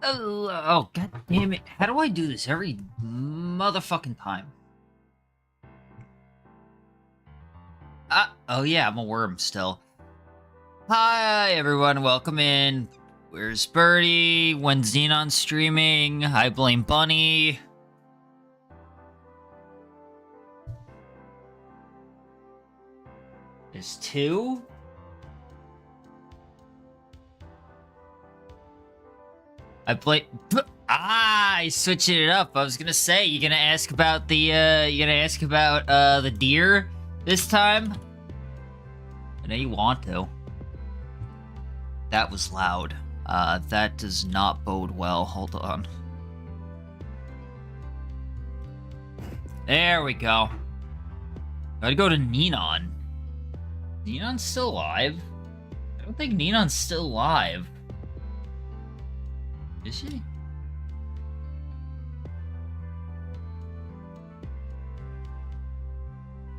Oh, god damn it. How do I do this every motherfucking time? Oh yeah, I'm a worm still. Hi, everyone. Welcome in. Where's Birdie? When Xenon's streaming? I blame Bunny. There's two? I switched it up. I was gonna say, you gonna ask about the deer this time? I know you want to. That was loud. That does not bode well. Hold on. There we go. Gotta go to Ninon. Ninon's still alive? I don't think Ninon's still alive. Is she?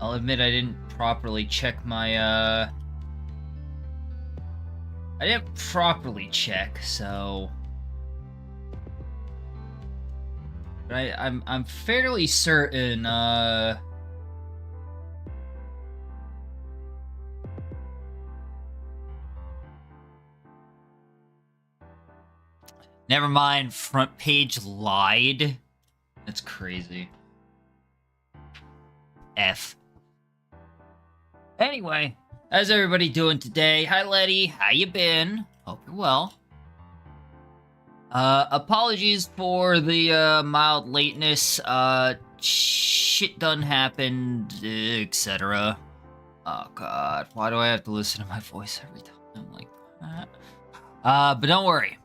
I'll admit I didn't properly check my, I didn't properly check, so... But I'm fairly certain, Never mind, front page lied. That's crazy. F. Anyway, how's everybody doing today? Hi, Letty. How you been? Hope you're well. Apologies for the, mild lateness. Shit done happened, etc. Oh, God. Why do I have to listen to my voice every time like that? But don't worry.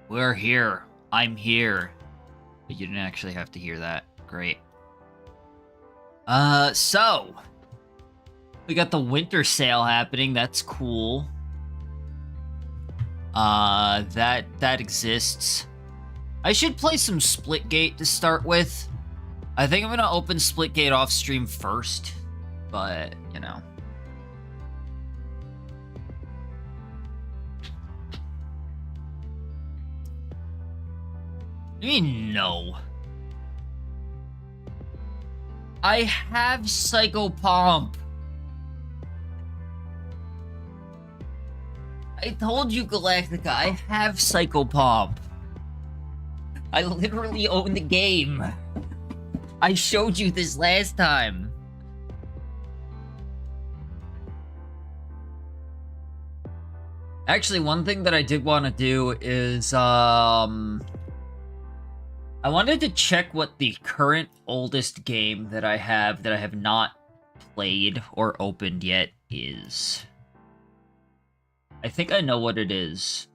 We're here. I'm here. But you didn't actually have to hear that. Great. So... we got the winter sale happening. That's cool. That exists. I should play some Splitgate to start with. I think I'm gonna open Splitgate off stream first. But, you know... What do you mean, no? I have Psychopomp. I told you, Galactica, I have Psychopomp. I literally own the game. I showed you this last time. Actually, one thing that I did want to do is, I wanted to check what the current oldest game that I have not played or opened yet is. I think I know what it is.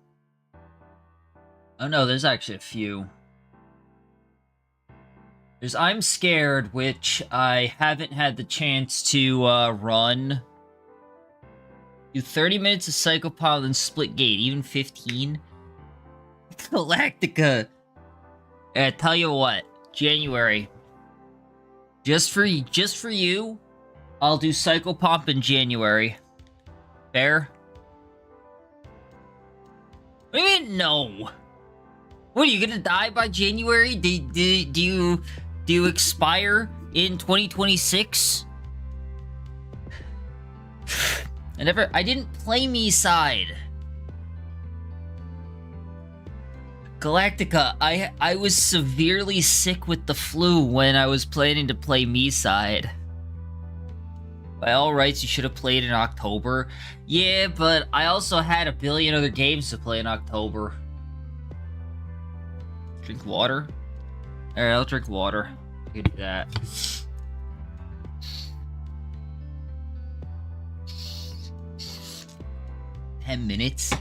Oh no, there's actually a few. There's I'm Scared, which I haven't had the chance to run. Do 30 minutes of Psychopomp and Splitgate, even 15? Galactica! Tell you what, January. Just for you, I'll do Psychopomp in January. Fair? What do you mean, no? What, are you gonna die by January? Do you expire in 2026? I didn't play me side. Galactica, I was severely sick with the flu when I was planning to play me side. By all rights, you should have played in October. Yeah, but I also had a billion other games to play in October. Drink water? Alright, I'll drink water. I can do that. $10?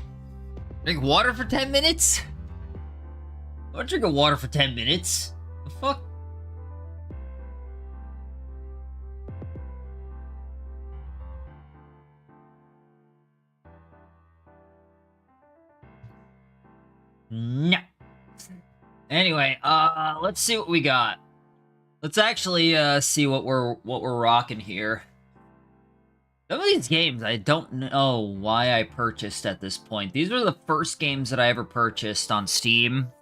Drink water for 10 minutes? I'm drinking water for 10 minutes. The fuck? No. Anyway, let's see what we got. Let's actually see what we're rocking here. Some of these games I don't know why I purchased at this point. These were the first games that I ever purchased on Steam.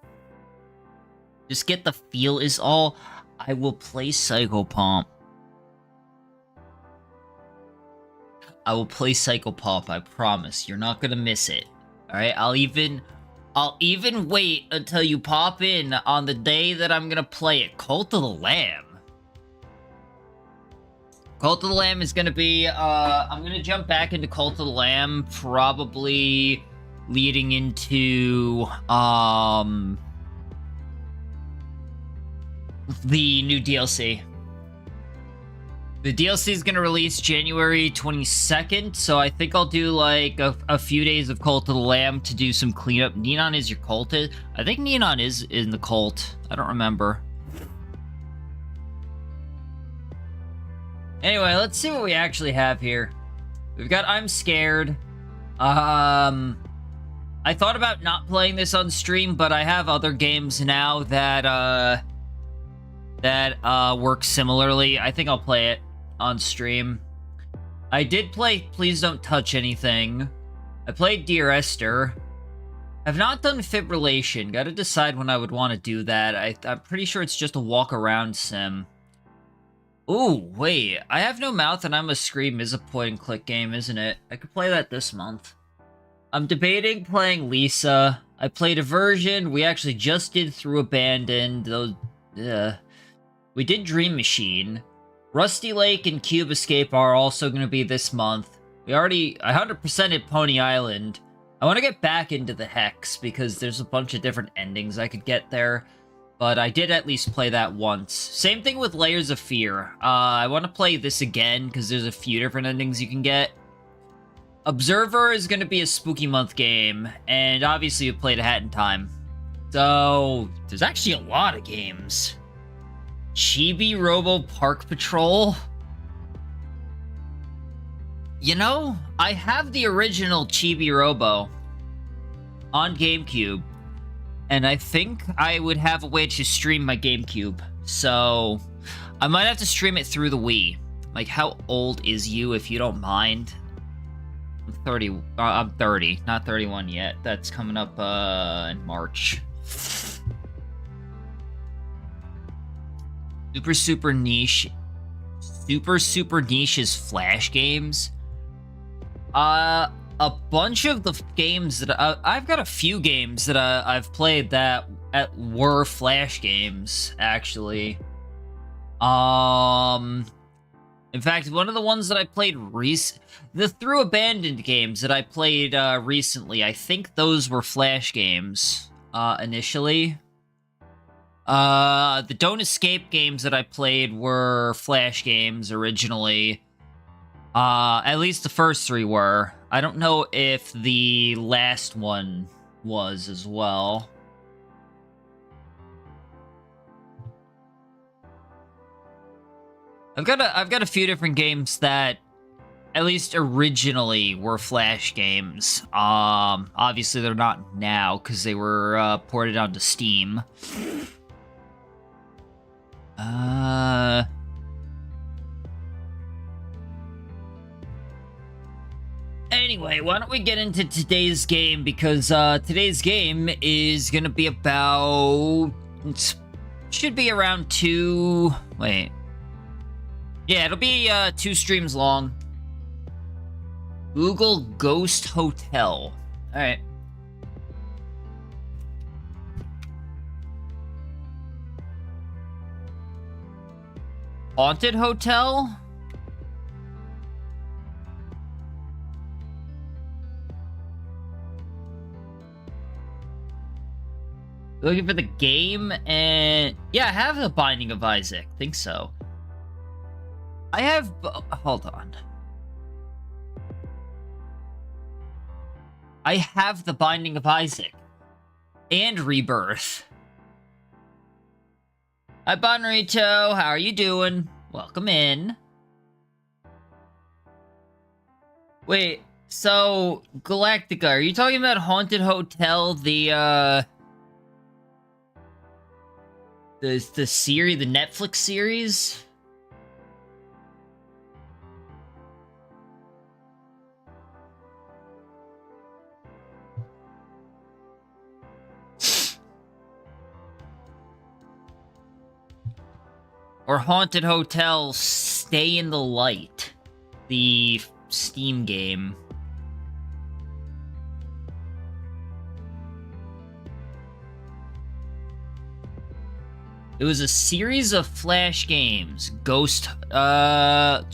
Just get the feel is all. I will play Psychopomp. I will play Psychopomp, I promise. You're not gonna miss it. Alright, I'll even wait until you pop in on the day that I'm gonna play it. Cult of the Lamb. Cult of the Lamb is gonna be, I'm gonna jump back into Cult of the Lamb, probably leading into, the new DLC. The DLC is gonna release January 22nd, so I think I'll do, like, a few days of Cult of the Lamb to do some cleanup. Neon is your cultist? I think Neon is in the cult. I don't remember. Anyway, let's see what we actually have here. We've got I'm Scared. I thought about not playing this on stream, but I have other games now that work similarly. I think I'll play it on stream. I did play Please Don't Touch Anything. I played Dear Esther. I've not done Fibrillation. Gotta decide when I would want to do that. I'm pretty sure it's just a walk-around sim. Ooh, wait. I Have No Mouth and I'm a Scream is a point-and-click game, isn't it? I could play that this month. I'm debating playing Lisa. I played a version. We actually just did Through Abandoned. Those... We did Dream Machine. Rusty Lake and Cube Escape are also going to be this month. We already 100%ed Pony Island. I want to get back into the Hex because there's a bunch of different endings I could get there. But I did at least play that once. Same thing with Layers of Fear. I want to play this again because there's a few different endings you can get. Observer is going to be a spooky month game. And obviously you played A Hat in Time. So there's actually a lot of games. Chibi Robo Park Patrol? You know, I have the original Chibi Robo on GameCube, and I think I would have a way to stream my GameCube, so I might have to stream it through the Wii. Like, how old is you, if you don't mind? I'm 30, not 31 yet. That's coming up in March. Super niche. Super niche is Flash games. A bunch of the games that I've got a few games that I've played that were Flash games, actually. In fact, one of the ones that I played the Through Abandoned games that I played recently, I think those were Flash games initially. The Don't Escape games that I played were Flash games originally. At least the first three were. I don't know if the last one was as well. I've got a few different games that at least originally were Flash games. Obviously they're not now because they were ported onto Steam. Anyway, why don't we get into today's game, because today's game is gonna be about... should be around two... wait. Yeah, it'll be 2 streams long. Google Ghost Hotel. Alright. Haunted Hotel? Looking for the game, and... yeah, I have The Binding of Isaac. Think so. I have... hold on. I have The Binding of Isaac. And Rebirth. Hi, Bonrito. How are you doing? Welcome in. Wait, so... Galactica, are you talking about Haunted Hotel, the series, the Netflix series? Or Haunted Hotel Stay in the Light. The Steam game. It was a series of Flash games. Let's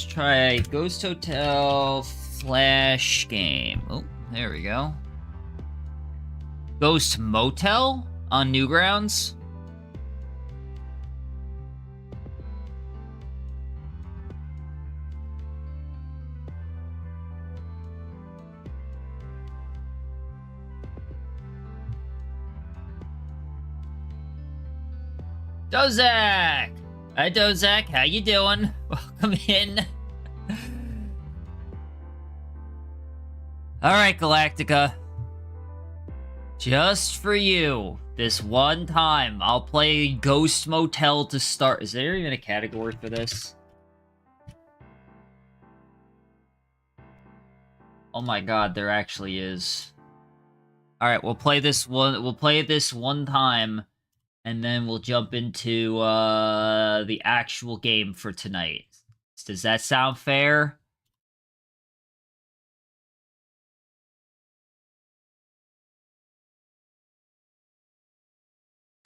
try Ghost Hotel Flash game. Oh, there we go. Ghost Motel on Newgrounds. Dozak! Hi, Dozak. How you doing? Welcome in. Alright, Galactica. Just for you, this one time, I'll play Ghost Motel to start. Is there even a category for this? Oh my god, there actually is. Alright, we'll play this one time. And then we'll jump into the actual game for tonight. Does that sound fair?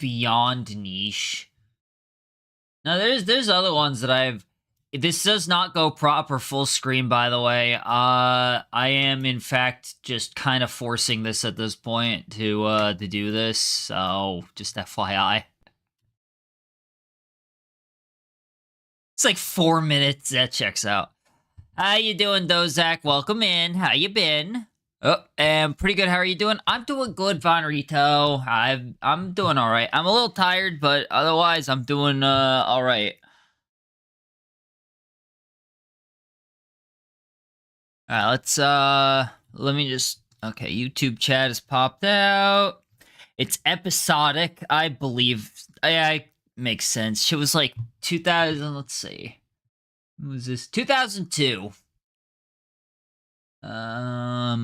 Beyond niche. Now there's other ones that I've. This does not go proper full screen, by the way. I am in fact just kind of forcing this at this point to do this, so just FYI. It's like 4 minutes. That checks out. How you doing, Dozak? Welcome in. How you been? Oh, pretty good. How are you doing? I'm doing good, Von Rito. I'm doing all right. I'm a little tired, but otherwise I'm doing all right. Alright, let's, let me just, okay, YouTube chat has popped out. It's episodic, I believe. I makes sense. It was like 2000, let's see. What was this? 2002. Aw,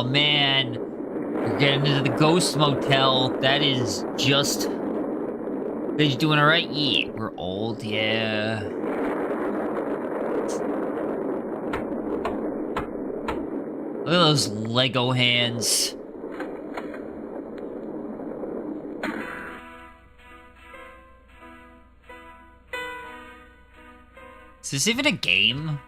man. We're getting into the Ghost Motel. That is just... They're doing alright? Yeah, we're old, yeah. Look at those Lego hands. Is this even a game?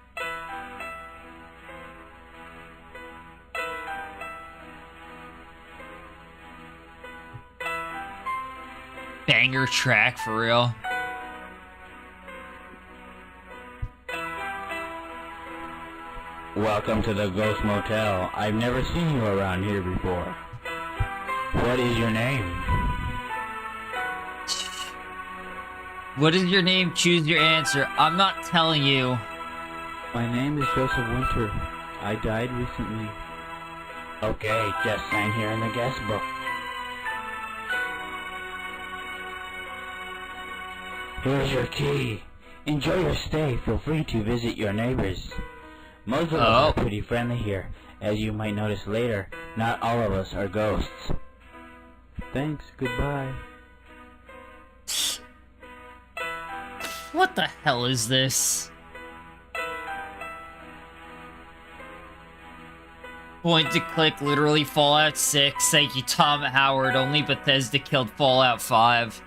Banger track, for real. Welcome to the Ghost Motel. I've never seen you around here before. What is your name? What is your name? Choose your answer. I'm not telling you. My name is Joseph Winter. I died recently. Okay, just sign here in the guest book. Here's your key. Enjoy your stay. Feel free to visit your neighbors. Most of us are pretty friendly here. As you might notice later, not all of us are ghosts. Thanks, goodbye. What the hell is this? Point to click, literally Fallout 6. Thank you, Tom Howard. Only Bethesda killed Fallout 5.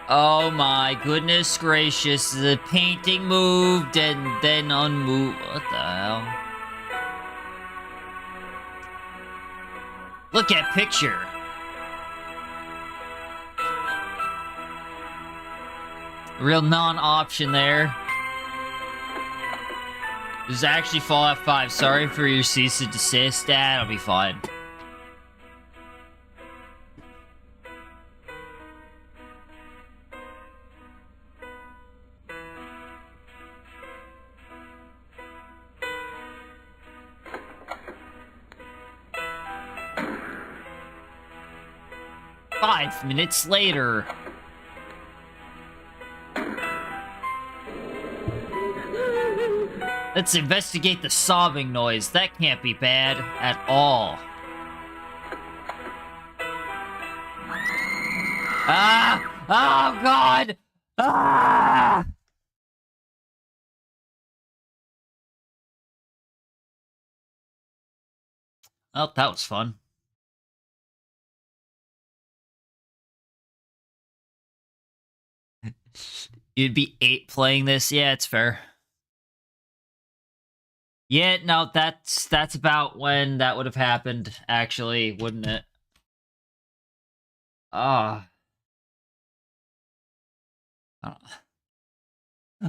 Oh my goodness gracious, the painting moved and then unmoved. What the hell? Look at picture. Real non-option there. This is actually Fallout 5. Sorry for your cease and desist, Dad. I'll be fine. Five minutes later. Let's investigate the sobbing noise. That can't be bad at all. Ah! Oh, God! Ah! Oh, that was fun. You'd be 8 playing this? Yeah, it's fair. Yeah, no, that's about when that would have happened, actually, wouldn't it? Ah.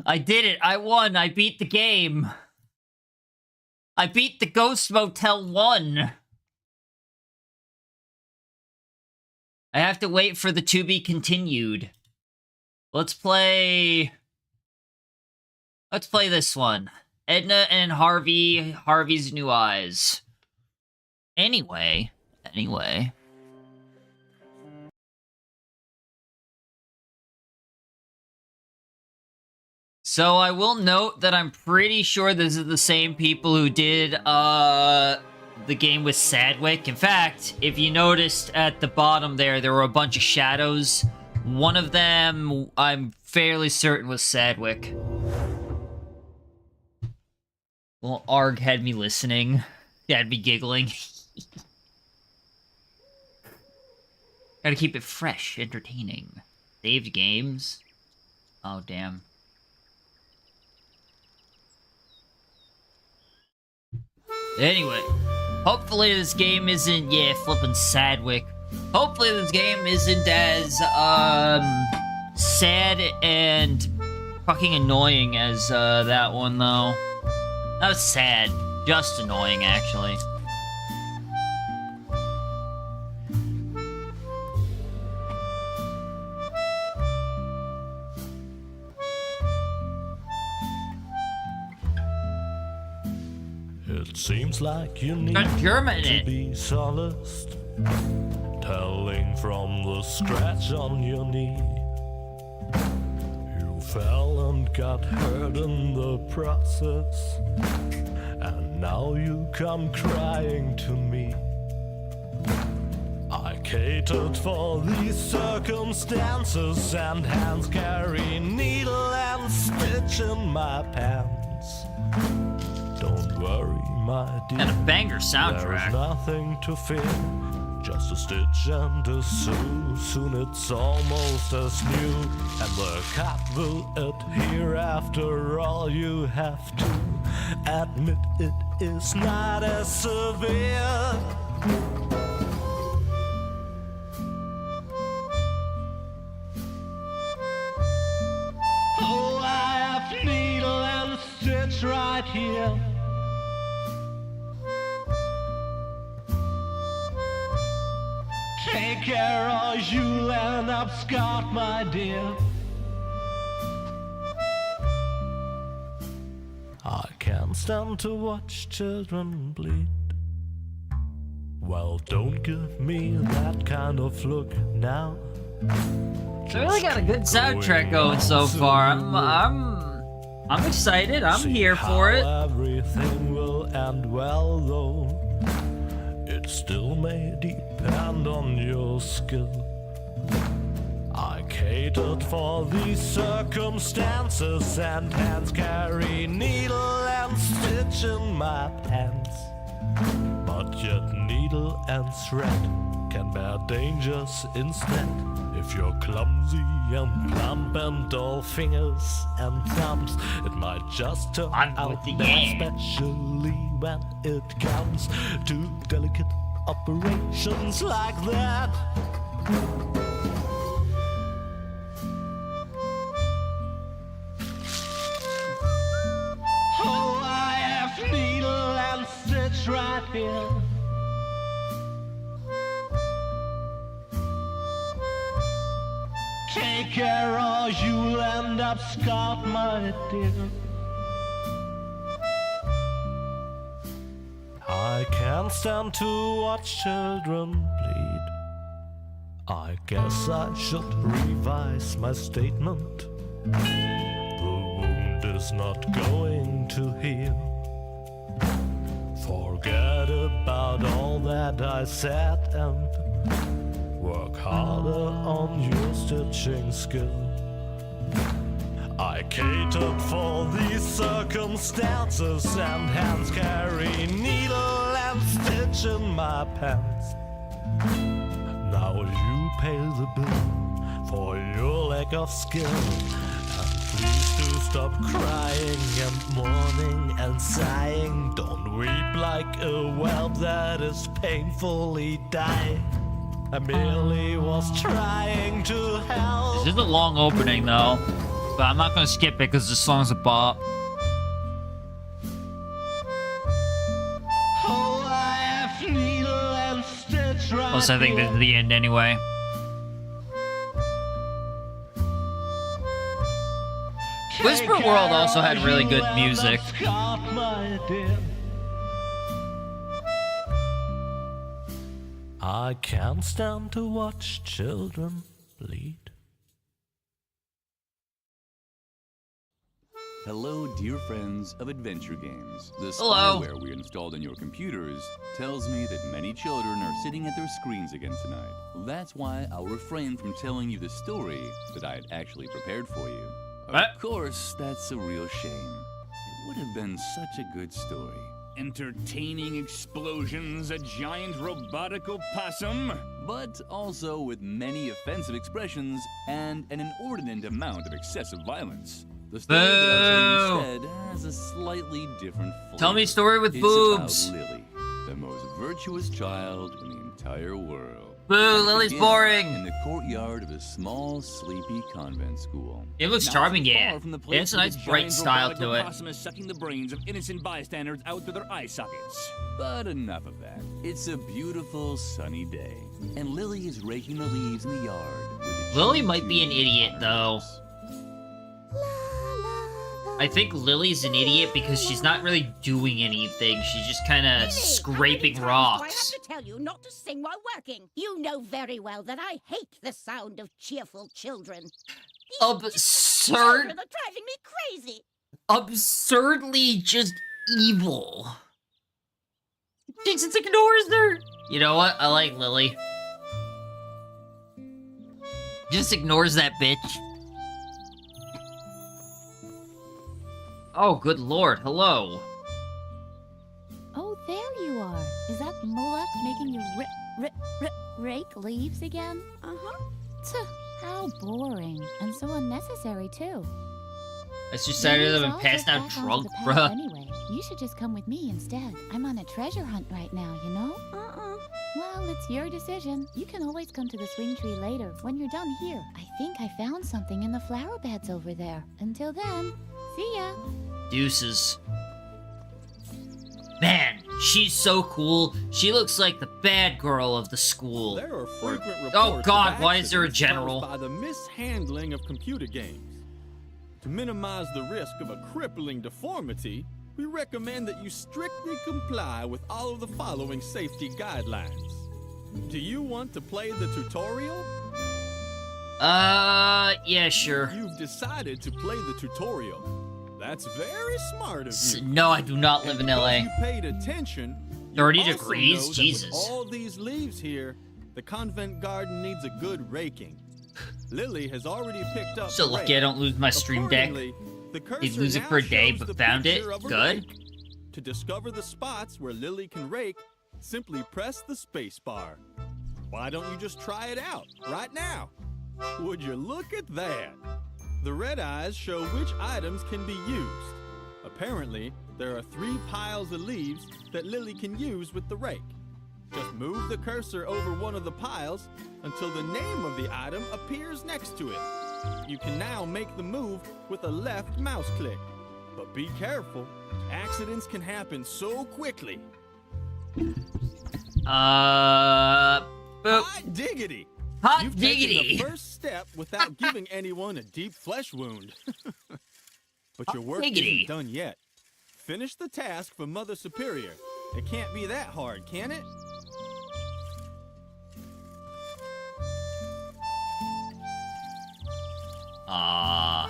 I did it! I won! I beat the game! I beat the Ghost Motel 1! I have to wait for the to be continued. Let's play this one. Edna and Harvey, Harvey's New Eyes. Anyway. So I will note that I'm pretty sure this is the same people who did, the game with Sadwick. In fact, if you noticed at the bottom there were a bunch of shadows. One of them, I'm fairly certain, was Sadwick. Well, Arg had me listening. Yeah, had me giggling. Gotta keep it fresh, entertaining. Saved games? Oh, damn. Anyway, hopefully this game isn't, yeah, flippin' Sadwick. Hopefully this game isn't as, sad and fucking annoying as, that one, though. That was sad. Just annoying, actually. It seems like you need to be solaced, telling from the scratch on your knee. You fell and got hurt in the process, and now you come crying to me. I catered for these circumstances, and hands carry needle and stitch in my pants. Don't worry, my dear. And a banger soundtrack. There's nothing to fear, just a stitch and a sew. Soon it's almost as new, and the cut will adhere. After all, you have to admit it is not as severe. Oh, I have needle and stitch right here. Take care or you'll end up scarred, my dear. I can't stand to watch children bleed. Well, don't give me that kind of look now. They really got a good soundtrack going so far. I'm excited. I'm here for it. Everything will end well, though. It still may depend on your skill. I catered for these circumstances, and hands carry needle and stitch in my pants. But yet needle and thread can bear dangers instead. If you're clumsy and plump and all fingers and thumbs, it might just turn out bad, especially when it comes to delicate operations like that. Oh, I have needle and stitch right here. Take care or you'll end up scarred, my dear. I can't stand to watch children bleed. I guess I should revise my statement. The wound is not going to heal. Forget about all that I said and work harder on your stitching skill. I catered for these circumstances, and hands carry needle and stitch in my pants. Now you pay the bill for your lack of skill, and please do stop crying and mourning and sighing. Don't weep like a whelp that is painfully dying. I merely was trying to help. This is a long opening though, but I'm not gonna skip it because the song's a bop. Oh, I have needle and stitch right. Plus, I think this is the end anyway. Whisper World also had really good music. I can't stand to watch children bleed. Hello, dear friends of adventure games. The Hello. spyware we installed on your computers tells me that many children are sitting at their screens again tonight. That's why I'll refrain from telling you the story that I had actually prepared for you. What? Of course, that's a real shame. It would have been such a good story. Entertaining explosions, a giant robotic opossum, but also with many offensive expressions and an inordinate amount of excessive violence. The story that I'll tell you instead has a slightly different flavor. Tell me a story with It's boobs. about Lily, the most virtuous child in the entire world. Boo, And it Lily's begins boring. In the courtyard of a small, sleepy convent school. It looks Not charming, too yeah. far from the It place has a where nice the bright giant style robotic to it. opossum is sucking the brains of innocent bystanders out through their eye sockets. But enough of that. It's a beautiful, sunny day, and Lily is raking the leaves in the yard. With a Lily chewy might be an tune idiot, on her though. lips. I think Lily's an idiot because she's not really doing anything. She's just kind of scraping How many times do rocks. I have to tell you not to sing while working? You know very well that I hate the sound of cheerful children. These Absurd, children are driving me crazy. absurdly just evil. She just ignores her. You know what? I like Lily. Just ignores that bitch. Oh, good lord. Hello. Oh, there you are. Is that Mulek making you rake leaves again? Uh-huh. Tuh, how boring. And so unnecessary, too. That's just Saturday Maybe than it's all passed just out back onto drunk, the path bruh. Anyway, you should just come with me instead. I'm on a treasure hunt right now, you know? Well, it's your decision. You can always come to the swing tree later, when you're done here. I think I found something in the flower beds over there. Until then, see ya. Deuces. Man, she's so cool. She looks like the bad girl of the school. There are frequent reports Oh God, of why is there a accidents general? caused by the mishandling of computer games. To minimize the risk of a crippling deformity, we recommend that you strictly comply with all of the following safety guidelines. Do you want to play the tutorial? Yeah, sure. You've decided to play the tutorial. That's very smart of you. No, I do not live And in LA. because you paid attention, you 30 also degrees? know that Jesus. With all these leaves here, the convent garden needs a good raking. Lily has already picked up. So the lucky I rake. don't lose my stream deck. Accordingly, the You'd cursor lose it now for a day, shows but the found it? picture of a Good. rake. To discover the spots where Lily can rake, simply press the space bar. Why don't you just try it out right now? Would you look at that? The red eyes show which items can be used. Apparently, there are 3 piles of leaves that Lily can use with the rake. Just move the cursor over one of the piles until the name of the item appears next to it. You can now make the move with a left mouse click. But be careful, accidents can happen so quickly. Boop. Hot diggity! Hot You've diggity. taken the first step without giving anyone a deep flesh wound. But your work diggity. isn't done yet. Finish the task for Mother Superior. It can't be that hard, can it? Ah.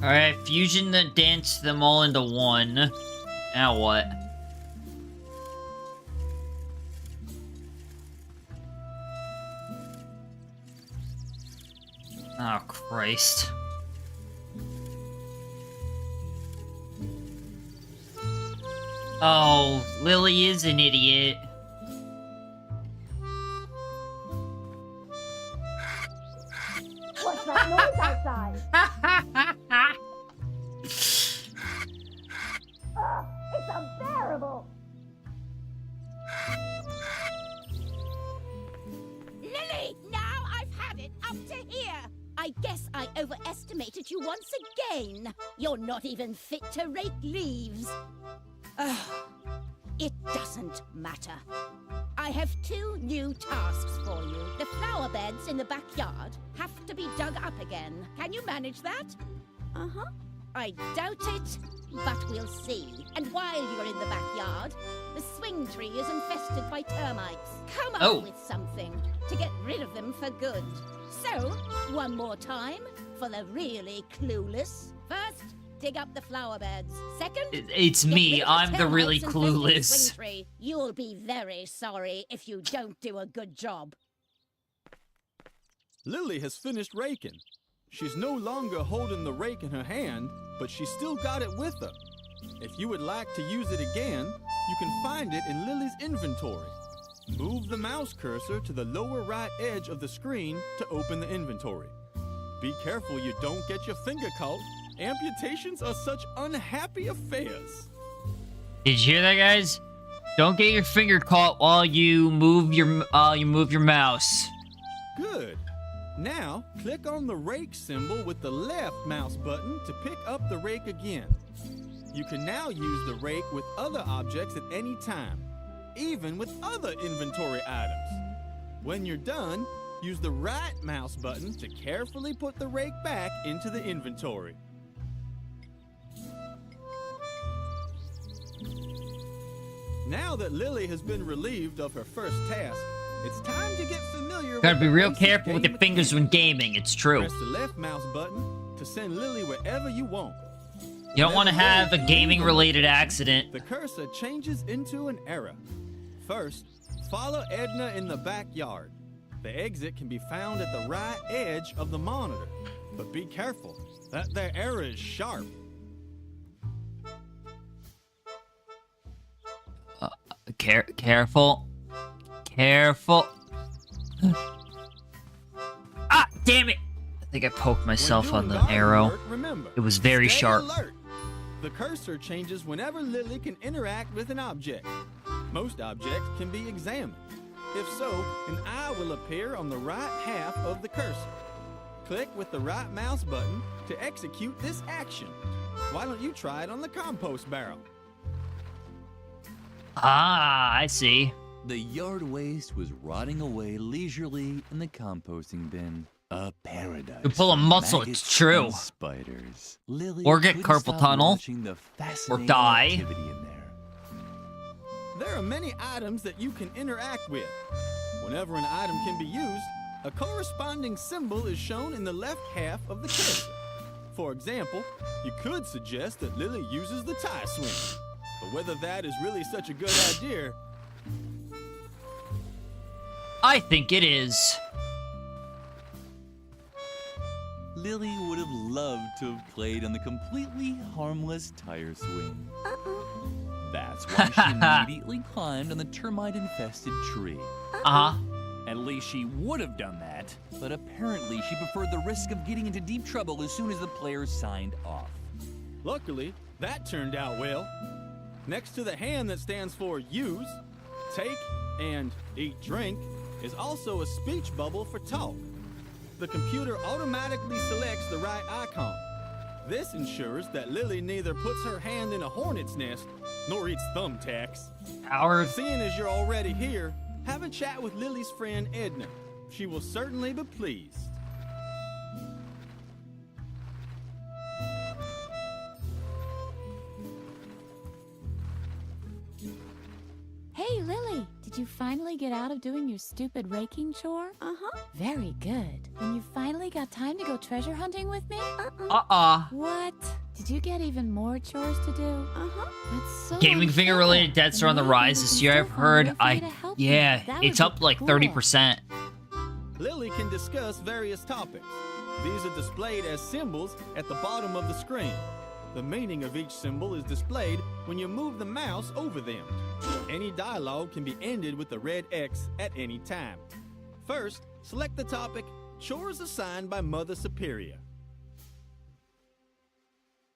Alright, fusion the dance them all into one. Now what? Oh, Christ. Oh, Lily is an idiot. What's that noise outside? It's unbearable! Lily, now I've had it up to here. I guess I overestimated you once again. You're not even fit to rake leaves. It doesn't matter. I have 2 new tasks for you. The flower beds in the backyard have to be dug up again. Can you manage that? Uh-huh. I doubt it, but we'll see. And while you're in the backyard, the swing tree is infested by termites. Come up with something to get rid of them for good. So, one more time for the really clueless. First, dig up the flower beds. Second, it's me. I'm the really clueless. Swing tree. You'll be very sorry if you don't do a good job. Lily has finished raking. She's no longer holding the rake in her hand, but she's still got it with her. If you would like to use it again, you can find it in Lily's inventory. Move the mouse cursor to the lower right edge of the screen to open the inventory. Be careful you don't get your finger caught. Amputations are such unhappy affairs. Did you hear that, guys? Don't get your finger caught while you move your mouse. Good. Now, click on the rake symbol with the left mouse button to pick up the rake again. You can now use the rake with other objects at any time, even with other inventory items. When you're done, use the right mouse button to carefully put the rake back into the inventory. Now that Lily has been relieved of her first task, it's time to get familiar Gotta with be the real basic careful with game your fingers when gaming, it's true. Press the left mouse button to send Lily wherever you want. You don't want to have a gaming-related accident. The cursor changes into an arrow. First, follow Edna in the backyard. The exit can be found at the right edge of the monitor. But be careful, that there arrow is sharp. Careful. Careful. Ah, damn it! I think I poked myself on the arrow. Work, remember, It was very stay sharp. alert. The cursor changes whenever Lily can interact with an object. Most objects can be examined. If so, an eye will appear on the right half of the cursor. Click with the right mouse button to execute this action. Why don't you try it on the compost barrel? Ah, I see. The yard waste was rotting away leisurely in the composting bin. A paradise. You pull a for muscle, maggots it's true. and Spiders. Lily Or get couldn't carpal stop tunnel. watching the fascinating die. activity in there. There are many items that you can interact with. Whenever an item can be used, a corresponding symbol is shown in the left half of the cursor. For example, you could suggest that Lily uses the tie swing. But whether that is really such a good idea... I think it is. Lily would have loved to have played on the completely harmless tire swing. That's why she immediately climbed on the termite-infested tree. Uh-huh. At least she would have done that, but apparently she preferred the risk of getting into deep trouble as soon as the players signed off. Luckily, that turned out well. Next to the hand that stands for use, take, and eat drink is also a speech bubble for talk. The computer automatically selects the right icon. This ensures that Lily neither puts her hand in a hornet's nest nor eats thumbtacks. Howard. Seeing as you're already here, have a chat with Lily's friend Edna. She will certainly be pleased. Hey, Lily, did Did you finally get out of doing your stupid raking chore? Uh-huh. Very good. Then you finally got time to go treasure hunting with me? What? Did you get even more chores to do? Uh-huh. That's so Gaming unfair. finger-related deaths are on the Maybe rise we this can year. still I've find heard. a way to help you. Yeah, That it's would up be like cool. 30%. Lily can discuss various topics. These are displayed as symbols at the bottom of the screen. The meaning of each symbol is displayed when you move the mouse over them. Any dialogue can be ended with the red X at any time. First, select the topic, Chores Assigned by Mother Superior.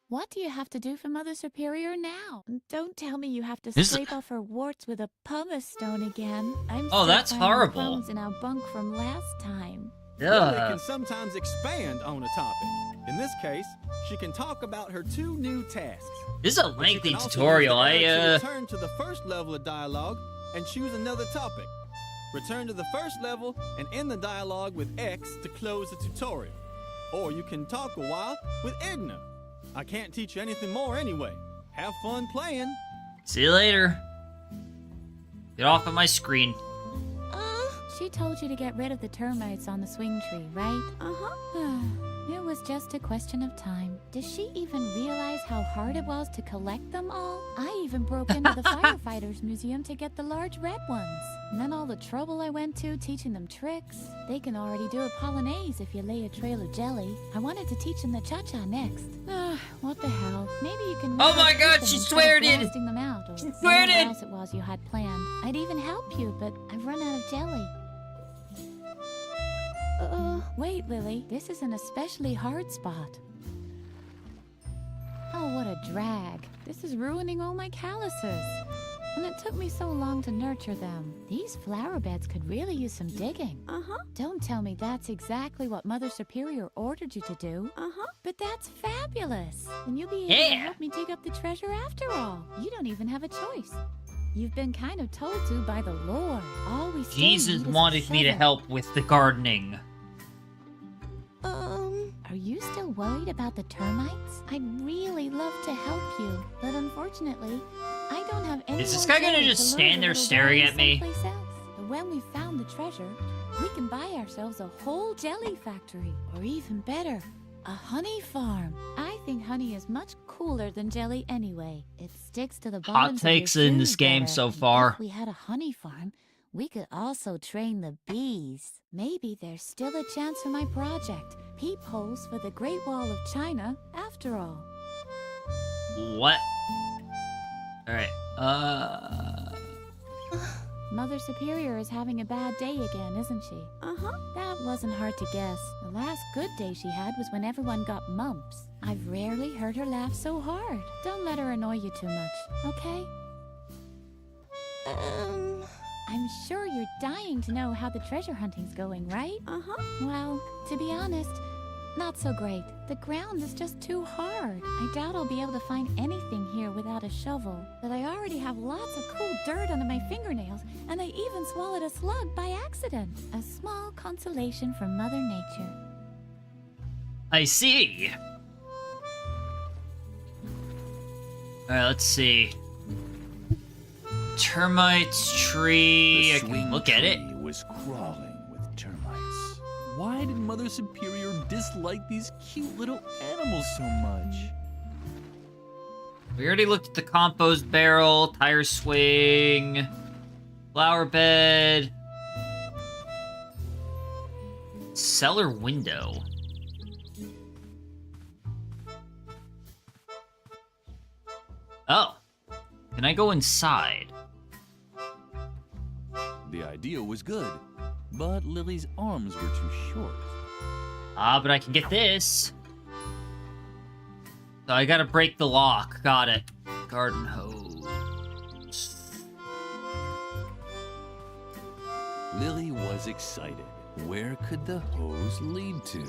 What do you have to do for Mother Superior now? Don't tell me you have to This- scrape off her warts with a pumice stone again. I'm Oh, still that's finding horrible. crumbs in our bunk from last time. Lily Ugh. can sometimes expand on a topic. In this case, she can talk about her 2 new tasks. This is a But you lengthy can also tutorial. use the arrow to I, return to the first level of dialogue and choose another topic. Return to the first level and end the dialogue with X to close the tutorial. Or you can talk a while with Edna. I can't teach you anything more anyway. Have fun playing. See you later. Get off of my screen. She told you to get rid of the termites on the swing tree, right? Uh-huh. It was just a question of time. Does she even realize how hard it was to collect them all? I even broke into the firefighters museum to get the large red ones. And then all the trouble I went to teaching them tricks. They can already do a polonaise if you lay a trail of jelly. I wanted to teach them the cha-cha next. What the hell? Maybe you can. Oh my God, them she instead of sweated! blasting them out, or She whatever sweated! else it was you had planned. I'd even help you, but I've run out of jelly. Wait, Lily. This is an especially hard spot. Oh, what a drag. This is ruining all my calluses. And it took me so long to nurture them. These flower beds could really use some digging. Uh-huh. Don't tell me that's exactly what Mother Superior ordered you to do. Uh-huh. But that's fabulous. And you'll be able to Yeah. help me dig up the treasure after all. You don't even have a choice. You've been kind of told to by the Lord. All we still Jesus need is a wanted me to shovel. help with the gardening. Are you still worried about the termites? I'd really love to help you, but unfortunately, I don't have any Is this more guy gonna jelly just to lure stand the there little staring guys at me? someplace else. But when we found the treasure, we can buy ourselves a whole jelly factory, or even better, a honey farm. I think honey is much cooler than jelly anyway. It sticks to the Hot bottoms of your takes in this shoes game better. so And far. If we had a honey farm, we could also train the bees. Maybe there's still a chance for my project. Peepholes for the Great Wall of China, after all. What? Alright, Mother Superior is having a bad day again, isn't she? Uh-huh. That wasn't hard to guess. The last good day she had was when everyone got mumps. I've rarely heard her laugh so hard. Don't let her annoy you too much, okay? I'm sure you're dying to know how the treasure hunting's going, right? Uh-huh. Well, to be honest, not so great. The ground is just too hard. I doubt I'll be able to find anything here without a shovel. But I already have lots of cool dirt under my fingernails, and I even swallowed a slug by accident. A small consolation from Mother Nature. I see. Alright, let's see. Termites, tree. I can look at it. Was crawling with termites. Why did Mother Superior dislike these cute little animals so much? We already looked at the compost barrel, tire swing, flower bed, cellar window. Oh, can I go inside? The idea was good, but Lily's arms were too short. Ah, but I can get this. So I gotta break the lock. Got it. Garden hose. Lily was excited. Where could the hose lead to?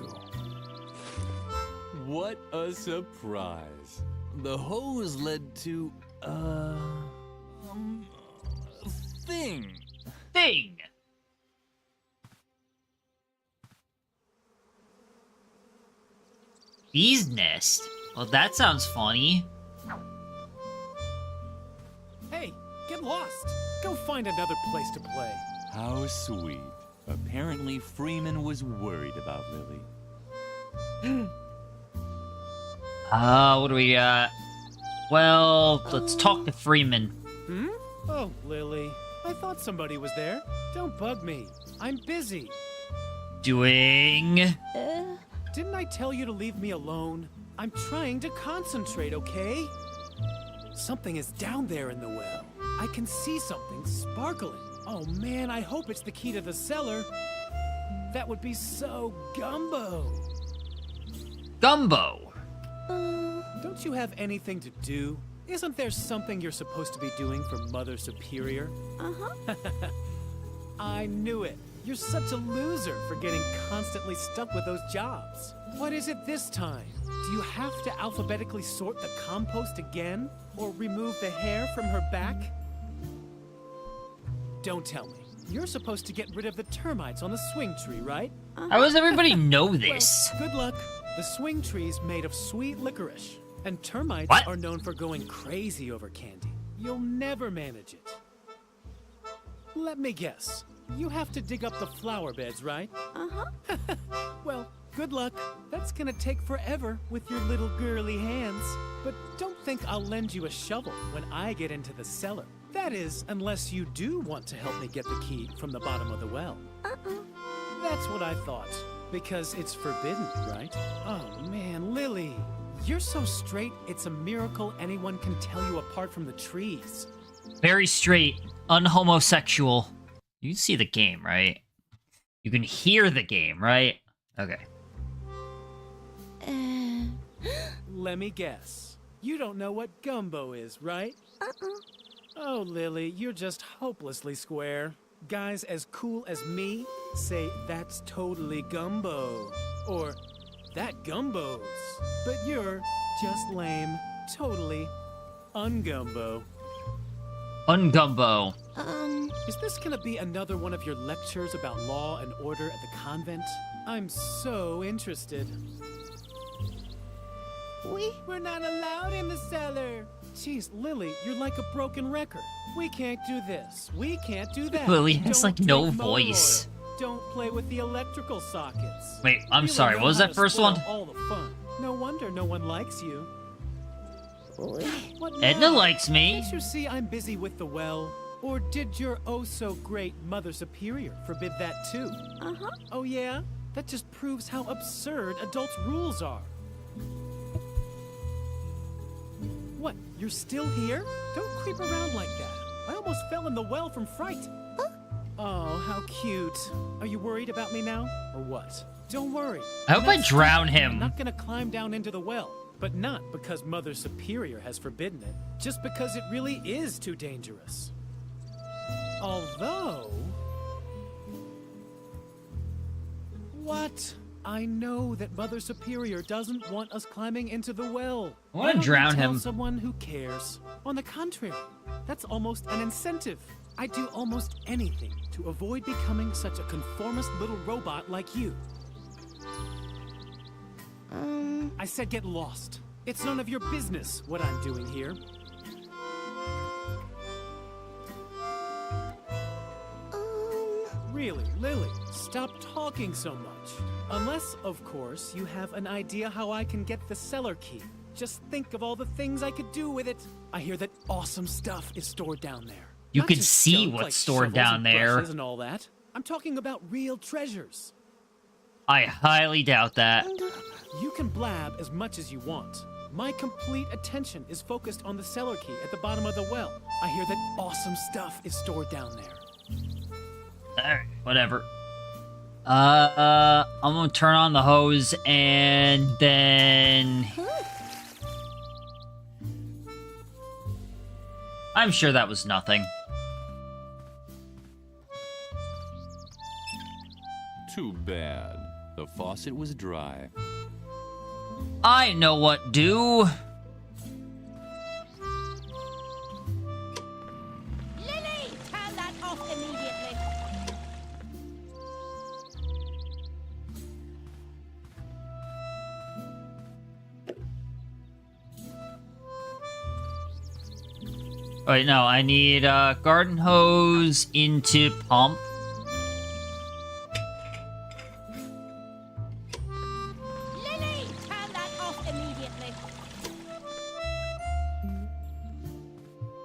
What a surprise! The hose led to a thing. Thing. Bee's nest. Well, that sounds funny. Hey, get Get lost. Go find another place to play. How sweet. Apparently, Freeman was worried about Lily. What do we got? Well, let's talk to Freeman. Hmm? Oh, Lily. I thought somebody was there. Don't bug me. I'm busy. Doing... Didn't I tell you to leave me alone? I'm trying to concentrate, okay? Something is down there in the well. I can see something sparkling. Oh man, I hope it's the key to the cellar. That would be so gumbo. Gumbo. Don't you have anything to do? Isn't there something you're supposed to be doing for Mother Superior? Uh-huh. I knew it. You're such a loser for getting constantly stuck with those jobs. What is it this time? Do you have to alphabetically sort the compost again? Or remove the hair from her back? Don't tell me. You're supposed to get rid of the termites on the swing tree, right? How does everybody know this? Well, good luck. The swing tree's made of sweet licorice, and termites What? are known for going crazy over candy. You'll never manage it. Let me guess. You have to dig up the flower beds, right? Uh-huh. Well, good luck. That's gonna take forever with your little girly hands. But don't think I'll lend you a shovel when I get into the cellar. That is, unless you do want to help me get the key from the bottom of the well. That's what I thought. Because it's forbidden, right? Oh man, Lily. You're so straight, it's a miracle anyone can tell you apart from the trees. Very straight, unhomosexual. You see the game, right? You can hear the game, right? Okay. Let me guess. You don't know what gumbo is, right? Oh, Lily, you're just hopelessly square. Guys as cool as me say that's totally gumbo. Or that gumbos. But you're just lame. Totally ungumbo. Ungumbo. Is this gonna be another one of your lectures about law and order at the convent? I'm so interested. We're not allowed in the cellar. Jeez, Lily, you're like a broken record. We can't do this. We can't do that. Lily has, Don't like, no drink motor voice. oil. Don't play with the electrical sockets. Wait, I'm Really sorry, know what was how that to first spoil one? All the fun. No wonder no one likes you. What Edna now? likes me. Can't you see I'm busy with the well? Or did your oh-so-great Mother Superior forbid that too? Uh-huh. Oh yeah? That just proves how absurd adults' rules are. What, you're still here? Don't creep around like that. I almost fell in the well from fright. Oh, how cute. Are you worried about me now, or what? Don't worry. I hope I Next drown time, I'm him. not gonna climb down into the well. But not because Mother Superior has forbidden it, just because it really is too dangerous. Although... What? I know that Mother Superior doesn't want us climbing into the well. I wanna Why don't you drown tell him. someone who cares. On the contrary, that's almost an incentive. I do almost anything to avoid becoming such a conformist little robot like you. I said get lost. It's none of your business what I'm doing here. Really, Lily, stop talking so much. Unless, of course, you have an idea how I can get the cellar key. Just think of all the things I could do with it. I hear that awesome stuff is stored down there. You Not can just see junk what's like stored shovels down and there. brushes and all that. I'm talking about real treasures. I highly doubt that. You can blab as much as you want. My complete attention is focused on the cellar key at the bottom of the well. I hear that awesome stuff is stored down there. Alright, whatever. I'm gonna turn on the hose and then... I'm sure that was nothing. Too bad. The faucet was dry. I know what do. Lily, turn that off immediately. Wait, no, I need garden hose into pump. Lily, turn that off immediately.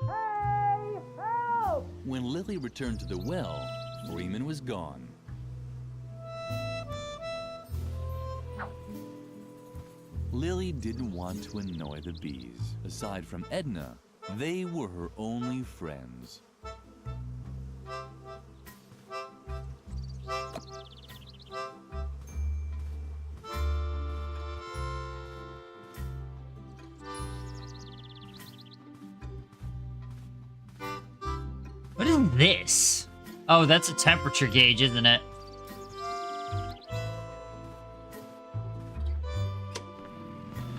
Hey, help! When Lily returned to the well, Freeman was gone. Lily didn't want to annoy the bees. Aside from Edna, they were her only friends. What is this? Oh, that's a temperature gauge, isn't it?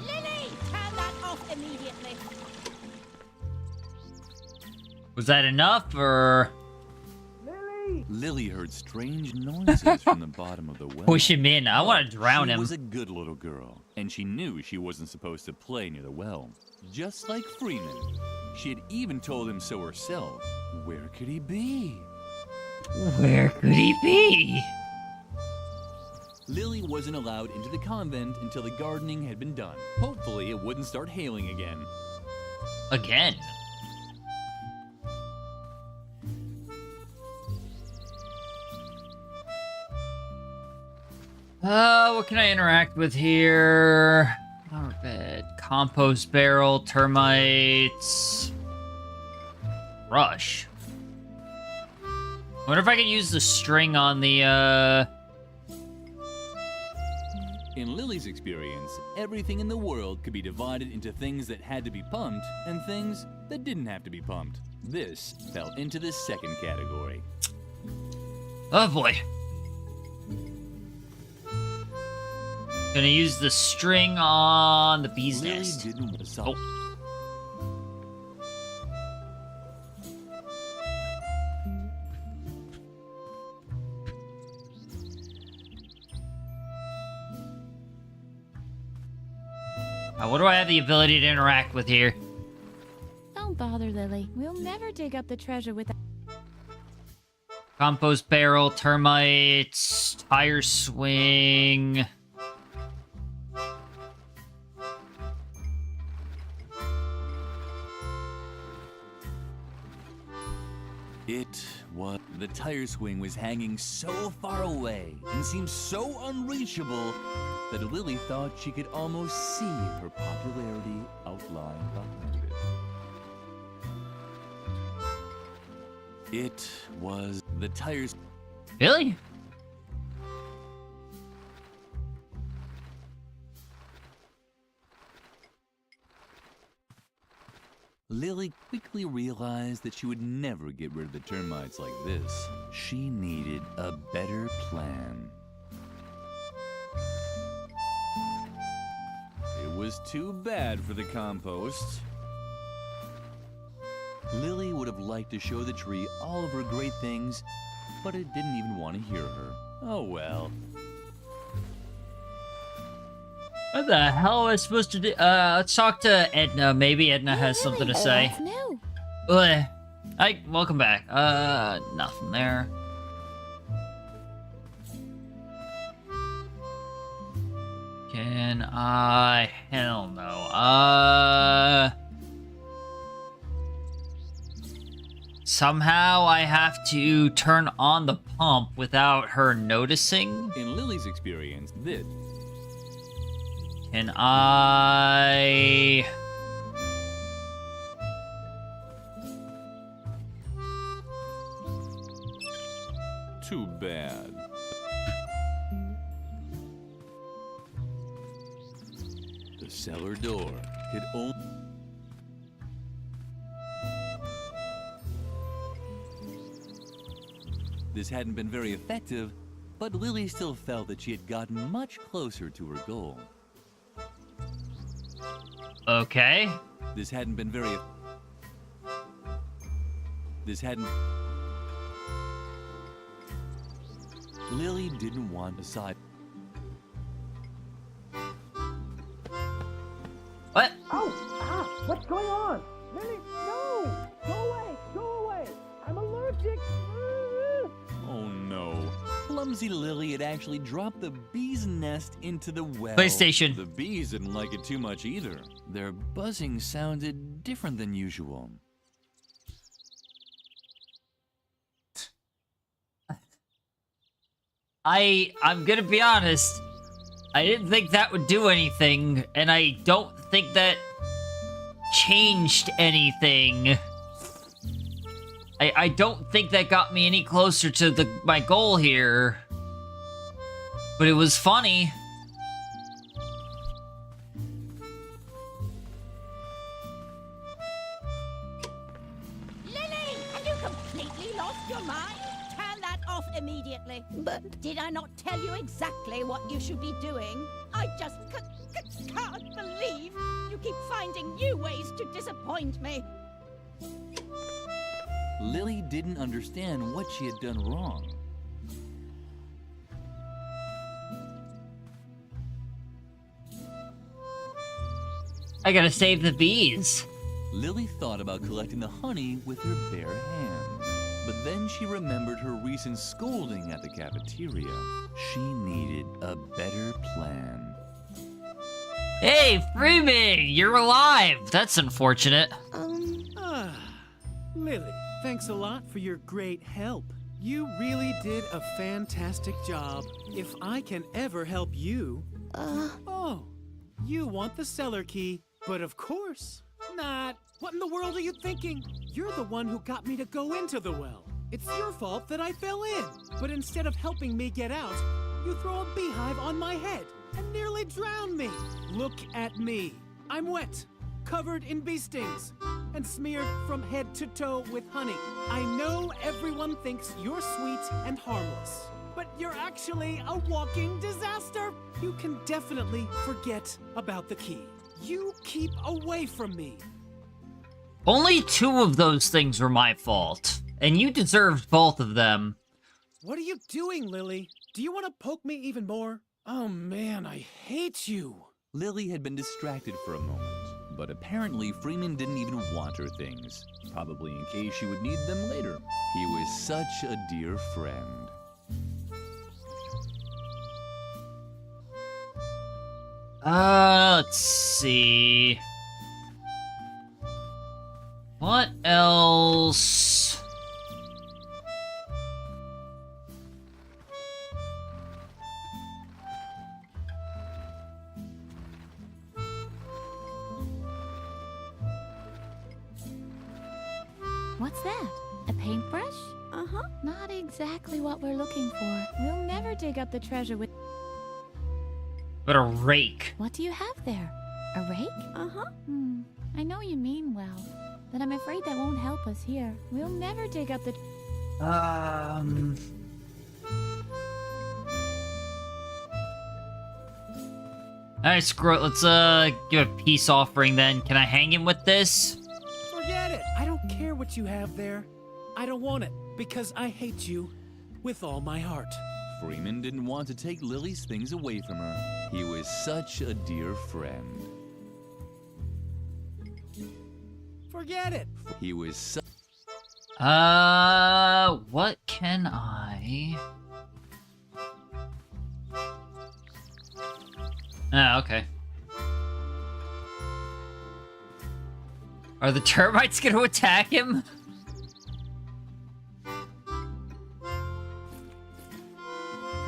Lily, turn that off immediately. Was that enough, or Lily heard strange noises from the bottom of the well. push him in? I want to drown She him. was a good little girl, and she knew she wasn't supposed to play near the well. Just like Freeman. She had even told him so herself. Where could he be? Where could he be? Lily wasn't allowed into the convent until the gardening had been done. Hopefully it wouldn't start hailing again. Again? What can I interact with here? Flower bed, compost barrel, termites, brush. Wonder if I could use the string on the, In Lily's experience, everything in the world could be divided into things that had to be pumped and things that didn't have to be pumped. This fell into the second category. Oh boy. Gonna use the string on the bee's Lily nest. didn't want to solve. What do I have the ability to interact with here? Don't bother, Lily. We'll never dig up the treasure without... Compost barrel, termites, tire swing. The tire swing was hanging so far away and seemed so unreachable that Lily thought she could almost see her popularity outlined behind it. It was the tires. Really? Lily quickly realized that she would never get rid of the termites like this. She needed a better plan. It was too bad for the compost. Lily would have liked to show the tree all of her great things, but it didn't even want to hear her. Oh well. What the hell am I supposed to do? Let's talk to Edna. Maybe Edna has something to say. What's new? Hi, welcome back. Nothing there. Can I? Hell no. Somehow I have to turn on the pump without her noticing. In Lily's experience, this. Can I... Too bad. The cellar door could only... This hadn't been very effective, but Lily still felt that she had gotten much closer to her goal. Okay. This hadn't been very... This hadn't... Lily didn't want a side... What? Oh, what's going on? Lily, no! clumsy Lily had actually dropped the bee's nest into the well. PlayStation. The bees didn't like it too much either. Their buzzing sounded different than usual. I'm gonna be honest. I didn't think that would do anything, and I don't think that changed anything. I don't think that got me any closer to my goal here. But it was funny. Lily, have you completely lost your mind? Turn that off immediately. But did I not tell you exactly what you should be doing? I just can't believe you keep finding new ways to disappoint me. Lily didn't understand what she had done wrong. I gotta save the bees. Lily thought about collecting the honey with her bare hands. But then she remembered her recent scolding at the cafeteria. She needed a better plan. Hey, Freeman! You're alive! That's unfortunate. Lily, thanks a lot for your great help. You really did a fantastic job. If I can ever help you... Oh, you want the cellar key, but of course not. What in the world are you thinking? You're the one who got me to go into the well. It's your fault that I fell in. But instead of helping me get out, you throw a beehive on my head and nearly drown me. Look at me. I'm wet, covered in bee stings, and smeared from head to toe with honey. I know everyone thinks you're sweet and harmless, but you're actually a walking disaster. You can definitely forget about the key. You keep away from me. Only 2 of those things were my fault, and you deserved both of them. What are you doing, Lily? Do you want to poke me even more? Oh man, I hate you. Lily had been distracted for a moment, but apparently Freeman didn't even want her things, probably in case she would need them later. He was such a dear friend. Let's see. What else? What's that? A paintbrush? Uh-huh. Not exactly what we're looking for. We'll never dig up the treasure with... But a rake. What do you have there? A rake? Uh-huh. I know you mean well, but I'm afraid that won't help us here. We'll never dig up the... Alright, screw it. Let's, give a peace offering then. Can I hang him with this? Forget it. I don't care what you have there. I don't want it because I hate you with all my heart. Freeman didn't want to take Lily's things away from her. He was such a dear friend. Forget it. He was so... What can I... Ah, okay. Are the termites gonna attack him?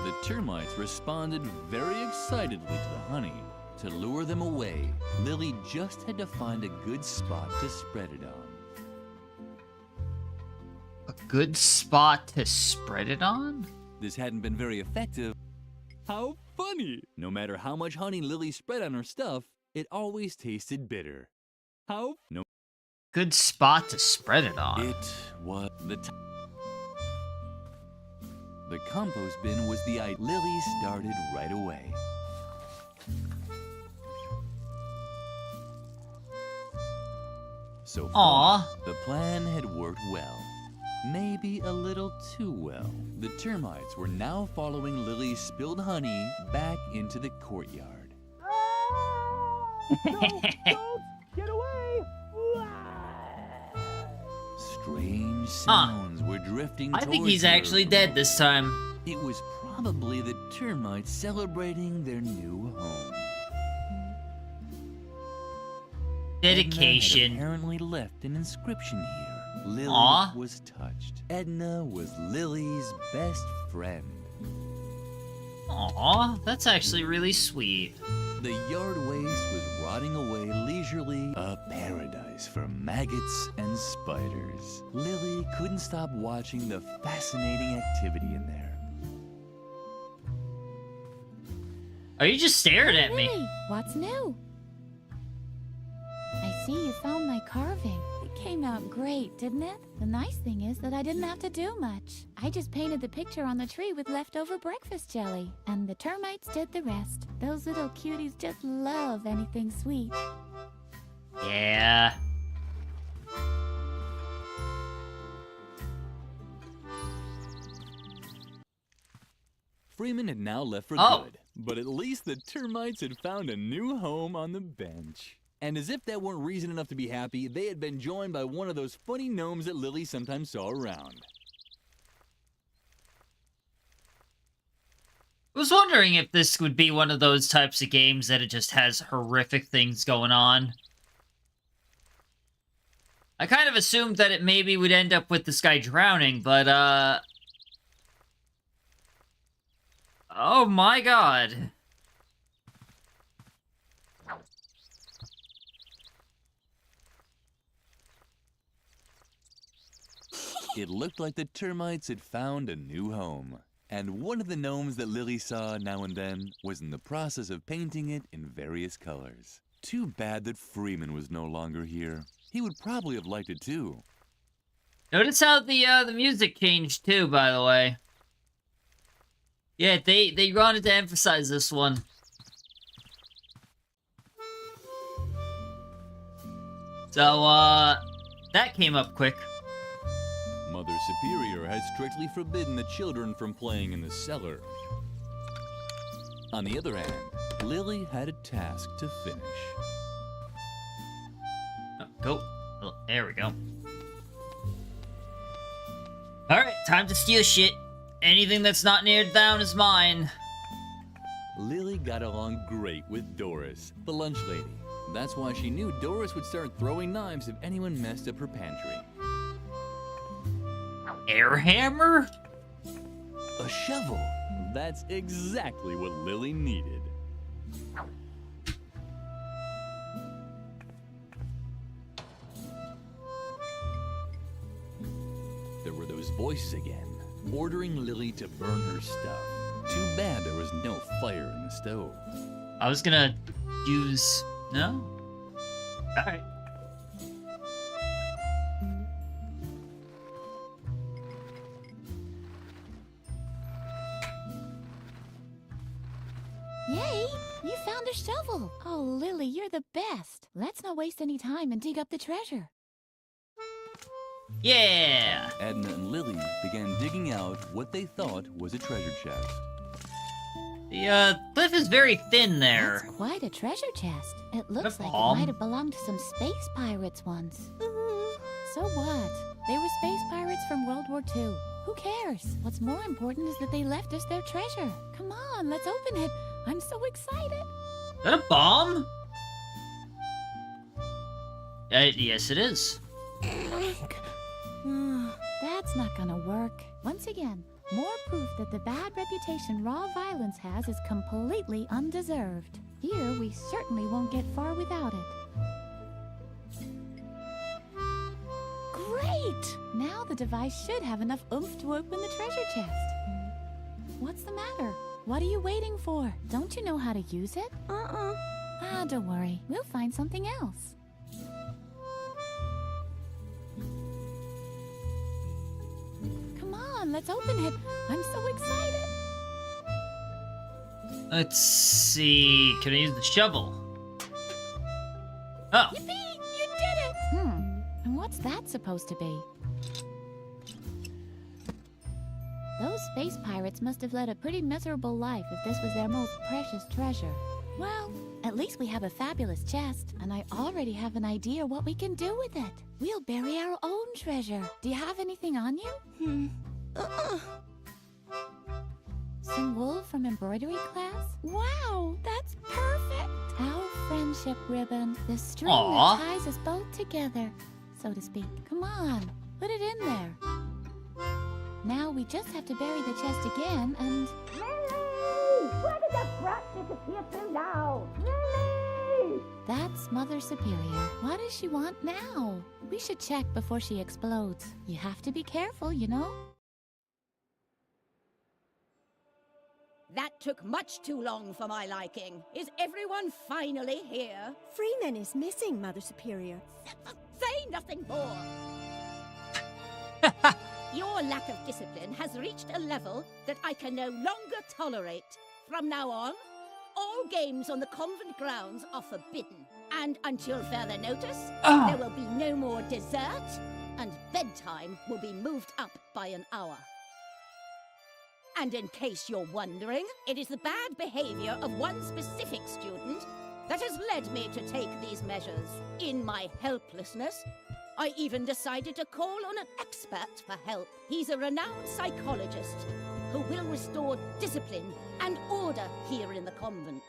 The termites responded very excitedly to the honey. To lure them away, Lily just had to find a good spot to spread it on. A good spot to spread it on? This hadn't been very effective. How funny! No matter how much honey Lily spread on her stuff, it always tasted bitter. How? No. Good spot to spread it on. It was the compost bin was the idea. Lily started right away. So far, the plan had worked well. Maybe a little too well. The termites were now following Lily's spilled honey back into the courtyard. Don't get away! Strange sounds were drifting I towards think he's her actually from dead this time. It was Probably the termites celebrating their new home. Dedication. Edna had apparently left an inscription here. Lily Aw. was touched. Edna was Lily's best friend. Aw, that's actually really sweet. The yard waste was rotting away leisurely, a paradise for maggots and spiders. Lily couldn't stop watching the fascinating activity in there. Are you just staring at me? Lily, what's new? I see you found my carving. It came out great, didn't it? The nice thing is that I didn't have to do much. I just painted the picture on the tree with leftover breakfast jelly, and the termites did the rest. Those little cuties just love anything sweet. Yeah. Freeman had now left for Oh. good, but at least the termites had found a new home on the bench. And as if that weren't reason enough to be happy, they had been joined by one of those funny gnomes that Lily sometimes saw around. I was wondering if this would be one of those types of games that it just has horrific things going on. I kind of assumed that it maybe would end up with this guy drowning, but, oh my god. It looked like the termites had found a new home. And one of the gnomes that Lily saw now and then was in the process of painting it in various colors. Too bad that Freeman was no longer here. He would probably have liked it too. Notice how the music changed too, by the way. Yeah, they wanted to emphasize this one. So, that came up quick. Mother Superior had strictly forbidden the children from playing in the cellar. On the other hand, Lily had a task to finish. Oh, go. Oh, there we go. Alright, time to steal shit. Anything that's not nailed down is mine. Lily got along great with Doris, the lunch lady. That's why she knew Doris would start throwing knives if anyone messed up her pantry. Air hammer? A shovel. That's exactly what Lily needed. There were those voices again, ordering Lily to burn her stuff. Too bad there was no fire in the stove. I was gonna use... No? Alright. Yay! You found a shovel! Oh, Lily, you're the best. Let's not waste any time and dig up the treasure. Yeah! Edna and Lily began digging out what they thought was a treasure chest. The cliff is very thin there. That's quite a treasure chest. It looks like it bomb. might have belonged to some space pirates once. So what? They were space pirates from World War II. Who cares? What's more important is that they left us their treasure. Come on, let's open it. I'm so excited. Is that a bomb? Yes, it is. That's not gonna work. Once again, more proof that the bad reputation raw violence has is completely undeserved. Here, we certainly won't get far without it. Great! Now the device should have enough oomph to open the treasure chest. What's the matter? What are you waiting for? Don't you know how to use it? Ah, don't worry. We'll find something else. Come on, let's open it. I'm so excited. Let's see... Can I use the shovel? Oh. Yippee! You did it! And what's that supposed to be? Those space pirates must have led a pretty miserable life if this was their most precious treasure. Well, at least we have a fabulous chest, and I already have an idea what we can do with it. We'll bury our own treasure. Do you have anything on you? Some wool from embroidery class? Wow, that's perfect! Our friendship ribbon. The string Aw. that ties us both together, so to speak. Come on, put it in there. Now we just have to bury the chest again and... Lily! Where did that brat disappear to now? Lily! That's Mother Superior. What does she want now? We should check before she explodes. You have to be careful, you know? That took much too long for my liking. Is everyone finally here? Freeman is missing, Mother Superior. Say nothing more! Your lack of discipline has reached a level that I can no longer tolerate. From now on, all games on the convent grounds are forbidden. And until further notice, there will be no more dessert, and bedtime will be moved up by an hour. And in case you're wondering, it is the bad behavior of one specific student that has led me to take these measures. In my helplessness, I even decided to call on an expert for help. He's a renowned psychologist who will restore discipline and order here in the convent.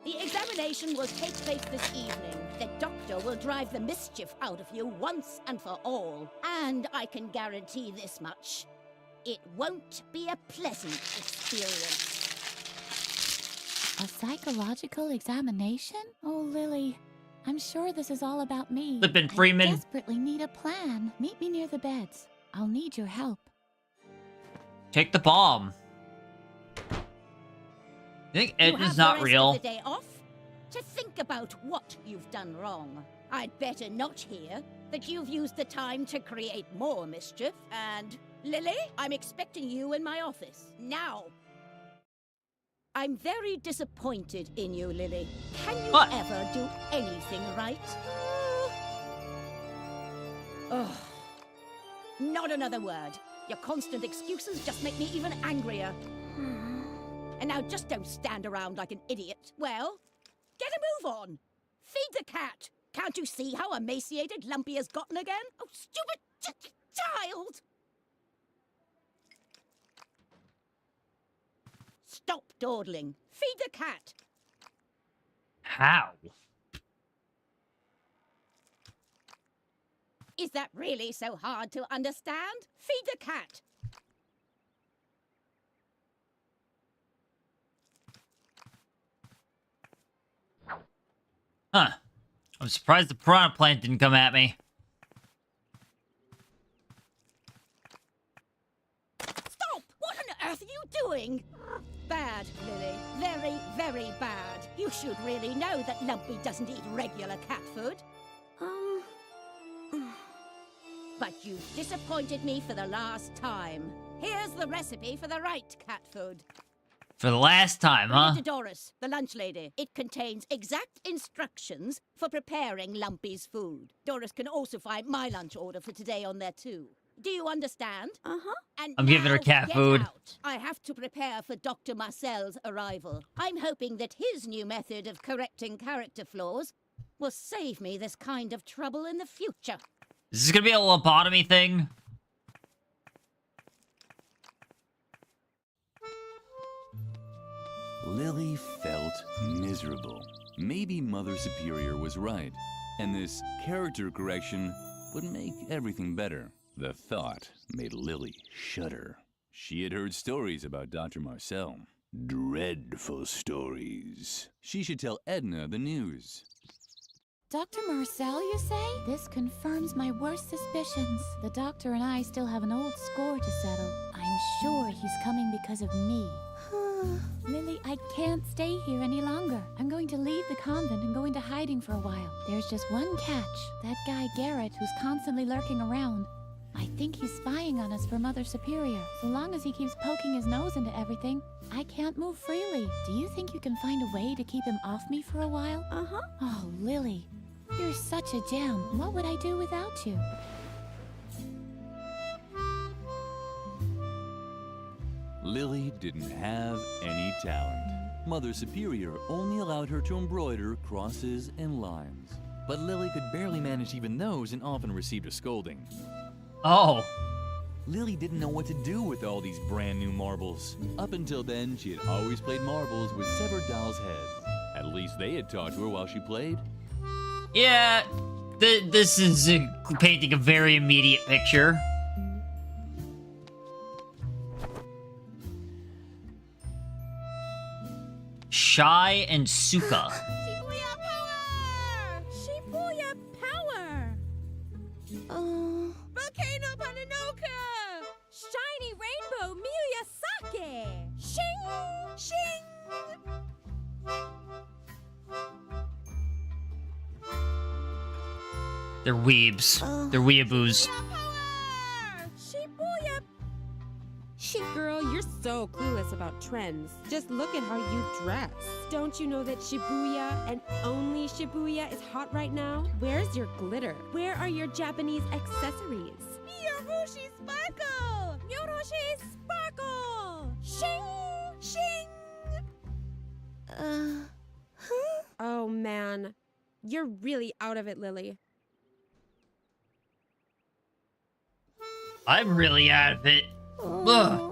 The examination will take place this evening. The doctor will drive the mischief out of you once and for all. And I can guarantee this much. It won't be a pleasant experience. A psychological examination? Oh, Lily, I'm sure this is all about me. Flippin' Freeman. I desperately need a plan. Meet me near the beds. I'll need your help. Take the bomb. You think Edna's not You real? have the rest of the day off to think about what you've done wrong. I'd better not hear that you've used the time to create more mischief. And, Lily, I'm expecting you in my office. Now. I'm very disappointed in you, Lily. Can you What? ever do anything right? Ugh. Not another word. Your constant excuses just make me even angrier. And now just don't stand around like an idiot. Well, get a move on. Feed the cat. Can't you see how emaciated Lumpy has gotten again? Oh, stupid child! Stop dawdling. Feed the cat. How? Is that really so hard to understand? Feed the cat. Huh. I'm surprised the piranha plant didn't come at me. Stop! What on earth are you doing? Bad, Lily. Very, very bad. You should really know that Lumpy doesn't eat regular cat food. But you've disappointed me for the last time. Here's the recipe for the right cat food. For the last time, Bring huh? it to Doris, the lunch lady. It contains exact instructions for preparing Lumpy's food. Doris can also find my lunch order for today on there too. Do you understand? Uh-huh. And I'm giving her now cat get food. out. I have to prepare for Dr. Marcel's arrival. I'm hoping that his new method of correcting character flaws will save me this kind of trouble in the future. Is this gonna be a lobotomy thing? Lily felt miserable. Maybe Mother Superior was right, and this character correction would make everything better. The thought made Lily shudder. She had heard stories about Dr. Marcel. Dreadful stories. She should tell Edna the news. Dr. Marcel, you say? This confirms my worst suspicions. The doctor and I still have an old score to settle. I'm sure he's coming because of me. Lily, I can't stay here any longer. I'm going to leave the convent and go into hiding for a while. There's just one catch. That guy Garrett, who's constantly lurking around. I think he's spying on us for Mother Superior. So long as he keeps poking his nose into everything, I can't move freely. Do you think you can find a way to keep him off me for a while? Uh-huh. Oh, Lily, you're such a gem. What would I do without you? Lily didn't have any talent. Mother Superior only allowed her to embroider crosses and lines. But Lily could barely manage even those and often received a scolding. Oh. Lily didn't know what to do with all these brand new marbles. Up until then, she had always played marbles with severed dolls' heads. At least they had talked to her while she played. Yeah, this is painting a very immediate picture. Shy and Suka. Shibuya power! Shibuya power! Volcano Pananoka! Shiny Rainbow Miyasake! Shing! Shing! They're weebs. They're weeaboos. Shibuya! Girl, you're so clueless about trends. Just look at how you dress. Don't you know that Shibuya and only Shibuya is hot right now? Where's your glitter? Where are your Japanese accessories? Miyorushi Sparkle! Miyorushi Sparkle! Shing! Shing! Oh man, you're really out of it, Lily. I'm really out of it. Ugh.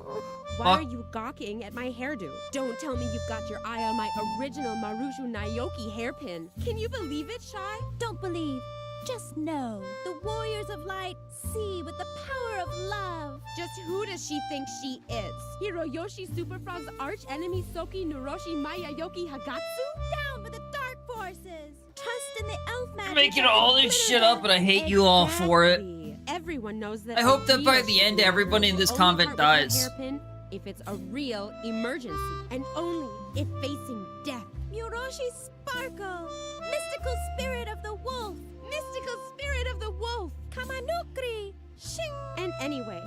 Why are you gawking at my hairdo? Don't tell me you've got your eye on my original Marushu Naoki hairpin. Can you believe it, Shy? Don't believe, just know. The warriors of light see with the power of love. Just who does she think she is? Hiroyoshi Superfrog's arch enemy Soki Nuroshi Mayayoki Hagatsu? Down with the dark forces. Trust in the elf magic. You're making that all will this glitter shit up, them. and I hate you all for it. Exactly. Everyone knows that. I hope that by the end, everybody in this convent dies. Hairpin if it's a real emergency, and only if facing death. Miyorushi Sparkle. Mystical spirit of the wolf. Mystical spirit of the wolf. Kamanukri. Shing. And anyway,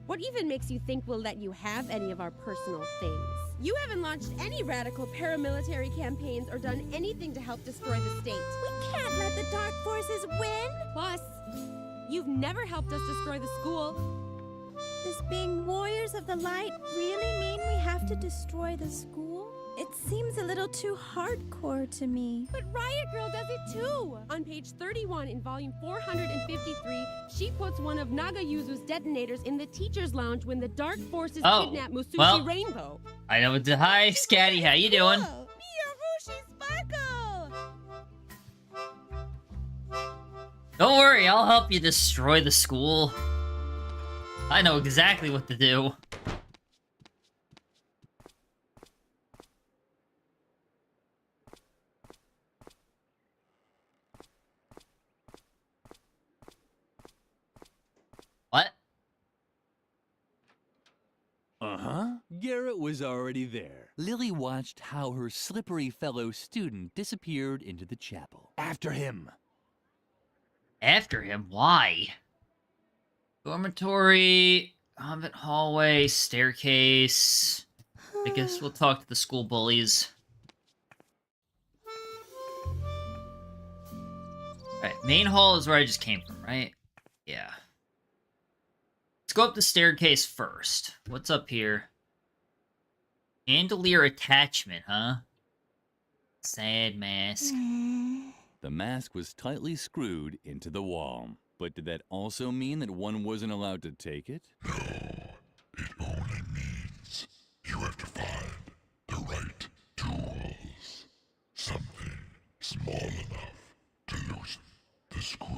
what even makes you think we'll let you have any of our personal things? You haven't launched any radical paramilitary campaigns or done anything to help destroy the state. We can't let the dark forces win. Plus, you've never helped us destroy the school. Does being warriors of the light really mean we have to destroy the school? It seems a little too hardcore to me. But Riot Girl does it too! On page 31 in volume 453, she puts one of Nagayuzu's detonators in the teacher's lounge when the dark forces kidnap Musushi Rainbow. I know. Hi, Scatty. How you doing? Miyorushi Sparkle. Don't worry. I'll help you destroy the school. I know exactly what to do. What? Uh-huh. Garrett was already there. Lily watched how her slippery fellow student disappeared into the chapel. After him. After him? Why? Dormitory, convent hallway, staircase. I guess we'll talk to the school bullies. Alright, main hall is where I just came from, right? Yeah. Let's go up the staircase first. What's up here? Chandelier attachment, huh? Sad mask. The mask was tightly screwed into the wall. But did that also mean that one wasn't allowed to take it? No, it only means you have to find the right tools. Something small enough to loosen the screws.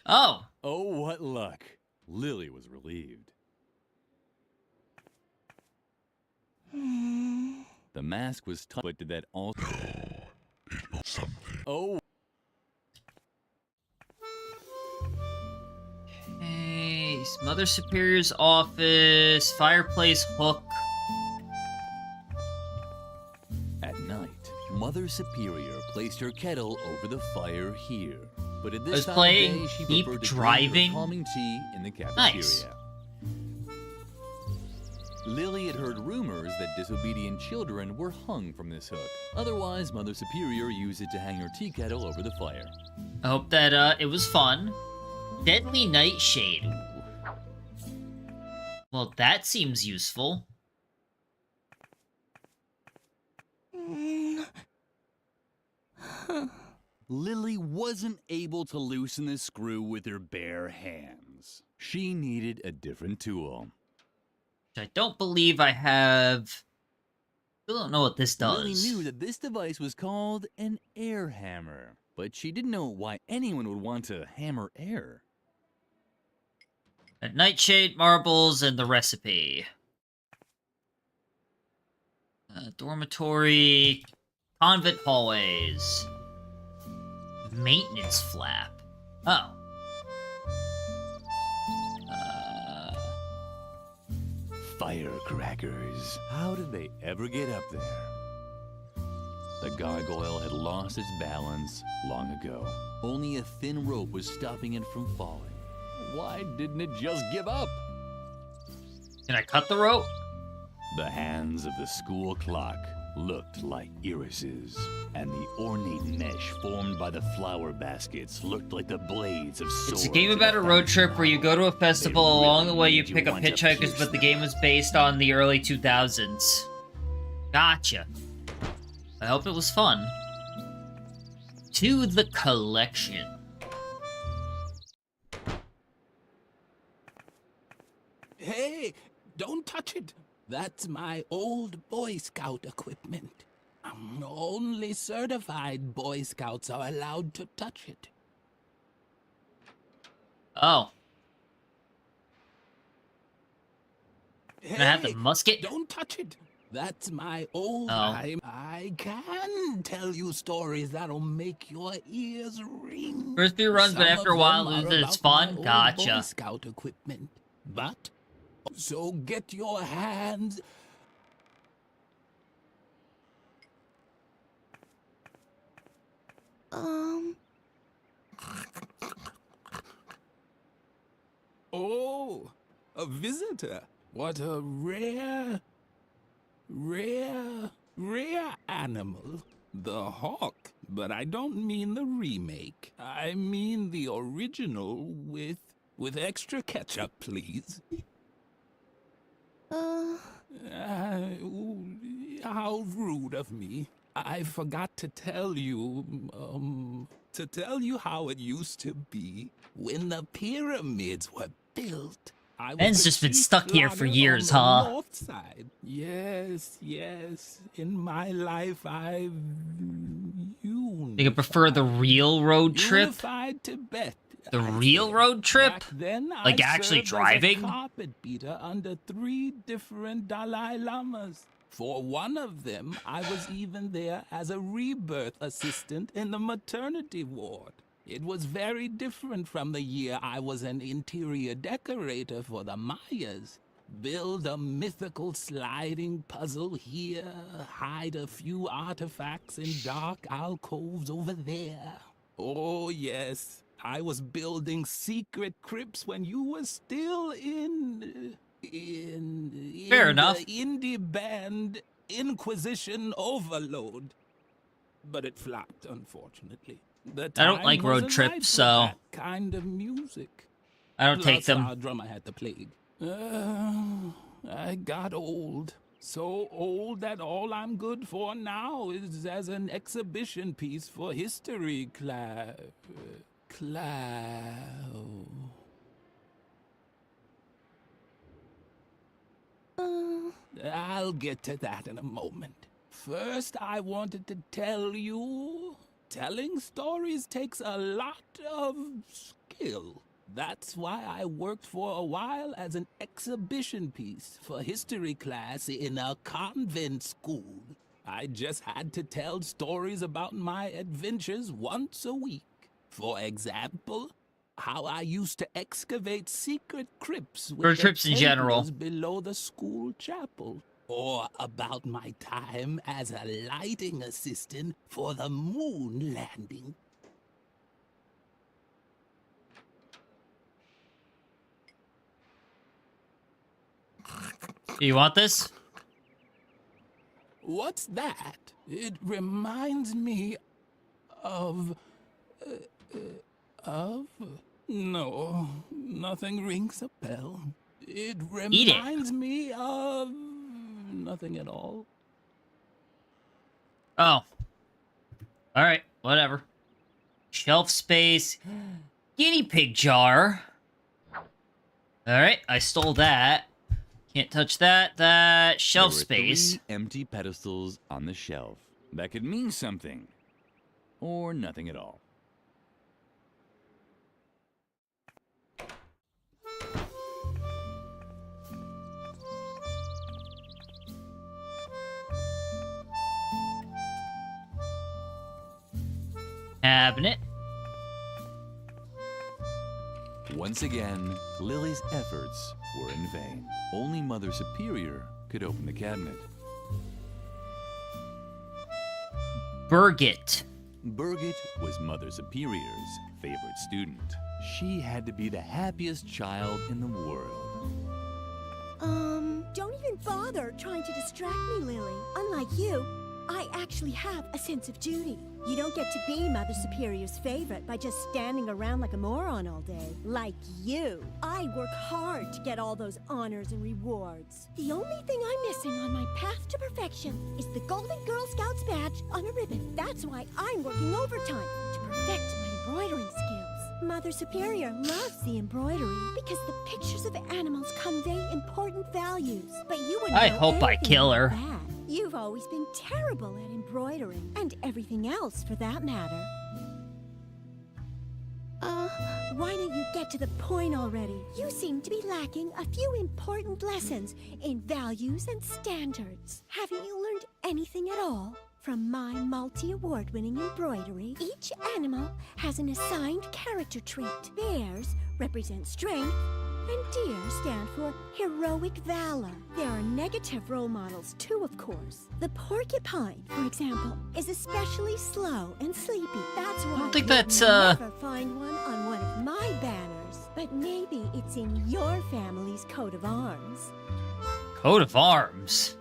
Oh! Oh, what luck. Lily was relieved. The mask was tight, but did that also... No, it was something. Oh! Hey, Mother Superior's office, fireplace hook. At night, Mother Superior placed her kettle over the fire here. But at this was time playing of day, she Keep preferred to Driving. drink her calming tea in the cafeteria. Nice. Lily had heard rumors that disobedient children were hung from this hook. Otherwise, Mother Superior used it to hang her tea kettle over the fire. I hope that, it was fun. Deadly Nightshade. Ooh. Well, that seems useful. Lily wasn't able to loosen the screw with her bare hands. things. She needed a different tool. I don't believe I have... Still don't know what this does. Lily knew that this device was called an air hammer, but she didn't know why anyone would want to hammer air. Nightshade, marbles, and the recipe. Dormitory, convent hallways, maintenance flap. Oh. Firecrackers. How did they ever get up there? The gargoyle had lost its balance long ago. Only a thin rope was stopping it from falling. Why didn't it just give up? Can I cut the rope? The hands of the school clock looked like irises, and the ornate mesh formed by the flower baskets looked like the blades of swords. It's a game about a road trip where you go to a festival, along the way you pick up hitchhikers, but the game was based on the early 2000s. Gotcha. I hope it was fun. To the collection. Hey, don't touch it. That's my old Boy Scout equipment. Only certified Boy Scouts are allowed to touch it. Oh. Hey, Can I have the musket? Don't touch it. That's my old Oh. I can tell you stories that'll make your ears ring. First few runs, but Some after a of while, them are it's about my fun. old Gotcha. Boy Scout equipment. But so get your hands. Oh, a visitor. What a rare animal. The hawk. But I don't mean the remake. I mean the original with extra ketchup, please. How rude of me. I forgot to tell you, how it used to be when the pyramids were built. Ben's just been stuck here for years, huh? North side. Yes. In my life, I've Think you prefer the real road trip? unified Tibet. The real road trip? Back then, Like I actually served driving? as a carpet beater under 3 different Dalai Lamas. For one of them, I was even there as a rebirth assistant in the maternity ward. It was very different from the year I was an interior decorator for the Mayas. Build a mythical sliding puzzle here, hide a few artifacts in dark alcoves over there. Oh, yes. I was building secret crypts when you were still in Fair enough. the indie band Inquisition Overload. But it flopped, unfortunately. I don't like road trips, so that kind of music. I don't take Plus, our them. drummer had the plague. I got old. So old that all I'm good for now is as an exhibition piece for history class. I'll get to that in a moment. First, I wanted to tell you, telling stories takes a lot of skill. That's why I worked for a while as an exhibition piece for history class in a convent school. I just had to tell stories about my adventures once a week. For example, how I used to excavate secret crypts with Road the trips in general. Templars below the school chapel. Or about my time as a lighting assistant for the moon landing. Do you want this? What's that? It reminds me of... No, nothing rings a bell. It Eat it. reminds me of... nothing at all. Oh. Alright, whatever. Shelf space. Guinea pig jar. Alright, I stole that. Can't touch that. That shelf There were space. 3 empty pedestals on the shelf. That could mean something. Or nothing at all. Cabinet. Once again, Lily's efforts were in vain. Only Mother Superior could open the cabinet. Birgit. Birgit was Mother Superior's favorite student. She had to be the happiest child in the world. Don't even bother trying to distract me, Lily. Unlike you, I actually have a sense of duty. You don't get to be Mother Superior's favorite by just standing around like a moron all day. Like you. I work hard to get all those honors and rewards. The only thing I'm missing on my path to perfection is the Golden Girl Scouts badge on a ribbon. That's why I'm working overtime to perfect my embroidering skills. Mother Superior loves the embroidery because the pictures of animals convey important values. But you wouldn't I know hope I anything kill her. about that. You've always been terrible at embroidering, and everything else for that matter. Why don't you get to the point already? You seem to be lacking a few important lessons in values and standards. Haven't you learned anything at all? From my multi-award-winning embroidery, each animal has an assigned character trait. Bears represent strength, and deer stand for heroic valor. There are negative role models too, of course. The porcupine, for example, is especially slow and sleepy. That's why I don't think you'll that's, never find one on one of my banners. But maybe it's in your family's coat of arms. Coat of arms.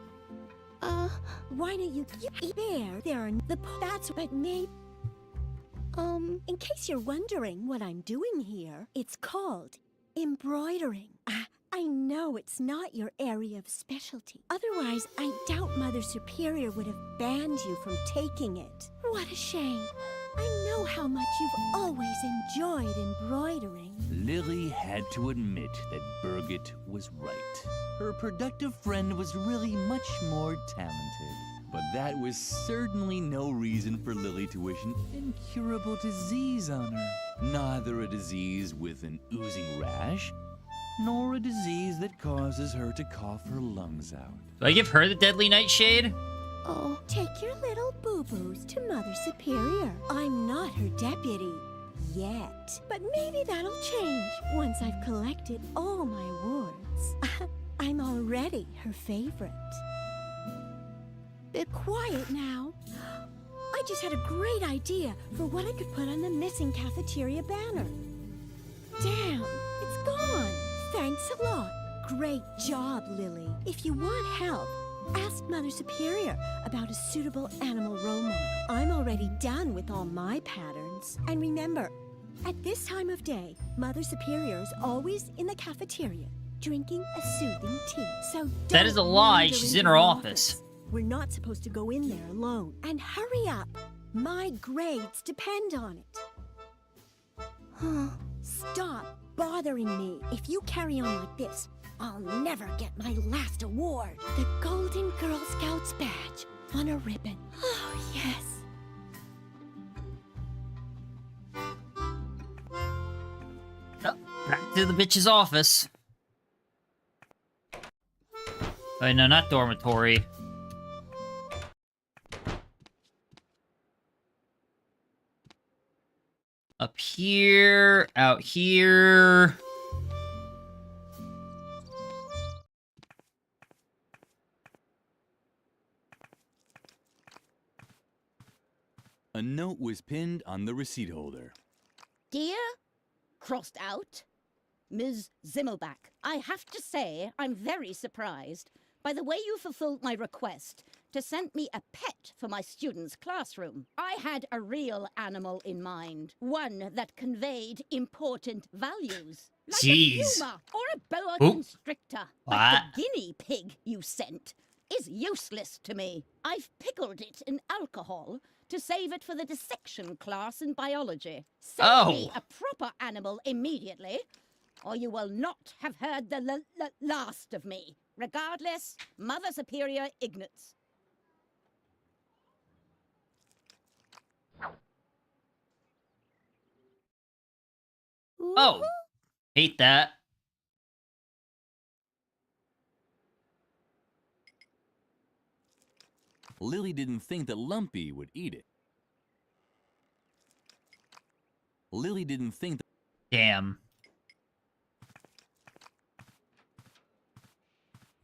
Why don't you keep bear? There are that's but maybe. In case you're wondering what I'm doing here, it's called embroidering. I know it's not your area of specialty. Otherwise, I doubt Mother Superior would have banned you from taking it. What a shame. I know how much you've always enjoyed embroidering. Lily had to admit that Birgit was right. Her productive friend was really much more talented. But that was certainly no reason for Lily to wish an incurable disease on her. Neither a disease with an oozing rash, nor a disease that causes her to cough her lungs out. Do I give her the deadly nightshade? Oh, take your little boo-boos to Mother Superior. I'm not her deputy. Yet. But maybe that'll change once I've collected all my awards. I'm already her favorite. Be quiet now. I just had a great idea for what I could put on the missing cafeteria banner. Damn, it's gone. Thanks a lot. Great job, Lily. If you want help, ask Mother Superior about a suitable animal role model. I'm already done with all my patterns. And remember, at this time of day, Mother Superior is always in the cafeteria, drinking a soothing tea. So don't That is a lie. wander She's into in her the office. We're not supposed to go in there alone. And hurry up. My grades depend on it. Stop bothering me. If you carry on like this, I'll never get my last award. The Golden Girl Scouts badge on a ribbon. Oh, yes. Back to the bitch's office. Wait, no, not dormitory. Up here, out here. A note was pinned on the receipt holder. Dear, crossed out, Ms. Zimmelbach, I have to say I'm very surprised by the way you fulfilled my request to send me a pet for my students' classroom. I had a real animal in mind, one that conveyed important values. Like Jeez. a puma or a boa Ooh. constrictor. What? But the guinea pig you sent is useless to me. I've pickled it in alcohol to save it for the dissection class in biology. Send me a proper animal immediately, or you will not have heard the last of me. Regardless, Mother Superior Ignatz. Oh, hate that. Lily didn't think that Lumpy would eat it. Lily didn't think that... Damn.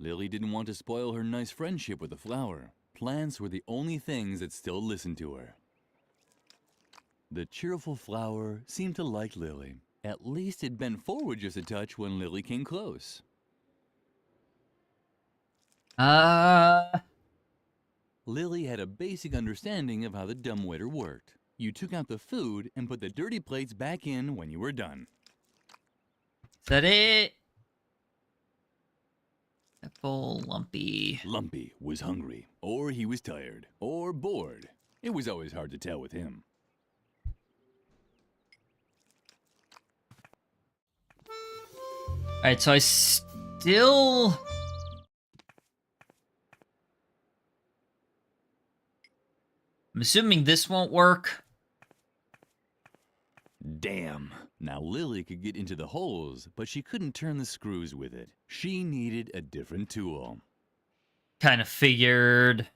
Lily didn't want to spoil her nice friendship with the flower. Plants were the only things that still listened to her. The cheerful flower seemed to like Lily. At least it bent forward just a touch when Lily came close. Lily had a basic understanding of how the dumbwaiter worked. You took out the food and put the dirty plates back in when you were done. Is that it? Apple, Lumpy. Lumpy was hungry, or he was tired, or bored. It was always hard to tell with him. Alright, so I still... I'm assuming this won't work. Damn. Now Lily could get into the holes, but she couldn't turn the screws with it. She needed a different tool. Kind of figured.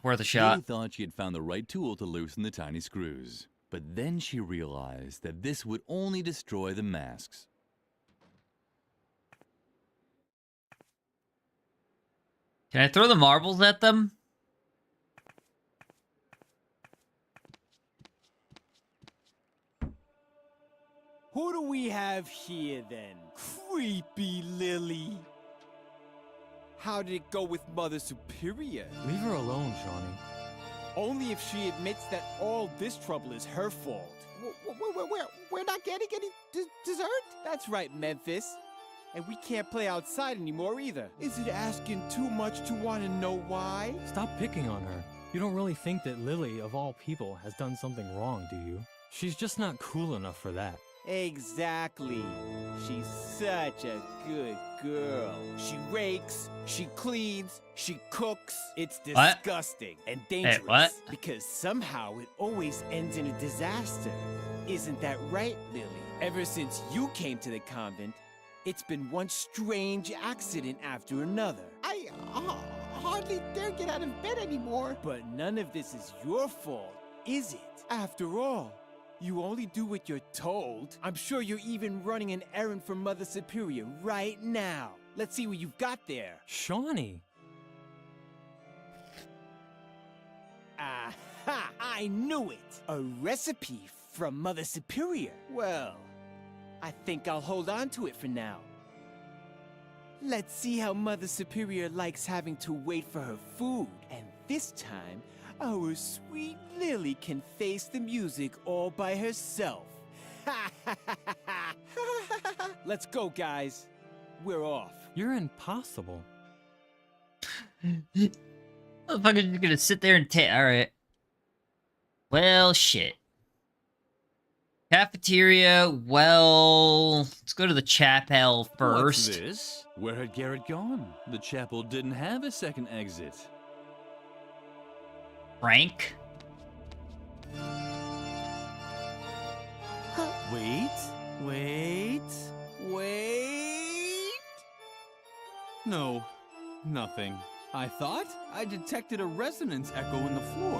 Worth a shot. Lily thought she had found the right tool to loosen the tiny screws. But then she realized that this would only destroy the masks. Can I throw the marbles at them? Who do we have here, then? Creepy Lily. How did it go with Mother Superior? Leave her alone, Shawnee. Only if she admits that all this trouble is her fault. We're not getting any dessert? That's right, Memphis. And we can't play outside anymore either. Is it asking too much to want to know why? Stop picking on her. You don't really think that Lily, of all people, has done something wrong, do you? She's just not cool enough for that. Exactly. She's such a good girl. She rakes, she cleans, she cooks. It's disgusting and dangerous because somehow it always ends in a disaster. Isn't that right, Lily? Ever since you came to the convent, it's been one strange accident after another. I hardly dare get out of bed anymore. But none of this is your fault, is it? After all, you only do what you're told. I'm sure you're even running an errand for Mother Superior right now. Let's see what you've got there. Shawnee! Aha! I knew it! A recipe from Mother Superior. Well, I think I'll hold on to it for now. Let's see how Mother Superior likes having to wait for her food. And this time, our sweet Lily can face the music all by herself. Let's go, guys. We're off. You're impossible. Motherfucker's just gonna sit there and alright. Well, shit. Cafeteria, well... Let's go to the chapel first. What's this? Where had Garrett gone? The chapel didn't have a second exit. Frank? Wait. No, nothing. I thought I detected a resonance echo in the floor.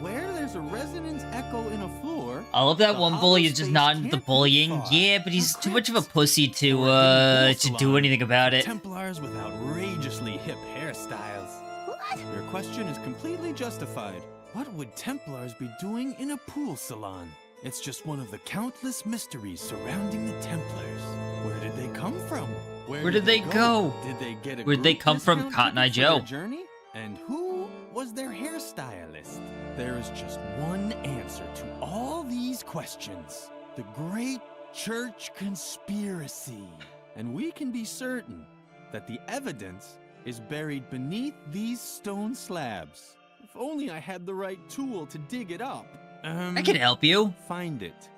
Where there's a resonance echo in a floor... I love that one bully is just not into the bullying. Yeah, but he's too much of a pussy to do anything about it. Templars with outrageously hip hairstyles. What? Your question is completely justified. What would Templars be doing in a pool salon? It's just one of the countless mysteries surrounding the Templars. Where did they come from? Where did they go? Did they get a Where'd they group come from, discount Cotton Eye ticket for their Joe? journey? And who was their hairstylist? There is just one answer to all these questions. The Great Church Conspiracy. And we can be certain that the evidence is buried beneath these stone slabs. If only I had the right tool to dig it up. I can help you. Find it.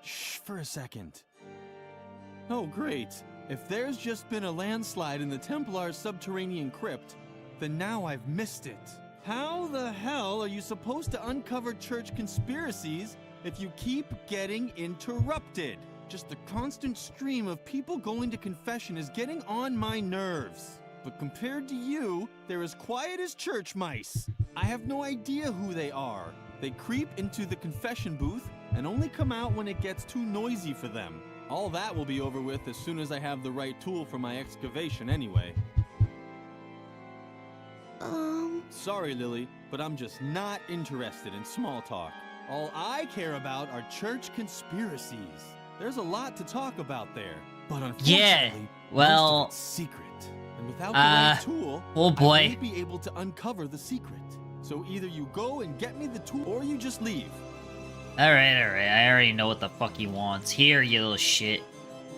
Shh, for a second. Oh, great. If there's just been a landslide in the Templar's subterranean crypt, then now I've missed it. How the hell are you supposed to uncover church conspiracies if you keep getting interrupted? Just the constant stream of people going to confession is getting on my nerves. But compared to you, they're as quiet as church mice. I have no idea who they are. They creep into the confession booth and only come out when it gets too noisy for them. All that will be over with as soon as I have the right tool for my excavation anyway. Sorry, Lily, but I'm just not interested in small talk. All I care about are church conspiracies. There's a lot to talk about there, but unfortunately, most of it's secret. And without the right tool, I won't be able to uncover the secret. So either you go and get me the tool, or you just leave. Alright. I already know what the fuck he wants. Here, you little shit.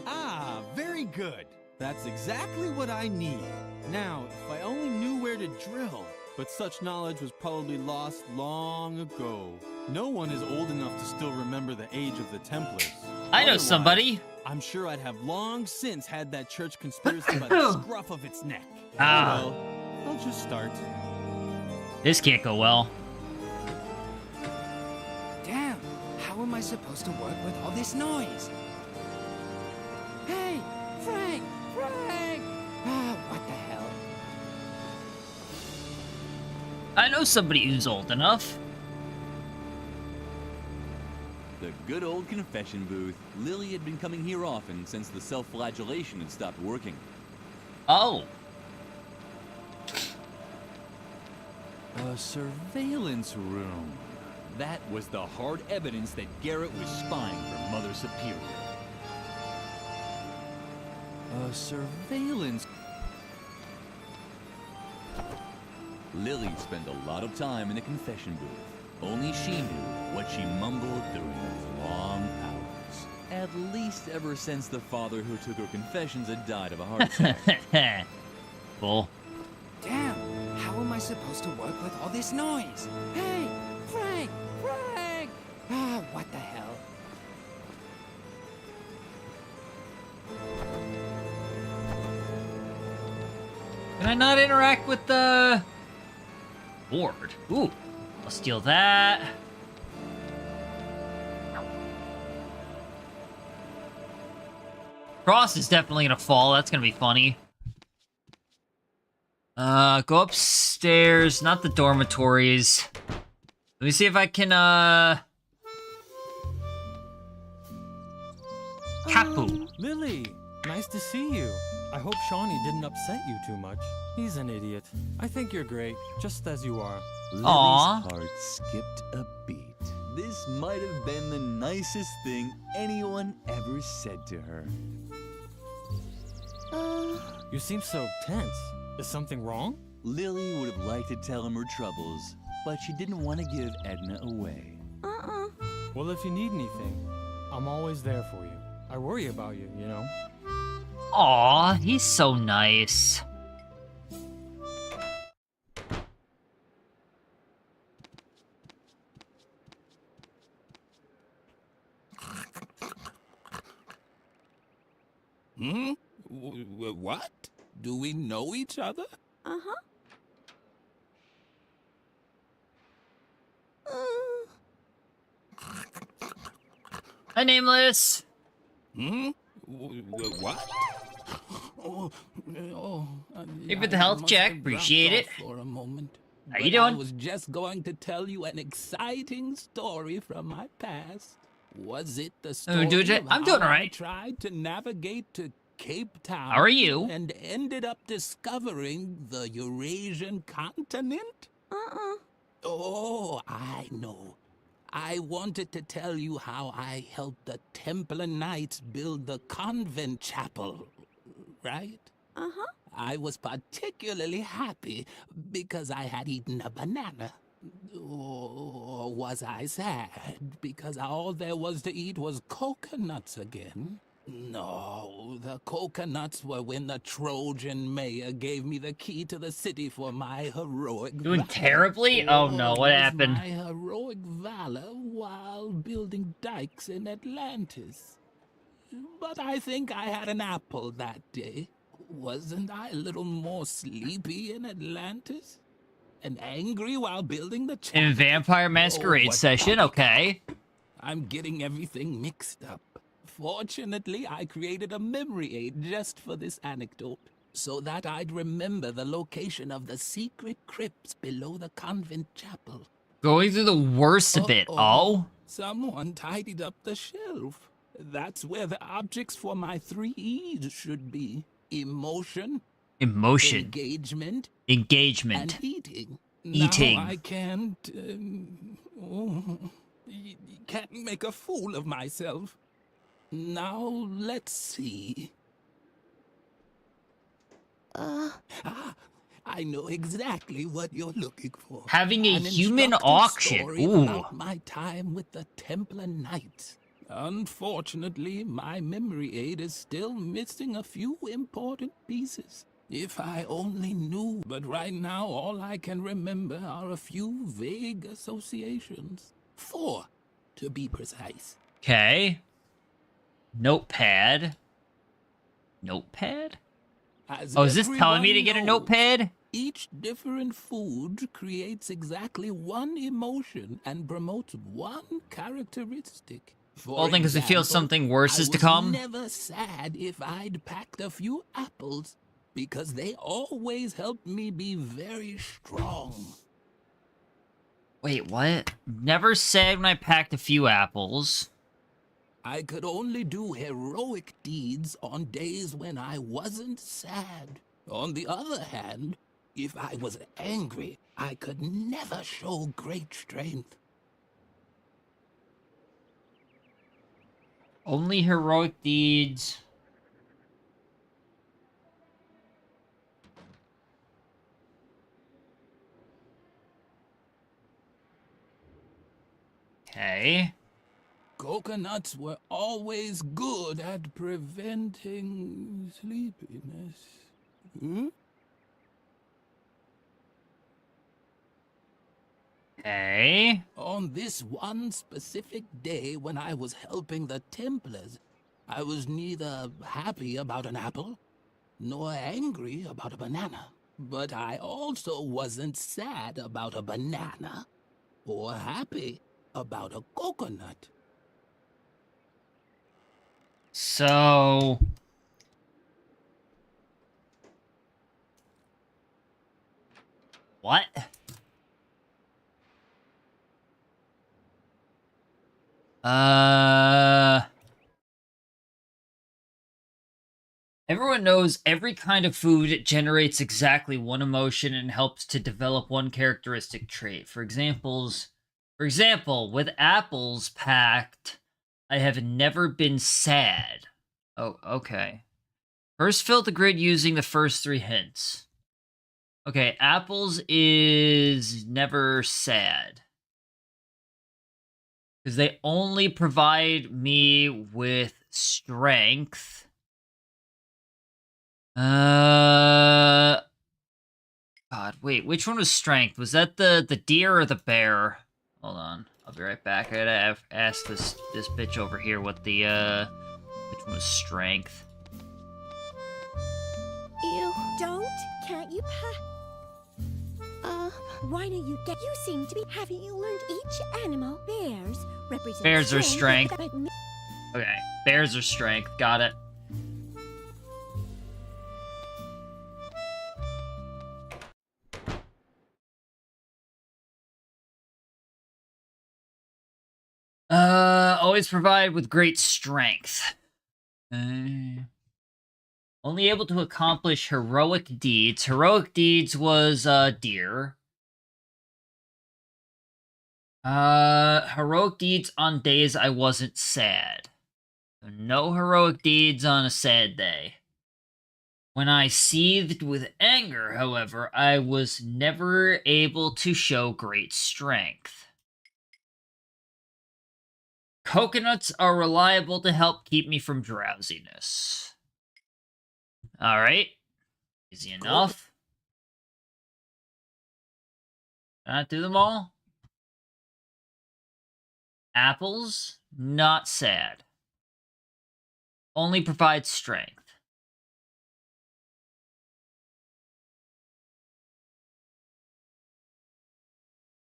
Ah, very good. That's exactly what I need. Now, if I only knew where to drill. But such knowledge was probably lost long ago. No one is old enough to still remember the age of the Templars. I know somebody. I'm sure I'd have long since had that church conspiracy by the scruff of its neck. Ah. Well, I'll just start. This can't go well. Damn, how am I supposed to work with all this noise? Hey, Frank! Ah, what the hell? I know somebody who's old enough. The good old confession booth. Lily had been coming here often since the self-flagellation had stopped working. Oh. A surveillance room. That was the hard evidence that Garrett was spying for Mother Superior. A surveillance... Lily spent a lot of time in the confession booth. Only she knew what she mumbled during those long hours. At least ever since the father who took her confessions had died of a heart attack. Bull. Damn, how am I supposed to work with all this noise? Hey, Frank! Ah, what the hell? Can I not interact with the board? Ooh, I'll steal that. Cross is definitely gonna fall. That's gonna be funny. Go upstairs, not the dormitories. Let me see if I can, Kapu. Lily, nice to see you. I hope Shawnee didn't upset you too much. He's an idiot. I think you're great, just as you are. Lily's heart skipped a beat. This might have been the nicest thing anyone ever said to her. You seem so tense. Is something wrong? Lily would have liked to tell him her troubles, but she didn't want to give Edna away. Well, if you need anything, I'm always there for you. I worry about you, you know? Aw, he's so nice. What? Do we know each other? Hi, Nameless. What? Give it the health check. Appreciate it. For a moment. How you doing? I was just going to tell you an exciting story from my past. Was it the story I'm doing all right. I tried to navigate to Cape Town? How are you? And ended up discovering the Eurasian continent? Oh, I know. I wanted to tell you how I helped the Templar Knights build the convent chapel, right? I was particularly happy because I had eaten a banana. Or was I sad because all there was to eat was coconuts again? No, the coconuts were when the Trojan mayor gave me the key to the city for my heroic Doing valor. terribly? Oh no, what Was happened? my heroic valor while building dikes in Atlantis. But I think I had an apple that day. Wasn't I a little more sleepy in Atlantis? And angry while building the chapel? In Vampire Masquerade session, okay. I'm getting everything mixed up. Fortunately, I created a memory aid just for this anecdote, so that I'd remember the location of the secret crypts below the convent chapel. Going through the worst of it, oh? Someone tidied up the shelf. That's where the objects for my 3 E's should be. Emotion. Emotion. Engagement. Engagement. And eating. Eating. Now I can't... can't make a fool of myself. Now, let's see. I know exactly what you're looking for. Having a An human instructive auction. story Ooh. about my time with the Templar Knights. Unfortunately, my memory aid is still missing a few important pieces. If I only knew, but right now all I can remember are a few vague associations. 4, to be precise. Okay. Notepad. Notepad? As Oh, is this telling me to everyone get a knows, notepad? Each different food creates exactly one emotion and promotes one characteristic. Well, then, because it feels something worse is to come. I was never sad if I'd packed a few apples, because they always helped me be very strong. Wait, what? Never said when I packed a few apples. I could only do heroic deeds on days when I wasn't sad. On the other hand, if I was angry, I could never show great strength. Only heroic deeds. Okay. Coconuts were always good at preventing sleepiness. Okay. On this one specific day when I was helping the Templars, I was neither happy about an apple, nor angry about a banana. But I also wasn't sad about a banana, or happy about a coconut. So... What? Everyone knows every kind of food generates exactly one emotion and helps to develop one characteristic trait. For example, with apples packed, I have never been sad. Oh, okay. First fill the grid using the first 3 hints. Okay, apples is never sad. Because they only provide me with strength. God, wait, which one was strength? Was that the deer or the bear? Hold on, I'll be right back. I gotta ask this bitch over here what the, which one was strength. You don't? Can't you why don't you get... You seem to be... Haven't you learned each animal? Bears represent... Bears are strength. But Okay, bears are strength. Got it. Always provide with great strength. Only able to accomplish heroic deeds. Heroic deeds was, deer. Heroic deeds on days I wasn't sad. No heroic deeds on a sad day. When I seethed with anger, however, I was never able to show great strength. Coconuts are reliable to help keep me from drowsiness. Alright. Easy enough. Not do them all. Apples, not sad. Only provide strength.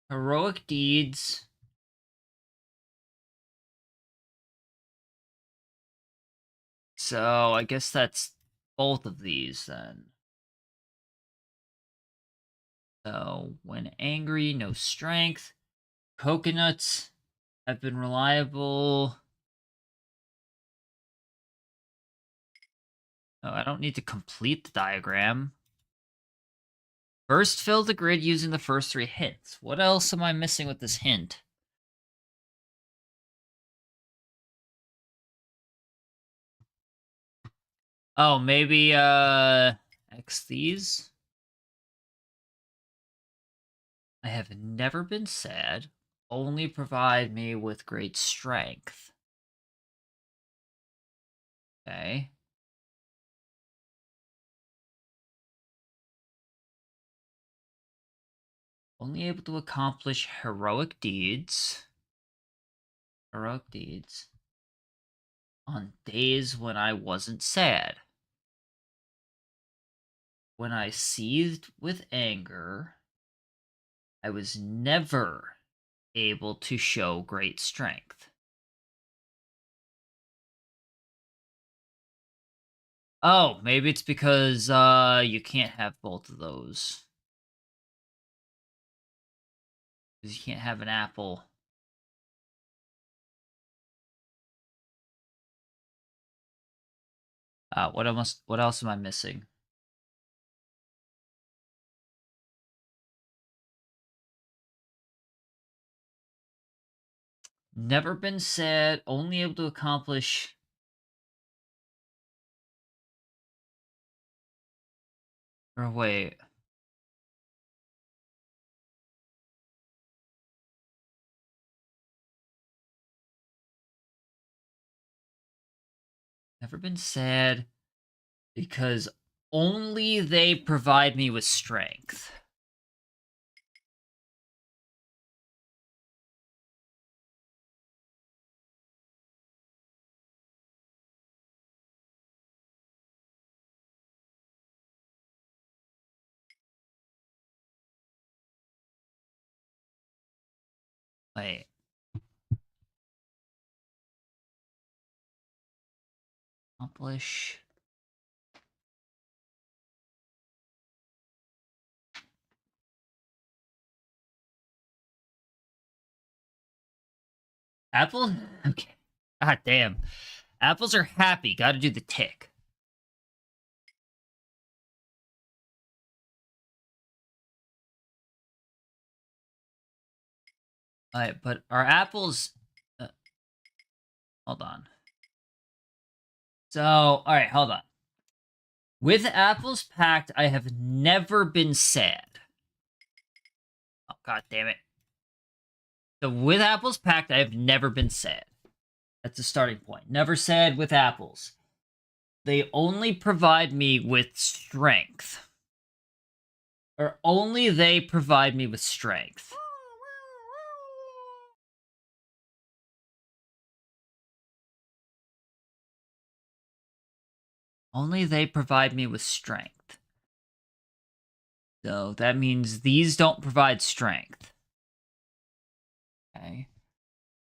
Heroic deeds. So, I guess that's both of these, then. So, when angry, no strength. Coconuts have been reliable. Oh, I don't need to complete the diagram. First, fill the grid using the first 3 hints. What else am I missing with this hint? Oh, maybe, X these? I have never been sad. Only provide me with great strength. Okay. Only able to accomplish heroic deeds. Heroic deeds. On days when I wasn't sad. When I seethed with anger, I was never able to show great strength. Oh, maybe it's because you can't have both of those. Because you can't have an apple. What else am I missing? Never been sad, only able to accomplish... Or wait. Never been sad because only they provide me with strength. Wait. Accomplish... Apple? Okay. God damn. Apples are happy. Gotta do the tick. Alright, but are apples... hold on. So, alright, hold on. With apples packed, I have never been sad. Oh, god damn it. So with apples packed, I have never been sad. That's a starting point. Never sad with apples. They only provide me with strength. Or only they provide me with strength. Only they provide me with strength. So that means these don't provide strength. Okay.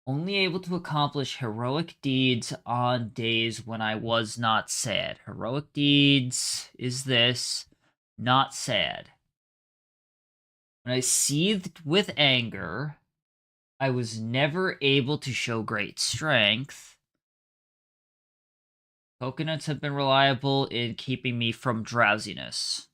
Only able to accomplish heroic deeds on days when I was not sad. Heroic deeds is this. Not sad. When I seethed with anger, I was never able to show great strength. Coconuts have been reliable in keeping me from drowsiness.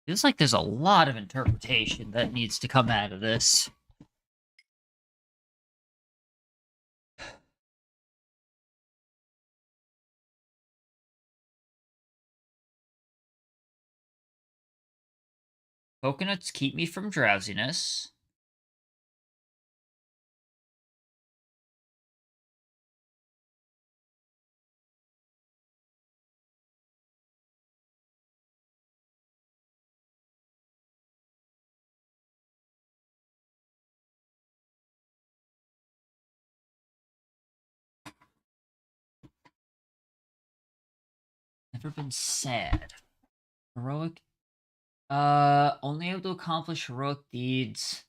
Feels like there's a lot of interpretation that needs to come out of this. Coconuts keep me from drowsiness. Never been sad. Heroic. Only able to accomplish heroic deeds.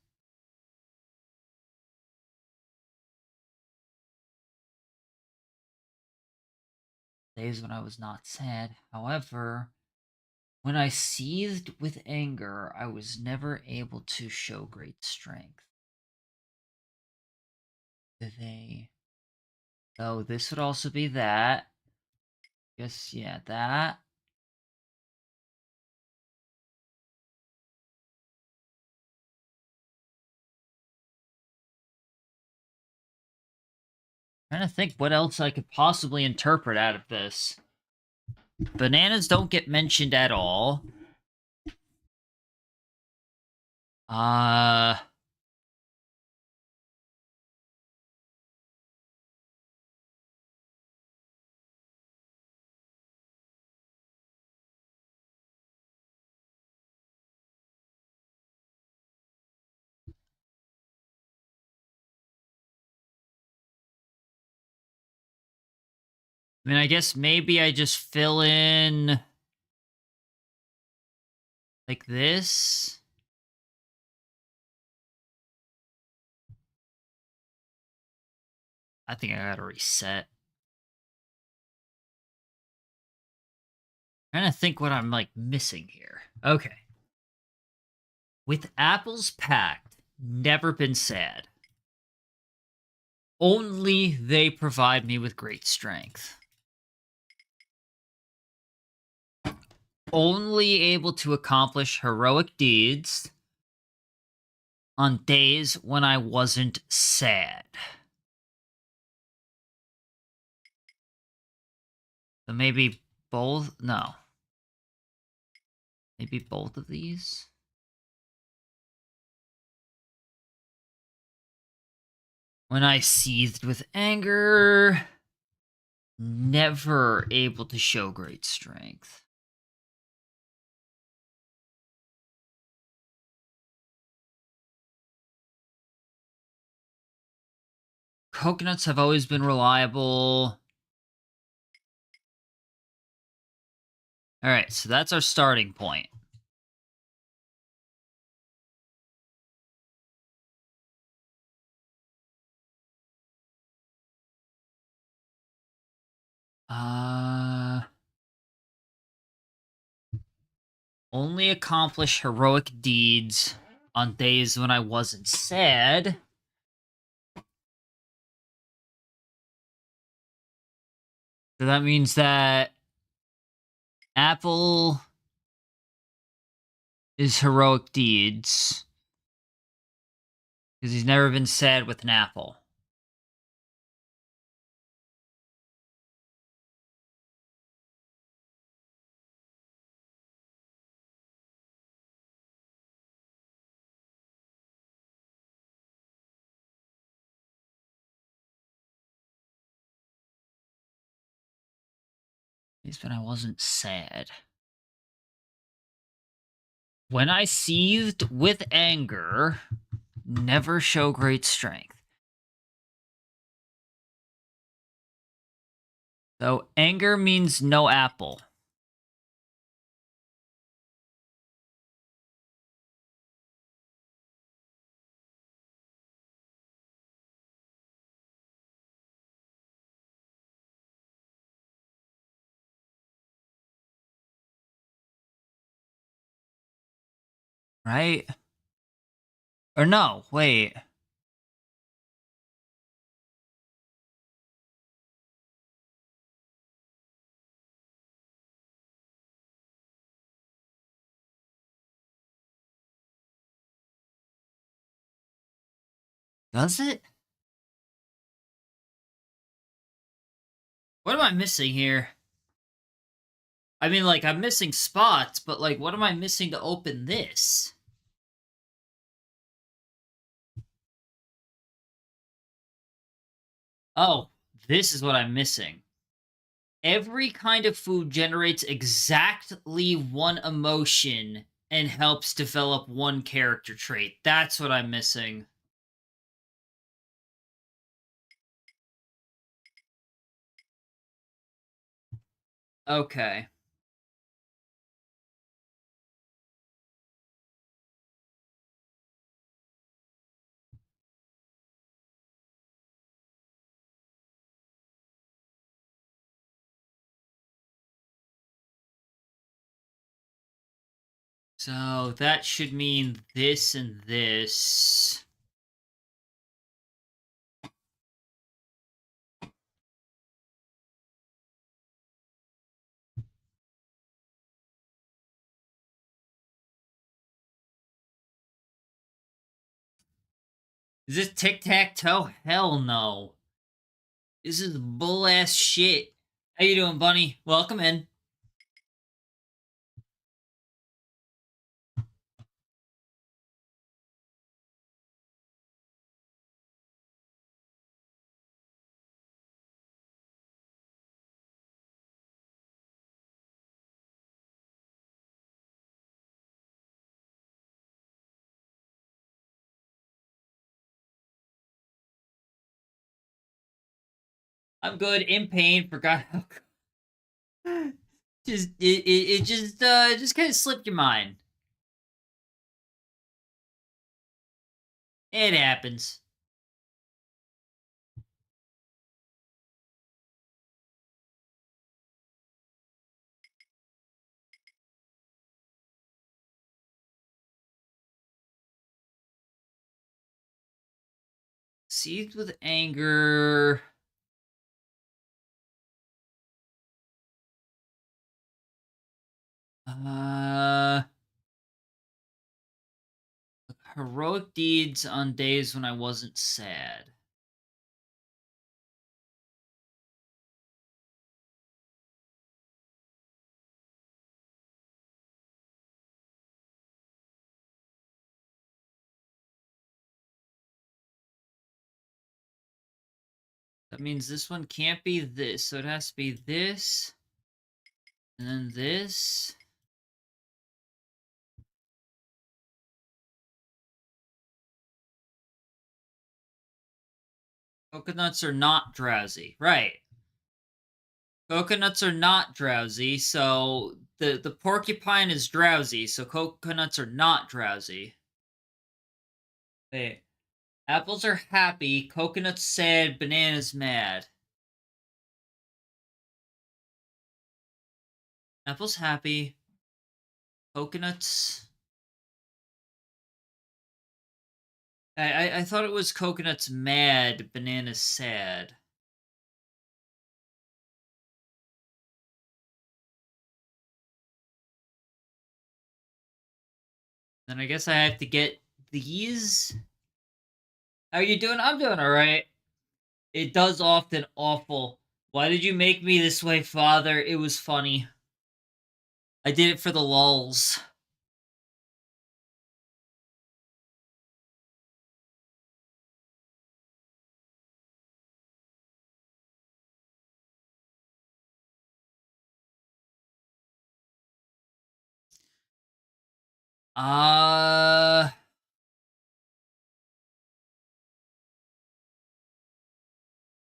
Days when I was not sad. However, when I seethed with anger, I was never able to show great strength. Oh, this would also be that. Guess, yeah, that. Trying to think what else I could possibly interpret out of this. Bananas don't get mentioned at all. I mean, I guess maybe I just fill in like this. I think I gotta reset. Trying to think what I'm like missing here. Okay. With apples packed, never been sad. Only they provide me with great strength. Only able to accomplish heroic deeds on days when I wasn't sad. So maybe both? No. Maybe both of these? When I seethed with anger, never able to show great strength. Coconuts have always been reliable. Alright, so that's our starting point. Only accomplish heroic deeds on days when I wasn't sad. So that means that Apple is heroic deeds. Because he's never been sad with an apple. At least when I wasn't sad. When I seethed with anger, never show great strength. So anger means no apple. Right? Or no, wait. Does it? What am I missing here? I mean, like, I'm missing spots, but, like, what am I missing to open this? Oh, this is what I'm missing. Every kind of food generates exactly one emotion and helps develop one character trait. That's what I'm missing. Okay. So that should mean this and this. Is this tic-tac-toe? Hell no. This is bull-ass shit. How you doing, Bunny? Welcome in. I'm good. In pain. Forgot how. It just kind of slipped your mind. It happens. Seized with anger. Heroic deeds on days when I wasn't sad. That means this one can't be this, so it has to be this, and then this. Coconuts are not drowsy. Right. Coconuts are not drowsy, so the porcupine is drowsy, so coconuts are not drowsy. Wait. Apples are happy, coconuts sad, bananas mad. Apples happy, coconuts... I thought it was coconuts mad, bananas sad. Then I guess I have to get these. How are you doing? I'm doing alright. It does often awful. Why did you make me this way, Father? It was funny. I did it for the lulz.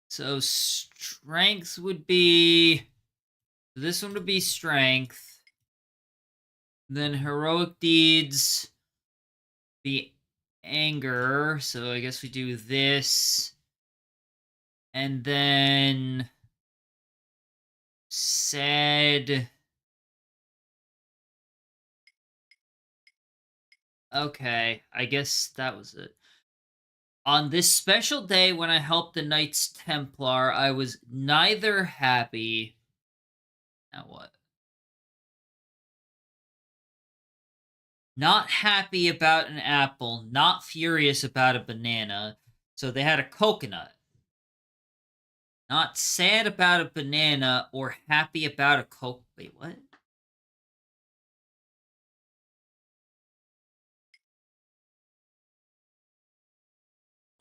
So strength would be... This one would be strength. Then heroic deeds be anger. So I guess we do this. And then... sad... Okay, I guess that was it. On this special day when I helped the Knights Templar, I was neither happy... Now what? Not happy about an apple, not furious about a banana, so they had a coconut. Not sad about a banana or happy about a coke... Wait, what?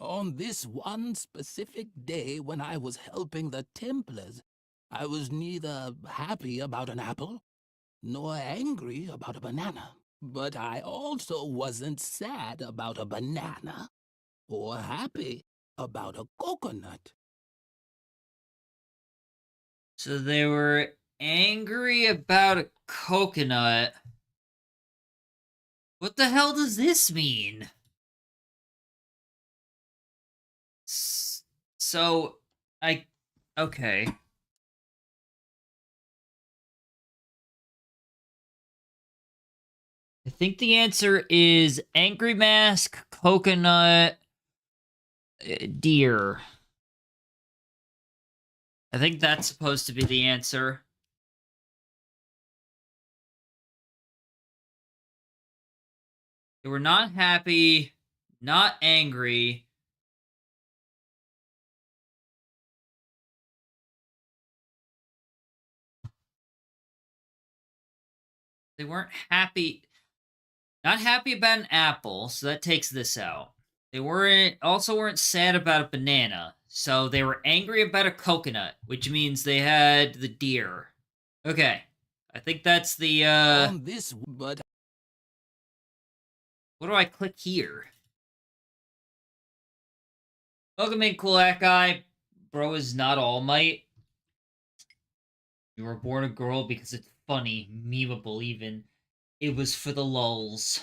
On this one specific day when I was helping the Templars, I was neither happy about an apple nor angry about a banana. But I also wasn't sad about a banana or happy about a coconut. So they were angry about a coconut. What the hell does this mean? So, okay. I think the answer is angry mask, coconut, deer. I think that's supposed to be the answer. They were not happy, not angry. They weren't happy. Not happy about an apple, so that takes this out. They weren't sad about a banana, so they were angry about a coconut, which means they had the deer. Okay. I think that's the On this, but what do I click here? Welcome in, Kulak Guy. Bro is not All Might. You were born a girl because it's funny, memeable even. It was for the lulz.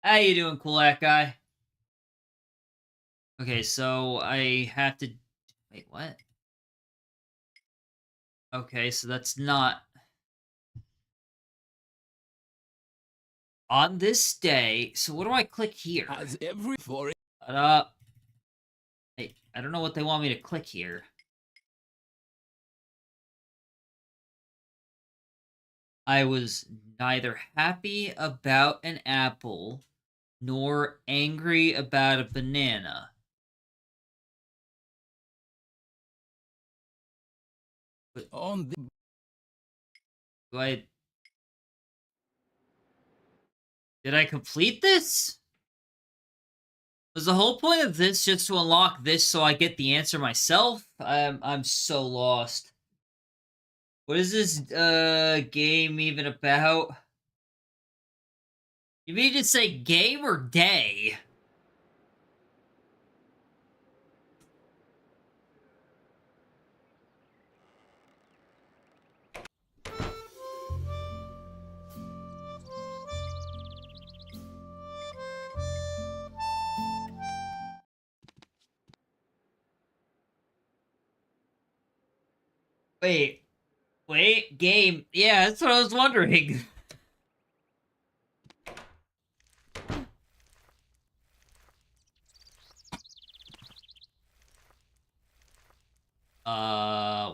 How you doing, Kulak Guy? Okay, so I have to... Wait, what? Okay, so that's not... On this day... So what do I click here? As every for Hey, I don't know what they want me to click here. I was neither happy about an apple nor angry about a banana. But on the did I complete this? Was the whole point of this just to unlock this so I get the answer myself? I'm so lost. What is this game even about? You mean to say game or day? Wait, game. Yeah, that's what I was wondering.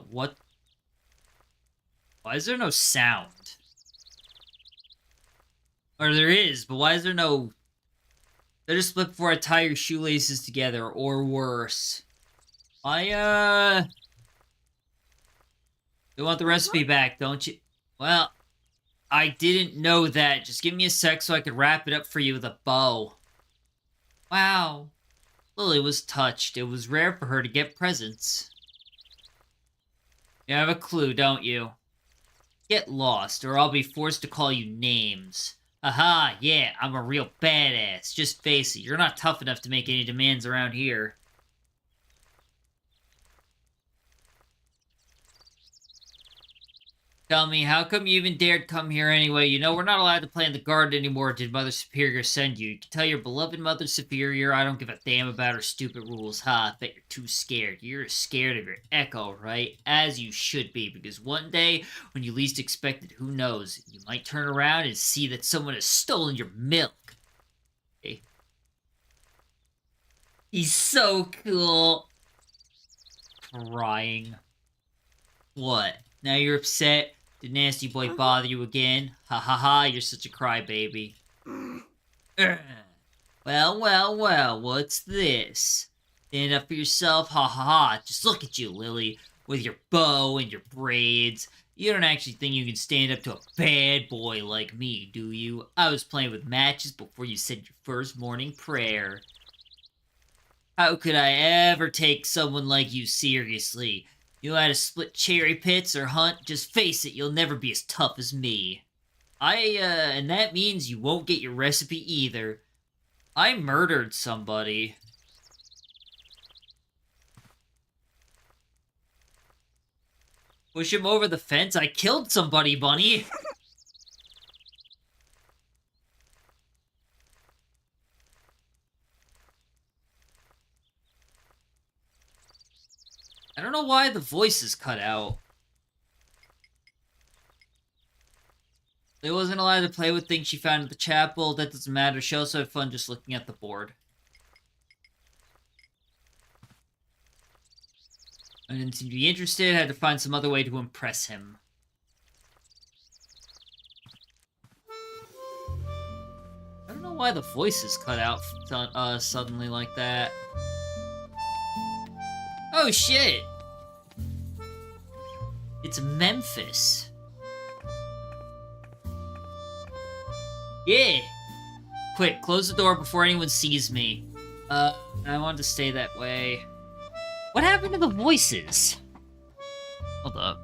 What? Why is there no sound? Or there is, but why is there no... Better split before I tie your shoelaces together, or worse. You want the recipe back, don't you? Well, I didn't know that. Just give me a sec so I could wrap it up for you with a bow. Wow. Lily was touched. It was rare for her to get presents. You have a clue, don't you? Get lost, or I'll be forced to call you names. Aha, yeah, I'm a real badass. Just face it, you're not tough enough to make any demands around here. Tell me, how come you even dared come here anyway? You know, we're not allowed to play in the garden anymore. Did Mother Superior send you? You can tell your beloved Mother Superior I don't give a damn about her stupid rules. Ha, I bet you're too scared. You're scared of your echo, right? As you should be, because one day, when you least expect it, who knows? You might turn around and see that someone has stolen your milk. Okay. He's so cool. Crying. What? Now you're upset? Did Nasty Boy bother you again? Ha ha ha, you're such a crybaby. Well, what's this? Stand up for yourself? Ha ha ha, just look at you, Lily. with your bow and your braids. You don't actually think you can stand up to a bad boy like me, do you? I was playing with matches before you said your first morning prayer. How could I ever take someone like you seriously? You know how to split cherry pits or hunt? Just face it, you'll never be as tough as me. And that means you won't get your recipe either. I murdered somebody. Push him over the fence? I killed somebody, Bunny! I don't know why the voice is cut out. They wasn't allowed to play with things she found at the chapel. That doesn't matter. She also had fun just looking at the board. I didn't seem to be interested. I had to find some other way to impress him. I don't know why the voice is cut out suddenly like that. Oh shit! It's Memphis. Yeah! Quick, close the door before anyone sees me. I wanted to stay that way. What happened to the voices? Hold up.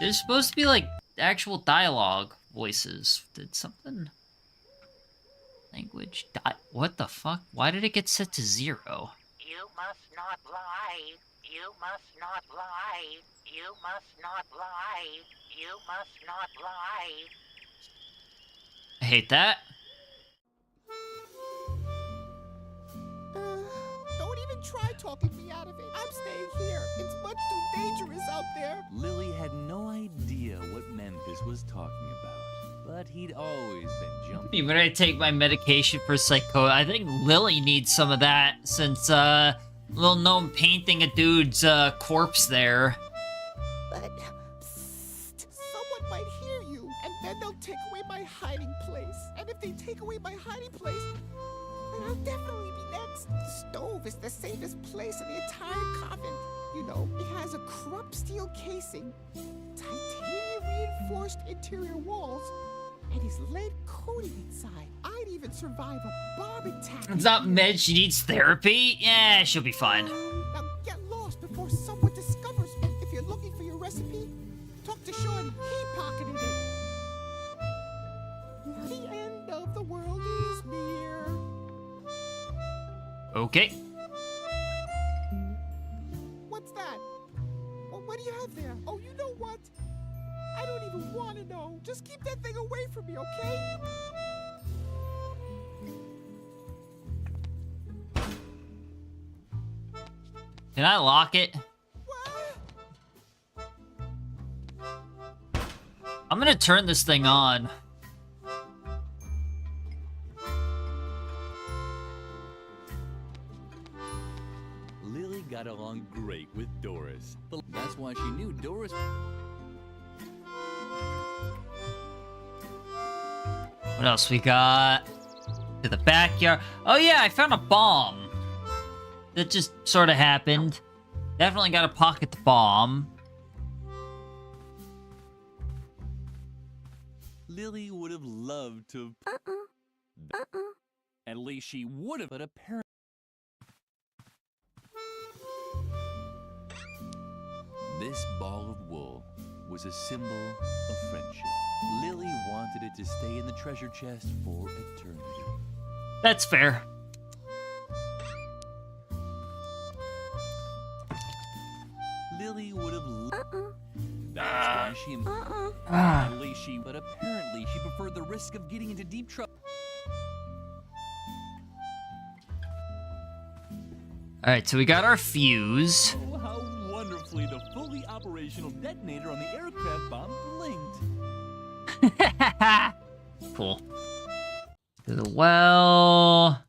There's supposed to be, like, actual dialogue voices. Did something... Language... What the fuck? Why did it get set to 0? You must not lie. You must not lie. You must not lie. You must not lie. I hate that. Don't even try talking me out of it. I'm staying here. It's much too dangerous out there. Lily had no idea what Memphis was talking about, but he'd always been jumping. Even I take my medication for psycho. I think Lily needs some of that since little gnome painting a dude's corpse there. But someone might hear you, and then they'll take away my hiding place. And if they take away my hiding place, then I'll definitely be next. The stove is the safest place in the entire convent. You know, it has a crump steel casing, titanium reinforced interior walls, and is lead coated inside. I'd even survive a bomb attack. It's not med, she needs therapy? Yeah, she'll be fine. Now get lost before someone discovers me. If you're looking for your recipe, talk to Sean. He pocketed it. The end of the world is near. Okay. What's that? Well, what do you have there? Oh, you know what? I don't even want to know. Just keep that thing away from me, okay? Can I lock it? I'm gonna turn this thing on. Lily got along great with Doris. That's why she knew Doris... What else we got? To the backyard. Oh yeah, I found a bomb. That just sort of happened. Definitely gotta pocket the bomb. Lily would have loved to... At least she would have, but apparently... This ball of wool was a symbol of friendship. Lily wanted it to stay in the treasure chest for eternity. That's fair. Lily would have... That's why she... At least she... But apparently she preferred the risk of getting into deep trouble. Alright, so we got our fuse. Oh, how wonderfully the fully operational detonator on the aircraft bomb blinked. Cool. To the well.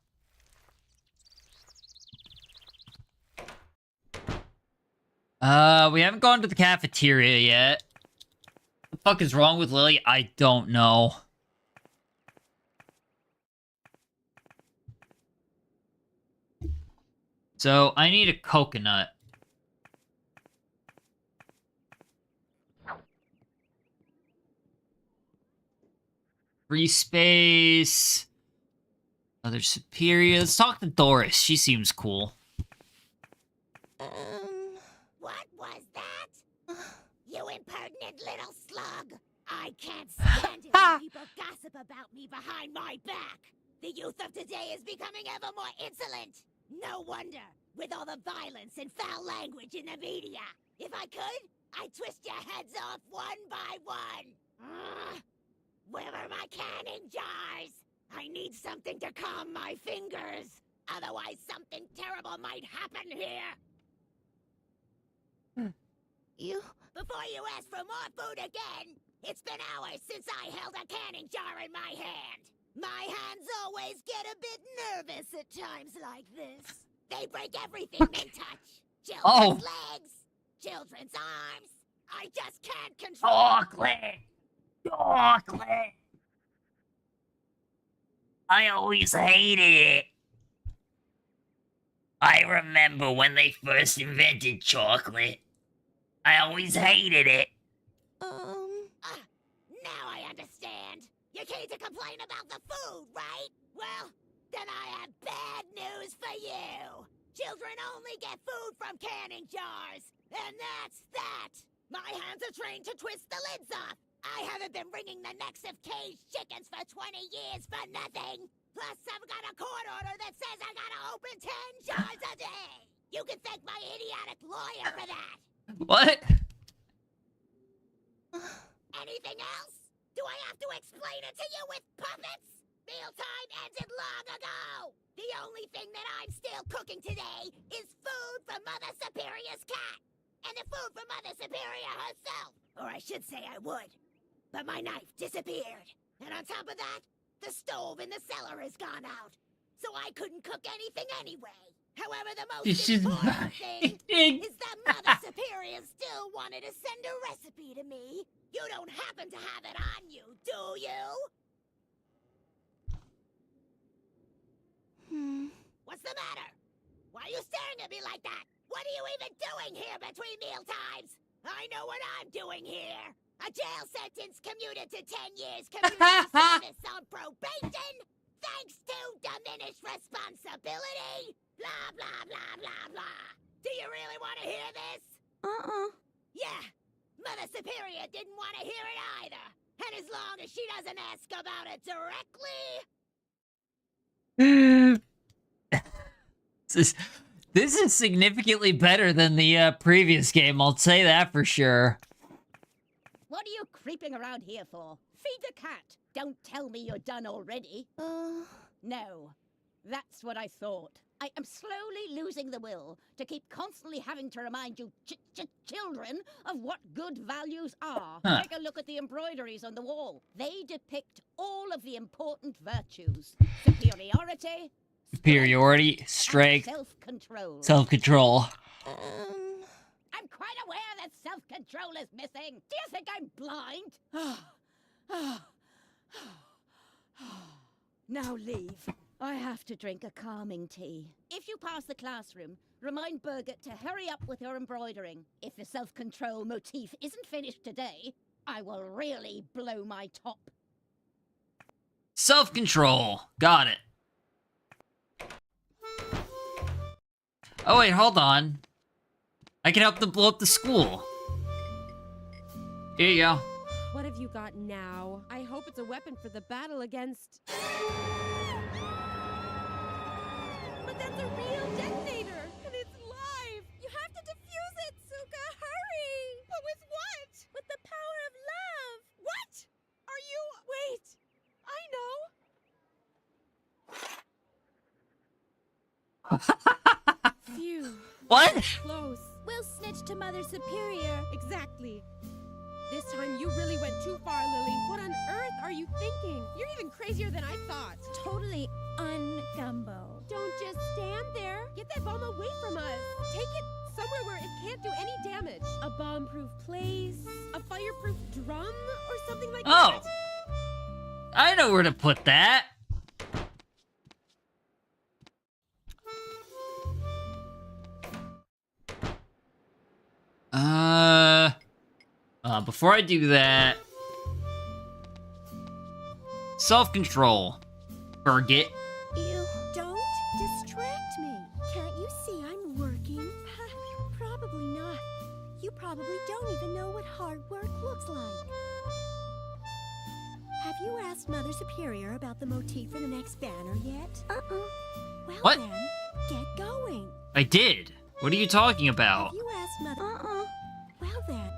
We haven't gone to the cafeteria yet. What the fuck is wrong with Lily? I don't know. So, I need a coconut. Free space. Other superior. Let's talk to Doris. She seems cool. What was that? You impertinent little slug! I can't stand it when people gossip about me behind my back! The youth of today is becoming ever more insolent! No wonder, with all the violence and foul language in the media! If I could, I'd twist your heads off one by one! Where are my canning jars? I need something to calm my fingers! Otherwise something terrible might happen here! Before you ask for more food again, it's been hours since I held a canning jar in my hand. My hands always get a bit nervous at times like this. They break everything they touch. Children's legs, children's arms. I just can't control. Chocolate! I always hated it. I remember when they first invented chocolate. I always hated it. Now I understand. You came to complain about the food, right? Well, then I have bad news for you. Children only get food from canning jars, and that's that. My hands are trained to twist the lids off. I haven't been wringing the necks of caged chickens for 20 years for nothing. Plus, I've got a court order that says I gotta open 10 jars a day. You can thank my idiotic lawyer for that. What? Anything else? Do I have to explain it to you with puppets? Mealtime ended long ago. The only thing that I'm still cooking today is food for Mother Superior's cat. And the food for Mother Superior herself. Or I should say I would. But my knife disappeared. And on top of that, the stove in the cellar has gone out. So I couldn't cook anything anyway. However, the most important thing is that Mother Superior still wanted to send a recipe to me. You don't happen to have it on you, do you? What's the matter? Why are you staring at me like that? What are you even doing here between meal times? I know what I'm doing here. A jail sentence commuted to 10 years community service on probation, thanks to diminished responsibility. Blah, blah, blah, blah, blah. Do you really want to hear this? Yeah. Mother Superior didn't want to hear it either. And as long as she doesn't ask about it directly... This is significantly better than the previous game, I'll say that for sure. What are you creeping around here for? Feed the cat. Don't tell me you're done already. No. That's what I thought. I am slowly losing the will to keep constantly having to remind you children of what good values are. Take a look at the embroideries on the wall. They depict all of the important virtues. Strength, self-control. Self-control. I'm quite aware that self-control is missing. Do you think I'm blind? Now leave. I have to drink a calming tea. If you pass the classroom, remind Birgit to hurry up with her embroidering. If the self-control motif isn't finished today, I will really blow my top. Self-control. Got it. Oh wait, hold on. I can help them blow up the school. Here you go. What have you got now? I hope it's a weapon for the battle against... But that's a real detonator, and it's live! You have to defuse it, Suka! Hurry! But with what? With the power of love! What? Are you... Wait! I know! Phew. What? Close. We'll snitch to Mother Superior. Exactly. This time you really went too far, Lily. What on earth are you thinking? You're even crazier than I thought. Totally un-gumbo. Don't just stand there. Get that bomb away from us. Take it somewhere where it can't do any damage. A bomb-proof place, a fireproof drum, or something like that. Oh! I know where to put that. Before I do that... Self-control. Forget. You don't distract me. Can't you see I'm working? Probably not. You probably don't even know what hard work looks like. Have you asked Mother Superior about the motif for the next banner yet? Well What? then, get going. I did. What are you talking about? Have you asked Mother? Well then.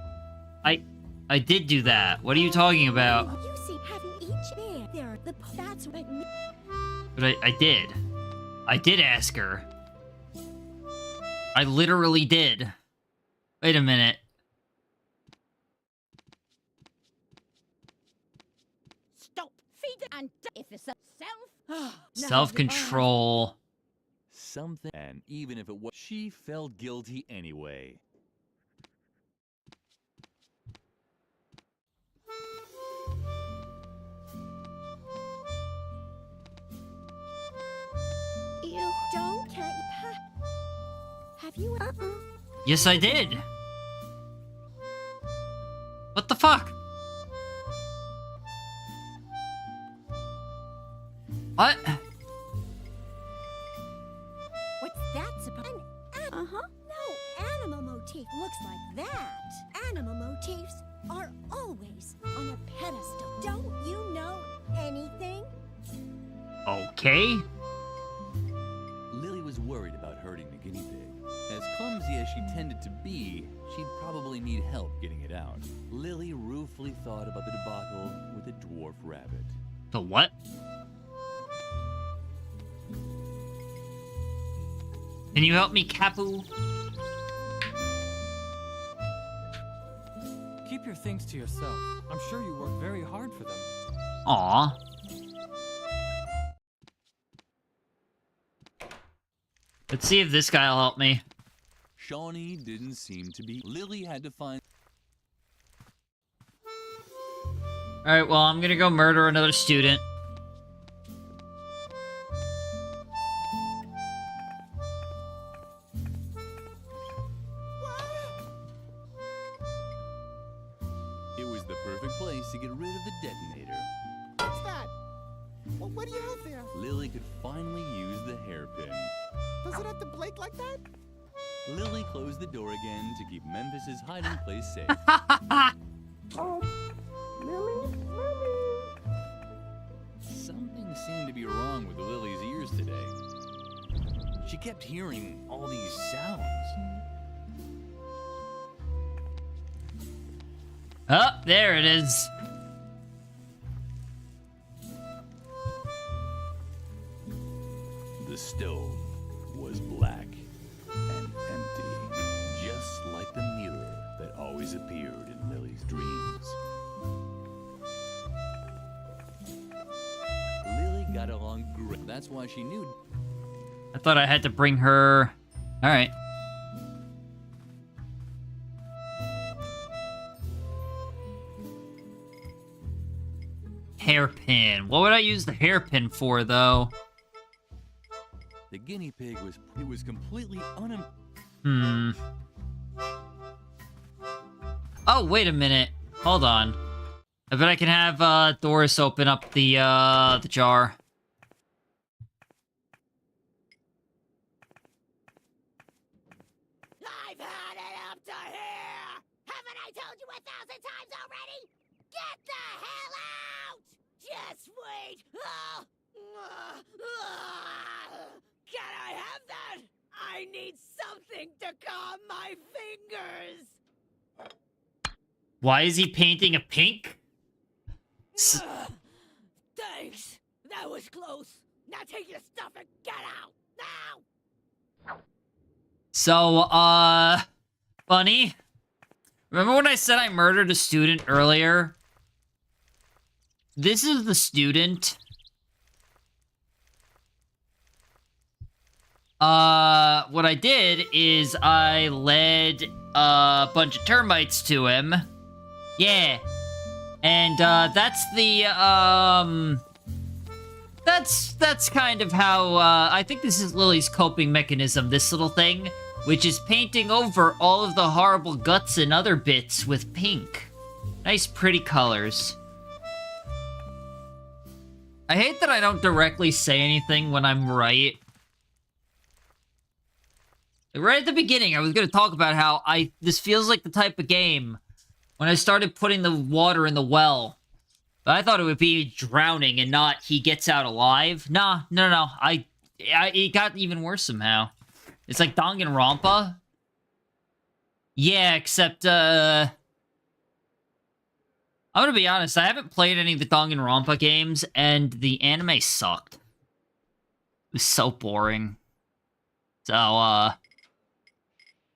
I did do that. What are you talking about? You see, having each there, that's what. But I did. I did ask her. I literally did. Wait a minute. Stop. Feed it and if it's self. Self-control. Something, and even if it was, she felt guilty anyway. You don't care. Have you? Yes, I did. What the fuck? What? What's that supposed? No animal motif looks like that. Animal motifs are always on a pedestal. Don't you know anything? Okay. Lily was worried about hurting the guinea pig. As clumsy as she tended to be, she'd probably need help getting it out. Lily ruefully thought about the debacle with a dwarf rabbit. The what? Can you help me, Capu? Keep your things to yourself. I'm sure you work very hard for them. Aw. Let's see if this guy'll help me. Shawnee didn't seem to be. Lily had to find. Alright, well, I'm gonna go murder another student. It was the perfect place to get rid of the detonator. What's that? Well, what do you have there? Lily could finally use the hairpin. Does it have to blink like that? Lily closed the door again to keep Memphis's hiding place safe. Oh, Lily? Something seemed to be wrong with Lily's ears today. She kept hearing all these sounds. Oh, there it is. The stove was black and empty, just like the mirror that always appeared in Lily's dreams. Lily got along great. That's why she knew. I thought I had to bring her... Alright. Hairpin. What would I use the hairpin for, though? The guinea pig was completely Oh, wait a minute. Hold on. I bet I can have Doris open up the jar. I've had it up to here! Haven't I told you 1,000 times already? Get the hell out! Just wait! Can I have that? I need something to calm my fingers! Why is he painting a pink? Thanks! That was close! Now take your stuff and get out! Now! So, Bunny? Remember when I said I murdered a student earlier? This is the student. What I did is I led a bunch of termites to him. Yeah. And, that's the, That's kind of how, I think this is Lily's coping mechanism, this little thing, which is painting over all of the horrible guts and other bits with pink. Nice, pretty colors. I hate that I don't directly say anything when I'm right. Right at the beginning, I was going to talk about how this feels like the type of game when I started putting the water in the well. But I thought it would be drowning and not he gets out alive. Nah, no. It got even worse somehow. It's like Danganronpa. Yeah, except, I'm gonna be honest, I haven't played any of the Danganronpa games, and the anime sucked. It was so boring. So,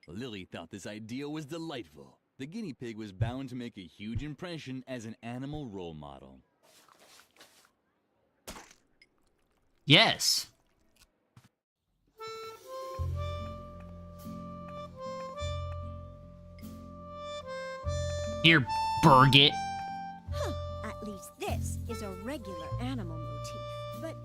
Lily thought this idea was delightful. The guinea pig was bound to make a huge impression as an animal role model. Yes. Here, Birgit. Huh. At least this is a regular animal motif. But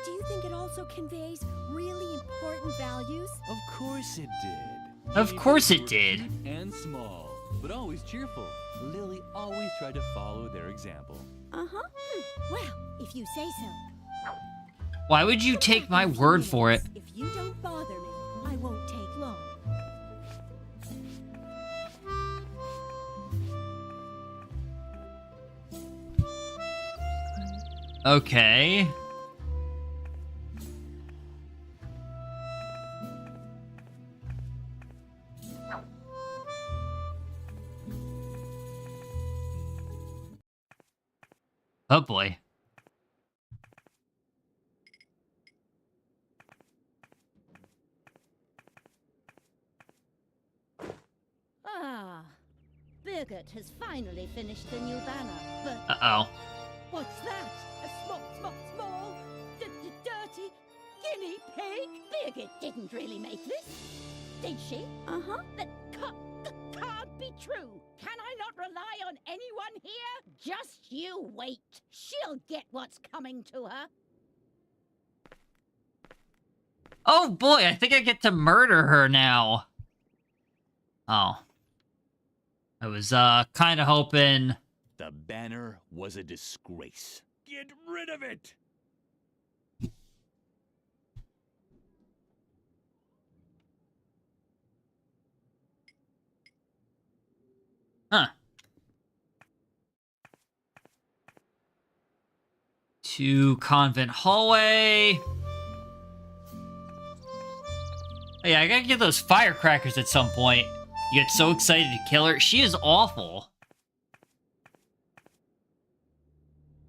do you think it also conveys really important values? Of course it did. Of course it did. And small, but always cheerful. Lily always tried to follow their example. Uh-huh. Well, if you say so. Why would you take my word for it? If you don't bother me, I won't take long. Okay. Oh boy. Ah, Birgit has finally finished the new banner, but... Uh-oh. What's that? A small, dirty guinea pig? Birgit didn't really make this, did she? Uh-huh. That can't be true. Can I not rely on anyone here? Just you wait. She'll get what's coming to her. Oh boy, I think I get to murder her now. Oh. I was, kinda hoping... The banner was a disgrace. Get rid of it! Huh. To convent hallway. Hey, I gotta get those firecrackers at some point. You get so excited to kill her. She is awful.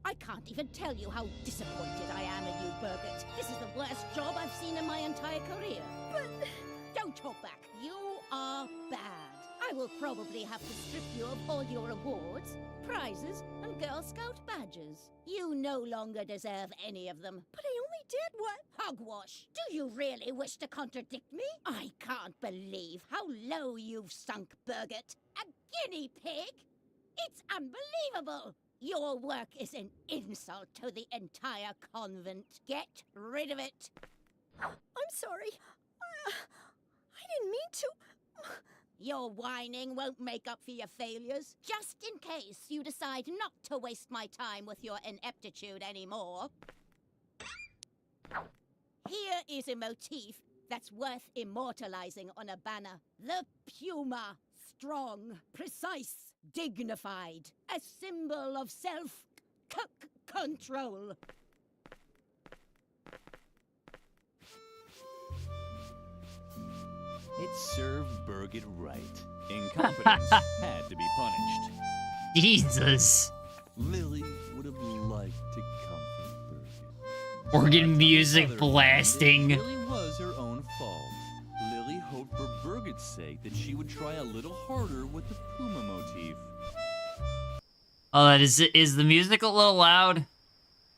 I can't even tell you how disappointed I am in you, Birgit. This is the worst job I've seen in my entire career. But don't talk back. You are bad. I will probably have to strip you of all your awards, prizes, and Girl Scout badges. You no longer deserve any of them. But I only did what? Hogwash. Do you really wish to contradict me? I can't believe how low you've sunk, Birgit. A guinea pig? It's unbelievable. Your work is an insult to the entire convent. Get rid of it. I'm sorry. I didn't mean to. Your whining won't make up for your failures. Just in case you decide not to waste my time with your ineptitude anymore. Here is a motif that's worth immortalizing on a banner. The puma. Strong, precise, dignified. A symbol of self-control. It served Birgit right. Incompetence had to be punished. Jesus. Lily would have liked to comfort Birgit. Organ music blasting. It really was her own fault. Lily hoped for Birgit's sake that she would try a little harder with the puma motif. Oh, that is the music a little loud?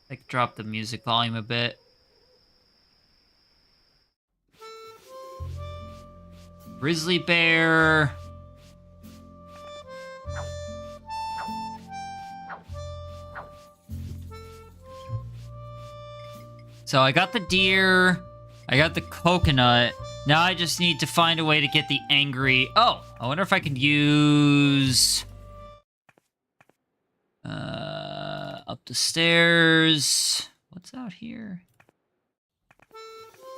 I could drop the music volume a bit. Grizzly bear. So I got the deer. I got the coconut. Now I just need to find a way to get the angry... Oh, I wonder if I can use... I'll Up the stairs. What's out here?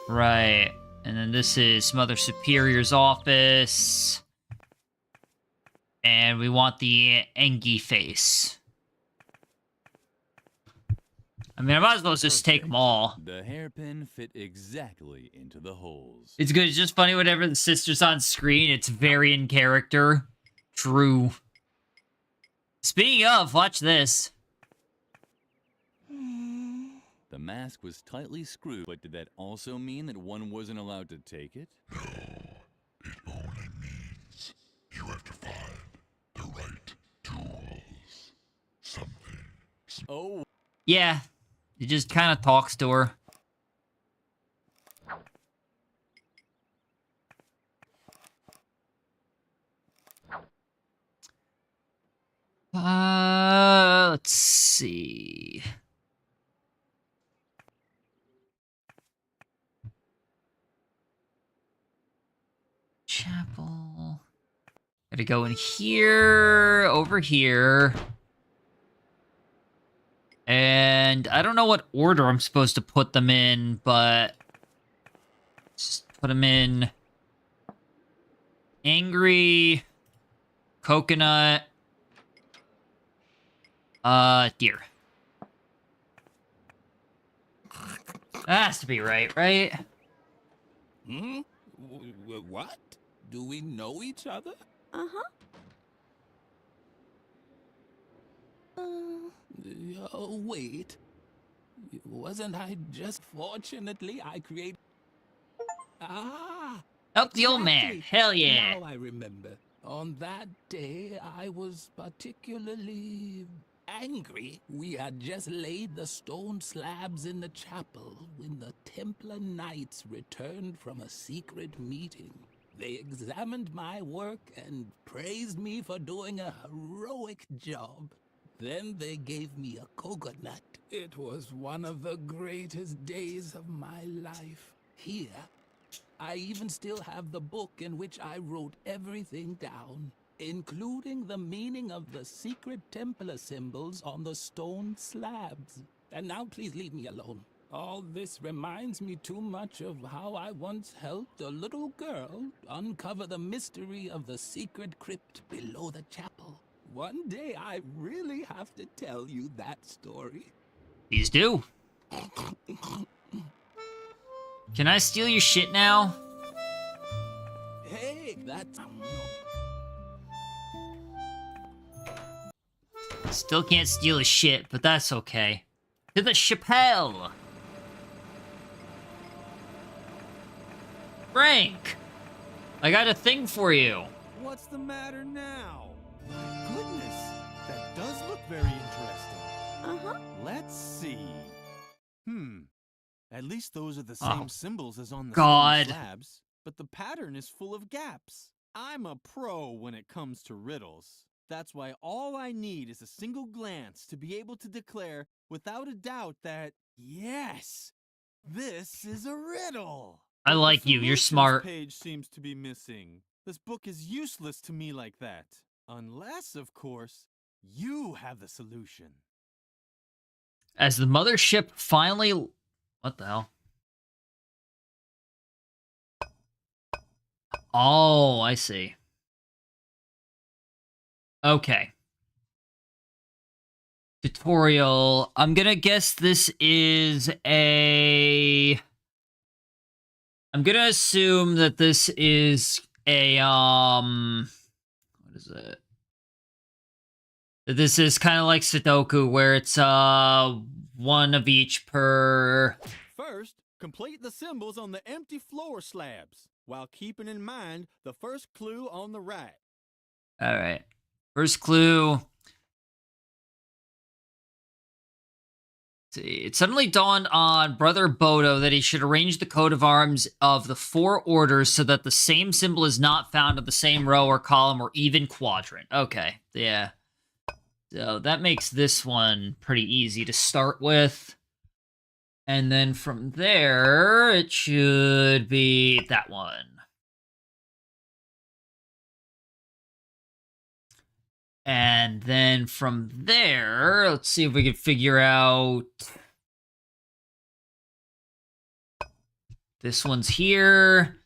Right. And then this is Mother Superior's office. And we want the Engie face. I mean, I might as well just take them all. The hairpin fit exactly into the holes. It's good. It's just funny whenever the sister's on screen. It's very in character. True. Speaking of, watch this. The mask was tightly screwed, but did that also mean that one wasn't allowed to take it? No, it only means you have to find the right tools. Something. Oh. Yeah. He just kind of talks to her. Let's see. Chapel. Gotta go in here, over here. And I don't know what order I'm supposed to put them in, but just put them in angry, coconut, deer. That has to be right? Hmm? What? Do we know each other? Uh-huh. Wait. Wasn't I just... Fortunately, I created... Ah! Help the old man. Hell yeah. Now I remember. On that day, I was particularly angry. We had just laid the stone slabs in the chapel when the Templar Knights returned from a secret meeting. They examined my work and praised me for doing a heroic job. Then they gave me a coconut. It was one of the greatest days of my life. Here, I even still have the book in which I wrote everything down, including the meaning of the secret Templar symbols on the stone slabs. And now please leave me alone. All this reminds me too much of how I once helped a little girl uncover the mystery of the secret crypt below the chapel. One day I really have to tell you that story. Please do. Can I steal your shit now? Hey, that's... Still can't steal his shit, but that's okay. To the chapelle! Frank! I got a thing for you. What's the matter now? My goodness, that does look very interesting. Uh-huh. Let's see. At least those are the same symbols as on the God. stone slabs, but the pattern is full of gaps. I'm a pro when it comes to riddles. That's why all I need is a single glance to be able to declare without a doubt that, yes, this is a riddle. I like you, you're smart. The page seems to be missing. This book is useless to me like that. Unless, of course, you have the solution. As the mothership finally... What the hell? Oh, I see. Okay. Tutorial. I'm gonna guess this is a... I'm gonna assume that this is a, what is it? That this is kind of like Sudoku, where it's, one of each per... First, complete the symbols on the empty floor slabs, while keeping in mind the first clue on the right. Alright. First clue... See, it suddenly dawned on Brother Bodo that he should arrange the coat of arms of the four orders so that the same symbol is not found in the same row or column or even quadrant. Okay, yeah. So that makes this one pretty easy to start with. And then from there, it should be that one. And then from there, let's see if we can figure out... This one's here,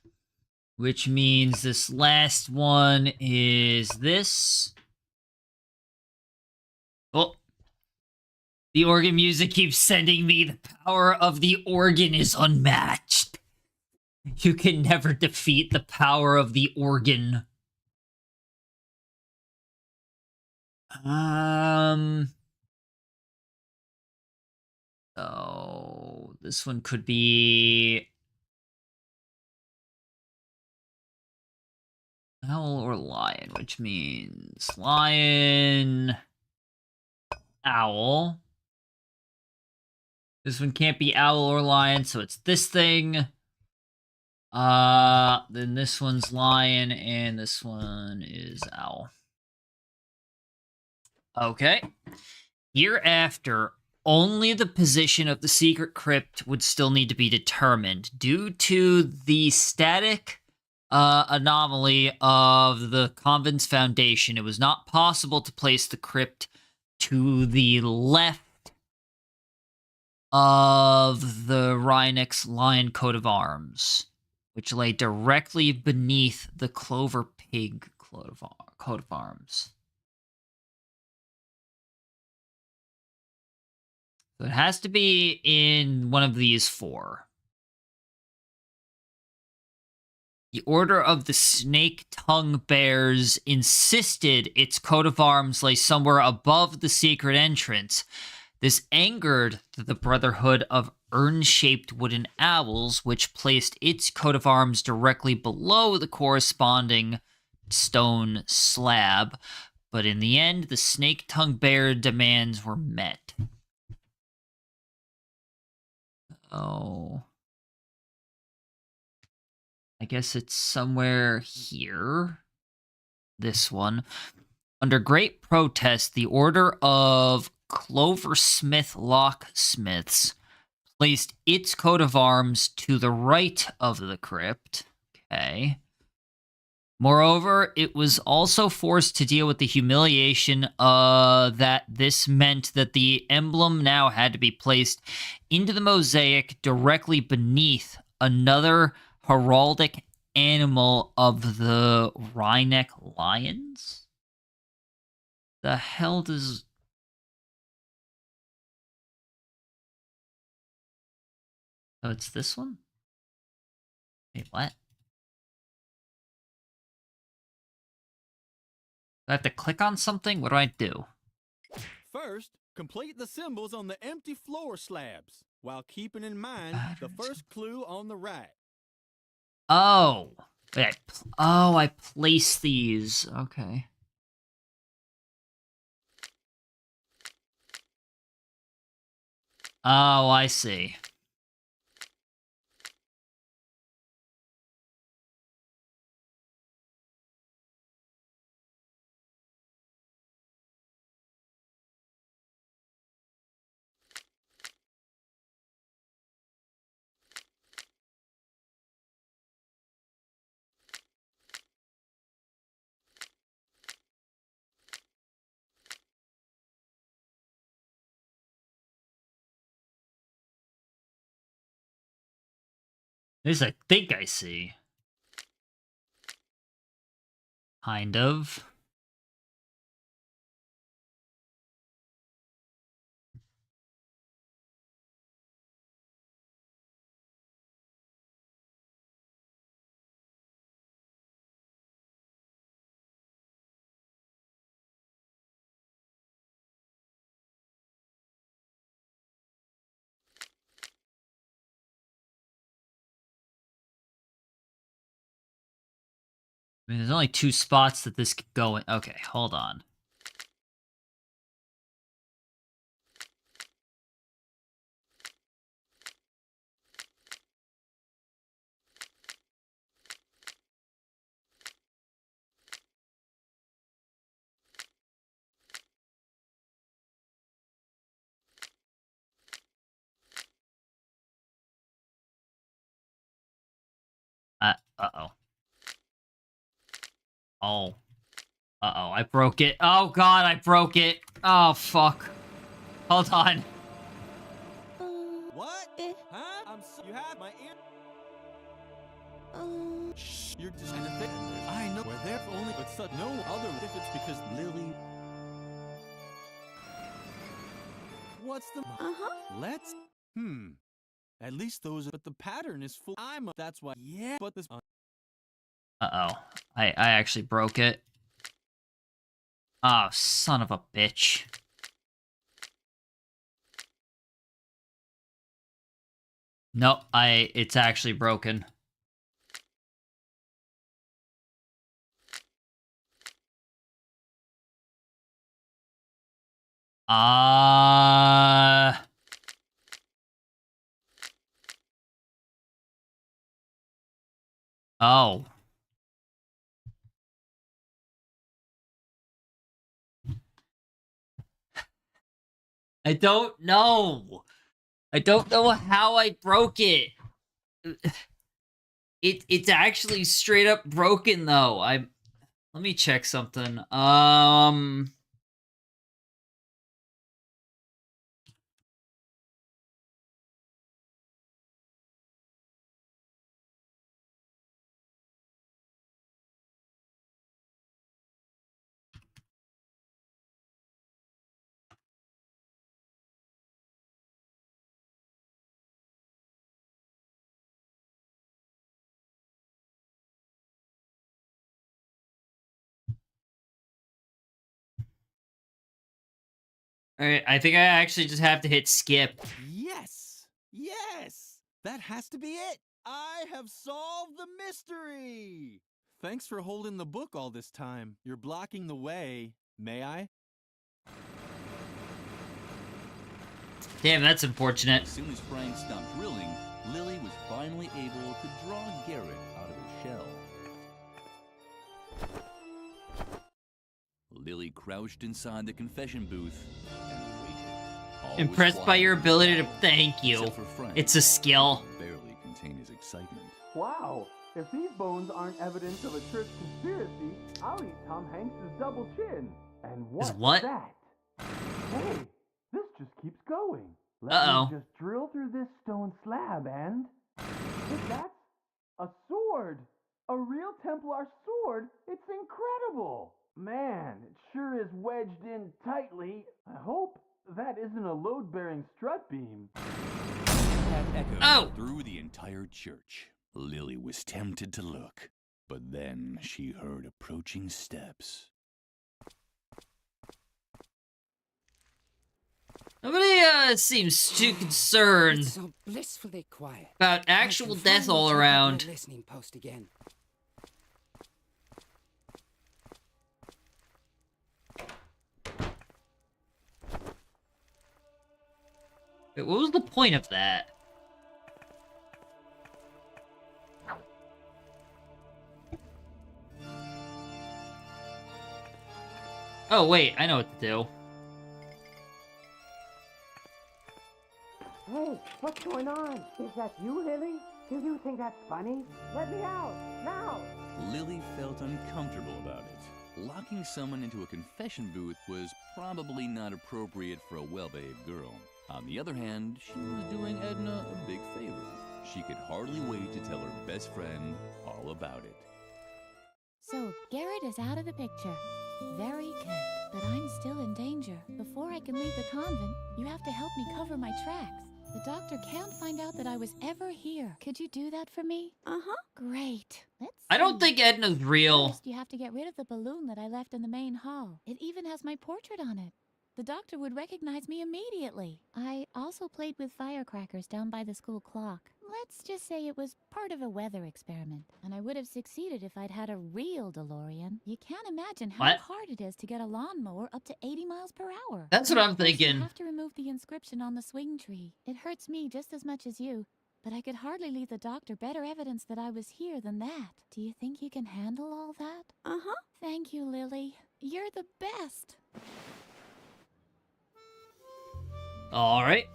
which means this last one is this. Oh. The organ music keeps sending me the power of the organ is unmatched. You can never defeat the power of the organ. So this one could be owl or lion, which means lion, owl. This one can't be owl or lion, so it's this thing. Then this one's lion, and this one is owl. Okay. Hereafter, only the position of the secret crypt would still need to be determined. Due to the static anomaly of the convent's foundation, it was not possible to place the crypt to the left of the Rhinox lion coat of arms, which lay directly beneath the clover pig coat of arms. So it has to be in one of these four. The Order of the Snake Tongue Bears insisted its coat of arms lay somewhere above the secret entrance. This angered the Brotherhood of Urn-shaped Wooden Owls, which placed its coat of arms directly below the corresponding stone slab. But in the end, the Snake Tongue Bear demands were met. Oh. I guess it's somewhere here. This one. Under great protest, the Order of Cloversmith Locksmiths placed its coat of arms to the right of the crypt. Okay. Moreover, it was also forced to deal with the humiliation that this meant that the emblem now had to be placed into the mosaic directly beneath another heraldic animal of the Rhinox lions? The hell does... Oh, it's this one? Wait, what? Do I have to click on something? What do I do? First, complete the symbols on the empty floor slabs, while keeping in mind the first clue on the right. Oh. Wait, I place these. Okay. Oh, I see. This I think I see. Kind of. I mean, there's only 2 spots that this could go in. Okay, hold on. Uh-oh. Oh. Uh-oh, I broke it. Oh, God, I broke it. Oh, fuck. Hold on. What? Huh? You have my ear. Shh, you're just kind of thick. I know we're there for only, but such no other if it's because Lily. What's the? Let's. At least those. But the pattern is full. That's why. Yeah. But this. Uh-oh. I actually broke it. Oh, son of a bitch. Nope, it's actually broken. Oh. I don't know. I don't know how I broke it. It's actually straight up broken though. Let me check something. Alright, I think I actually just have to hit skip. Yes. Yes. That has to be it. I have solved the mystery. Thanks for holding the book all this time. You're blocking the way. May I? Damn, that's unfortunate. As soon as Frank stopped drilling, Lily was finally able to draw Garrett out of his shell. Lily crouched inside the confession booth and waited. Impressed by your ability to thank you. It's a skill. Barely contain his excitement. Wow! If these bones aren't evidence of a church conspiracy, I'll eat Tom Hanks' double chin. And what's what? that? Hey, this just keeps going. Let Uh-oh. me just drill through this stone slab and... That's a sword! A real Templar sword! It's incredible! Man, it sure is wedged in tightly. I hope that isn't a load-bearing strut beam. That echoed through the entire church. Lily was tempted to look, but then she heard approaching steps. Nobody seems too concerned It's so blissfully quiet. about actual death all Take up around. my listening post again. Wait, what was the point of that? Oh wait, I know what to do. Hey, what's going on? Is that you, Lily? Do you think that's funny? Let me out, now! Lily felt uncomfortable about it. Locking someone into a confession booth was probably not appropriate for a well-behaved girl. On the other hand, she was doing Edna a big favor. She could hardly wait to tell her best friend all about it. So, Garrett is out of the picture. Very good. But I'm still in danger. Before I can leave the convent, you have to help me cover my tracks. The doctor can't find out that I was ever here. Could you do that for me? Uh-huh. Great. Let's I don't think Edna's real. First, you have to get rid of the balloon that I left in the main hall. It even has my portrait on it. The doctor would recognize me immediately. I also played with firecrackers down by the school clock. Let's just say it was part of a weather experiment, and I would have succeeded if I'd had a real DeLorean. You can't imagine how hard it is to get a lawnmower up to 80 miles per hour. That's what I'm thinking. You have to remove the inscription on the swing tree. It hurts me just as much as you, but I could hardly leave the doctor better evidence that I was here than that. Do you think you can handle all that? Uh-huh. Thank you, Lily. You're the best. All right.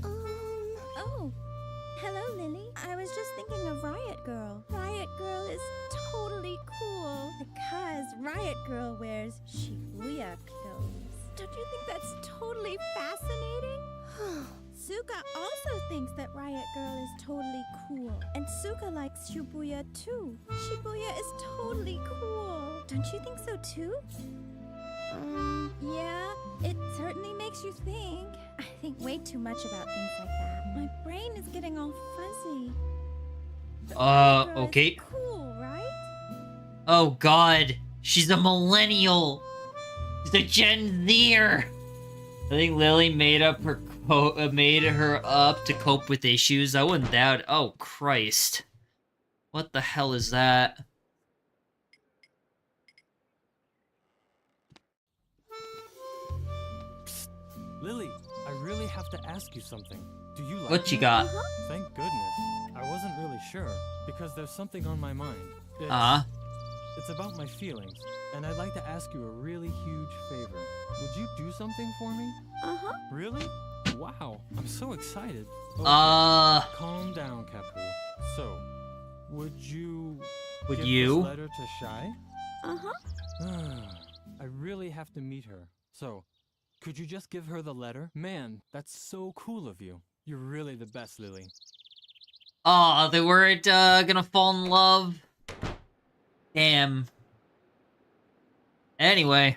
Oh, hello, Riot Girl wears Shibuya clothes. Don't you think that's totally fascinating? Suka also thinks that Riot Girl is totally cool. And Suka likes Shibuya too. Shibuya is totally cool. Don't you think so too? Yeah, it certainly makes you think. I think way too much about things like that. My brain is getting all fuzzy. Okay. Cool, right? Oh god, she's a millennial. She's a Gen Zer. I think Lily made her up to cope with issues. I wouldn't doubt. Oh Christ, what the hell is that? Psst. Lily, I really have to ask you something. Do you like What you me? got? Thank goodness. I wasn't really sure, because there's something on my mind. It's about my feelings, and I'd like to ask you a really huge favor. Would you do something for me? Really? Wow, I'm so excited. Okay, calm down, Kapu. So, would you give this letter to Shy? I really have to meet her. So, could you just give her the letter? Man, that's so cool of you. You're really the best, Lily. Oh, they weren't gonna fall in love. Damn. Anyway.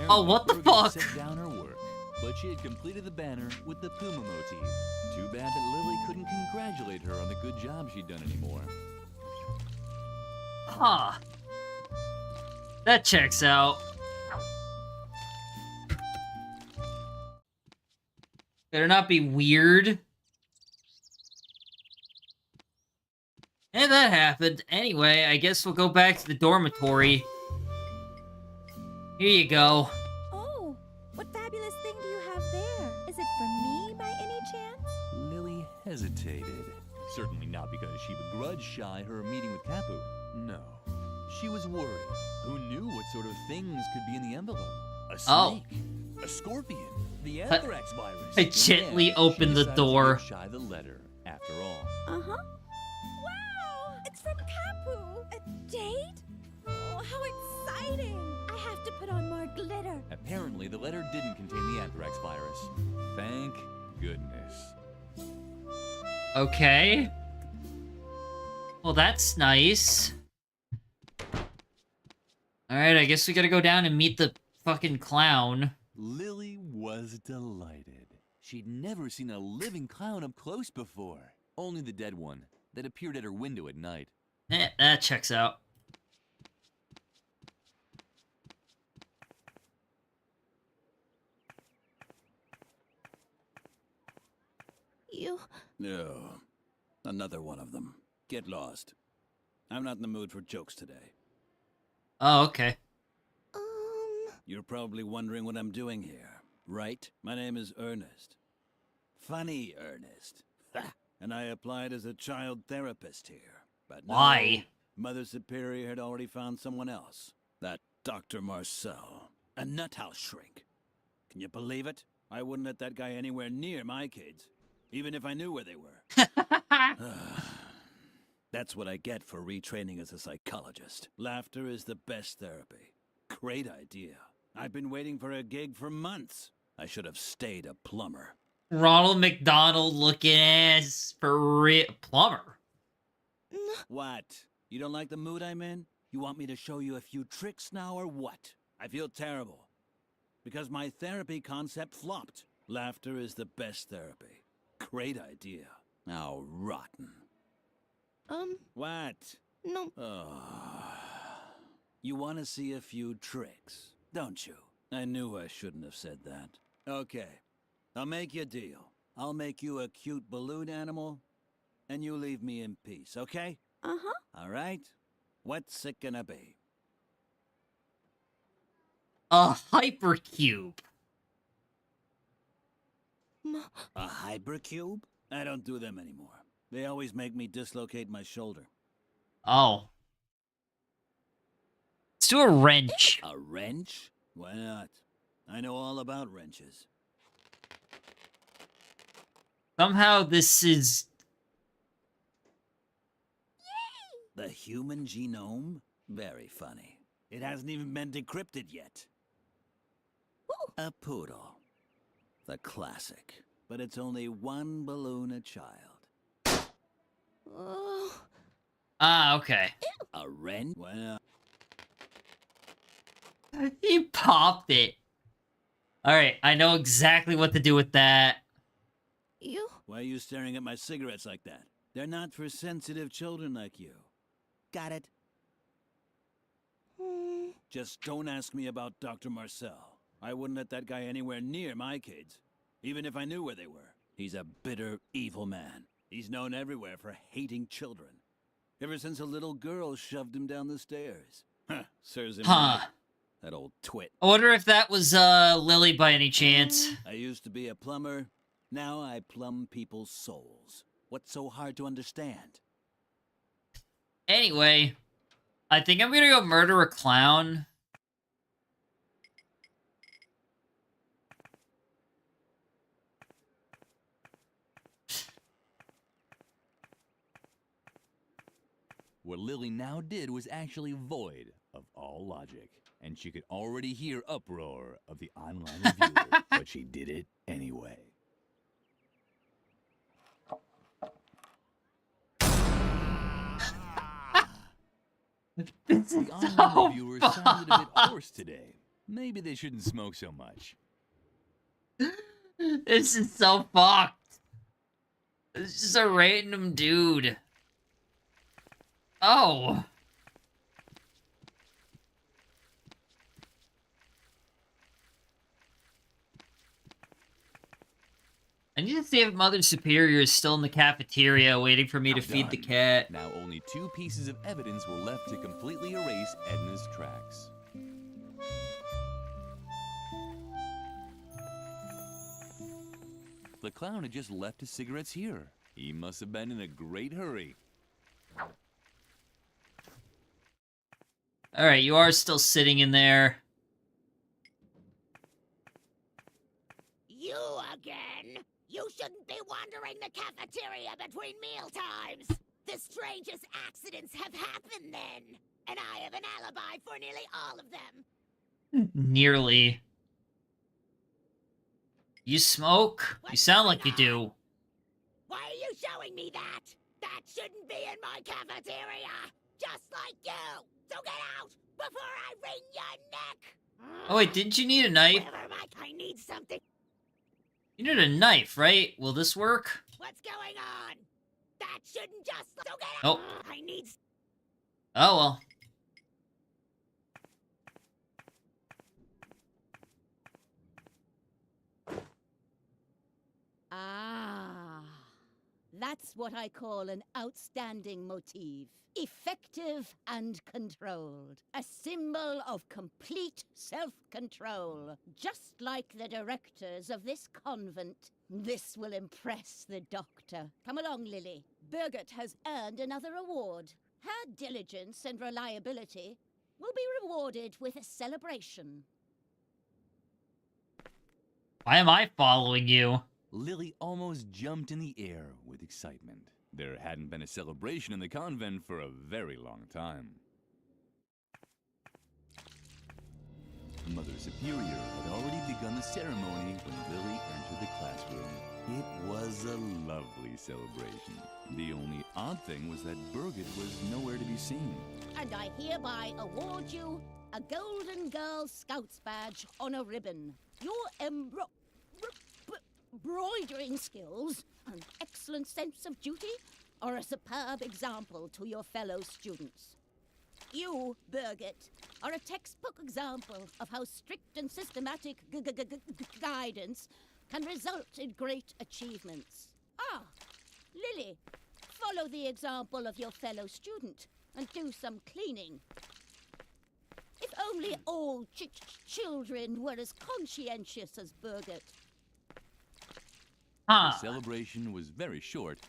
Oh, what the fuck? Set down her work, but she had completed the banner with the Puma motif. Too bad that Lily couldn't congratulate her on the good job she'd done anymore. Huh. That checks out. Better not be weird. And that happened. Anyway, I guess we'll go back to the dormitory. Here you go. Oh, what fabulous thing do you have there? Is it for me by any chance? Lily hesitated. Certainly not because she begrudged Shy her meeting with Kapu. No. She was worried. Who knew what sort of things could be in the envelope? A snake? A scorpion? The anthrax virus? I gently opened the door. To give Shy the letter, after all. Wow! It's from Kapu! A date? Oh, how exciting! I have to put on more glitter. Apparently, the letter didn't contain the anthrax virus. Thank goodness. Okay. Well, that's nice. Alright, I guess we gotta go down and meet the fucking clown. Lily was delighted. She'd never seen a living clown up close before. Only the dead one that appeared at her window at night. That checks out. No. Another one of them. Get lost. I'm not in the mood for jokes today. Oh, okay. You're probably wondering what I'm doing here, right? My name is Ernest. Funny Ernest. Ha! And I applied as a child therapist here. But no, why? Mother Superior had already found someone else. That Dr. Marcel. A nuthouse shrink. Can you believe it? I wouldn't let that guy anywhere near my kids. Even if I knew where they were. That's what I get for retraining as a psychologist. Laughter is the best therapy. Great idea. I've been waiting for a gig for months. I should have stayed a plumber. Ronald McDonald looking ass for real. Plumber? What? You don't like the mood I'm in? You want me to show you a few tricks now or what? I feel terrible. Because my therapy concept flopped. Laughter is the best therapy. Great idea. How rotten. What? No. You want to see a few tricks, don't you? I knew I shouldn't have said that. Okay. I'll make you a deal. I'll make you a cute balloon animal, and you leave me in peace, okay? All right? What's it gonna be? A hypercube. A hypercube? I don't do them anymore. They always make me dislocate my shoulder. Oh. Let's do a wrench. A wrench? Why not? I know all about wrenches. Somehow this is... The human genome? Very funny. It hasn't even been decrypted yet. A poodle. The classic. But it's only one balloon a child. Ah, okay. A wren? Well... He popped it. Alright, I know exactly what to do with that. Why are you staring at my cigarettes like that? They're not for sensitive children like you. Got it? Just don't ask me about Dr. Marcel. I wouldn't let that guy anywhere near my kids, even if I knew where they were. He's a bitter, evil man. He's known everywhere for hating children. Ever since a little girl shoved him down the stairs. Huh, serves him right. That old twit. I wonder if that was, Lily by any chance. I used to be a plumber. Now I plumb people's souls. What's so hard to understand? Anyway, I think I'm gonna go murder a clown. What Lily now did was actually void of all logic, and she could already hear uproar of the online reviewer, but she did it anyway. This the is online so reviewers sounded a bit hoarse today. Maybe they shouldn't smoke so much. This is so fucked. This is a random dude. Oh. I need to see if Mother Superior is still in the cafeteria waiting for me to feed the cat. Now only 2 pieces of evidence were left to completely erase Edna's tracks. The clown had just left his cigarettes here. He must have been in a great hurry. Alright, you are still sitting in there. You again? You shouldn't be wandering the cafeteria between meal times. The strangest accidents have happened then. And I have an alibi for nearly all of them. Nearly. You smoke? You sound like you do. Why are you showing me that? That shouldn't be in my cafeteria. Just like you. So get out before I wring your neck. Oh wait, didn't you need a knife? I need something. You need a knife, right? Will this work? What's going on? That shouldn't just... So get out. Nope. I need... Oh well. Ah, that's what I call an outstanding motif. Effective and controlled. A symbol of complete self-control. Just like the directors of this convent. This will impress the doctor. Come along, Lily. Birgit has earned another award. Her diligence and reliability will be rewarded with a celebration. Why am I following you? Lily almost jumped in the air with excitement. There hadn't been a celebration in the convent for a very long time. Mother Superior had already begun the ceremony when Lily entered the classroom. It was a lovely celebration. The only odd thing was that Birgit was nowhere to be seen. And I hereby award you a Golden Girl Scouts badge on a ribbon. Your embroidering skills, an excellent sense of duty, are a superb example to your fellow students. You, Birgit, are a textbook example of how strict and systematic guidance can result in great achievements. Ah, Lily, follow the example of your fellow student and do some cleaning. If only all children were as conscientious as Birgit. The celebration was very short,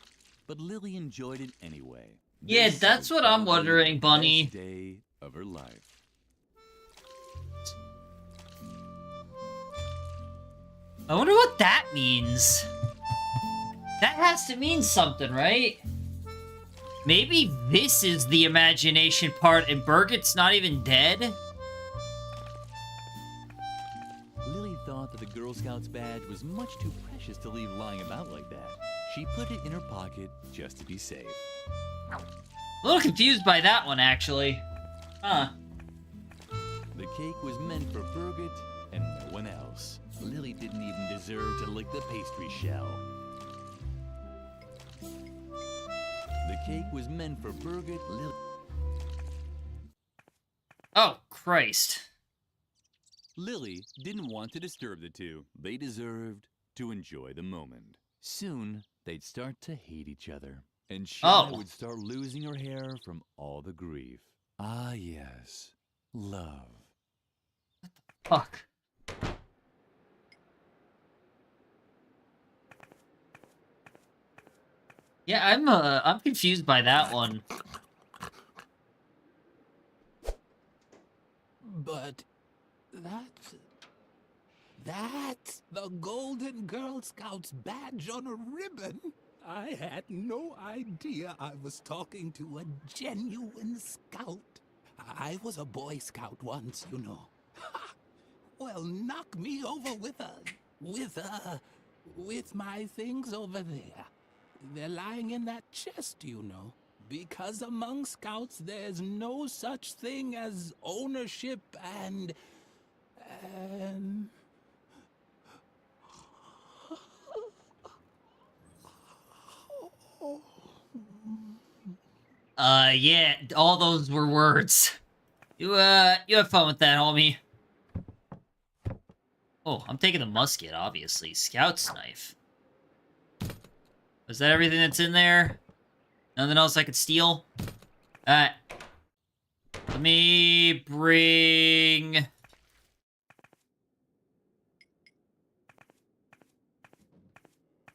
but Lily enjoyed it anyway. Yeah, that's what I'm wondering, Bunny. Best day of her life. I wonder what that means. That has to mean something, right? Maybe this is the imagination part and Birgit's not even dead? Lily thought that the Girl Scout's badge was much too precious to leave lying about like that. She put it in her pocket just to be safe. A little confused by that one, actually. Huh. The cake was meant for Birgit and no one else. Lily didn't even deserve to lick the pastry shell. The cake was meant for Birgit, Lily. Oh, Christ. Lily didn't want to disturb the two. They deserved to enjoy the moment. Soon, they'd start to hate each other. And Shy would start losing her hair from all the grief. Ah, yes. Love. Fuck. Yeah, I'm confused by that one. But that's the Golden Girl Scout's badge on a ribbon. I had no idea I was talking to a genuine scout. I was a Boy Scout once, you know. Well, knock me over with my things over there. They're lying in that chest, you know. Because among scouts, there's no such thing as ownership and... Yeah, all those were words. You have fun with that, homie. Oh, I'm taking the musket, obviously. Scout's knife. Is that everything that's in there? Nothing else I could steal? Alright. Let me bring...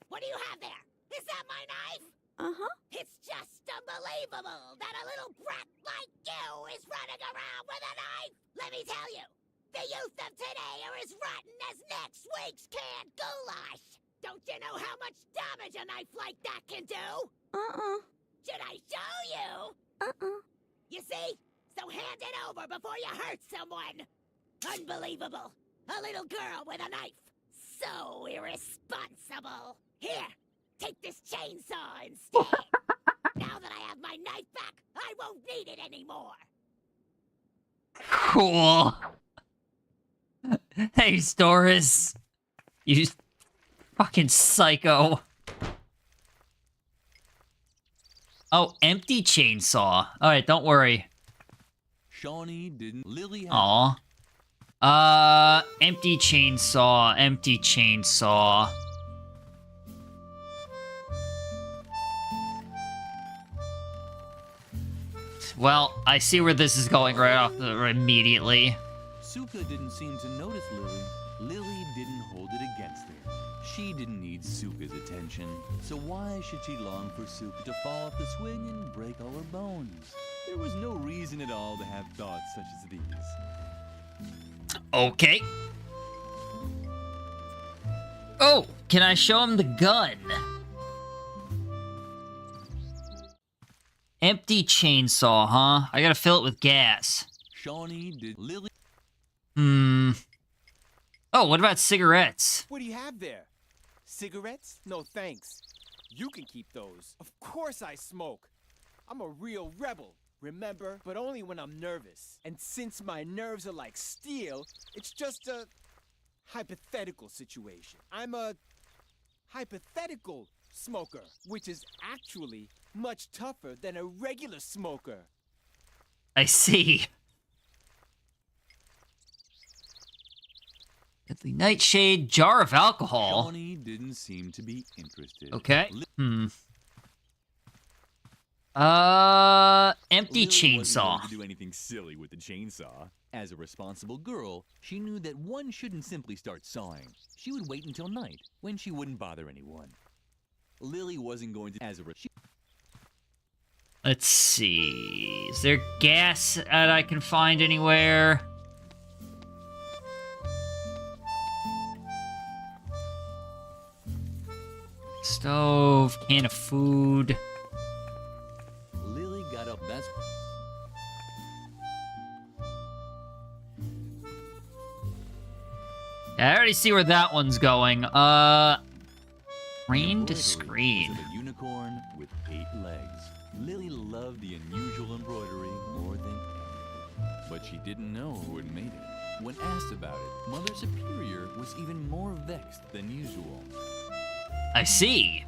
What do you have there? Is that my knife? Uh-huh. It's just unbelievable that a little brat like you is running around with a knife. Let me tell you, the youth of today are as rotten as next week's canned goulash. Don't you know how much damage a knife like that can do? Uh-uh. Should I show you? Uh-uh. You see? So hand it over before you hurt someone. Unbelievable. A little girl with a knife. So irresponsible. Here, take this chainsaw instead. Now that I have my knife back, I won't need it anymore. Cool. Hey, Doris. You fucking psycho. Oh, empty chainsaw. Alright, don't worry. Shawnee didn't. Lily had... Aw. Empty chainsaw, empty chainsaw. Well, I see where this is going right off immediately. Suka didn't seem to notice Lily. Lily didn't hold it against her. She didn't need Suka's attention. So why should she long for Suka to fall off the swing and break all her bones? There was no reason at all to have thoughts such as these. Okay. Oh, can I show him the gun? Empty chainsaw, huh? I gotta fill it with gas. Shawnee did. Lily. Oh, what about cigarettes? What do you have there? Cigarettes? No thanks. You can keep those. Of course I smoke. I'm a real rebel, remember? But only when I'm nervous. And since my nerves are like steel, it's just a hypothetical situation. I'm a hypothetical smoker, which is actually much tougher than a regular smoker. I see. Deadly nightshade, jar of alcohol. Shawnee didn't seem to be interested. Okay. Empty Lily chainsaw. wasn't going to do anything silly with the chainsaw. As a responsible girl, she knew that one shouldn't simply start sawing. She would wait until night, when she wouldn't bother anyone. Lily wasn't going to... Let's see. Is there gas that I can find anywhere? Stove, can of food. up. That's... I already see where that one's going. Screen to screen. Was of a unicorn with 8 legs. Lily loved the unusual embroidery more than anything, but she didn't know who had made it. When asked about it, Mother Superior was even more vexed than usual. I see.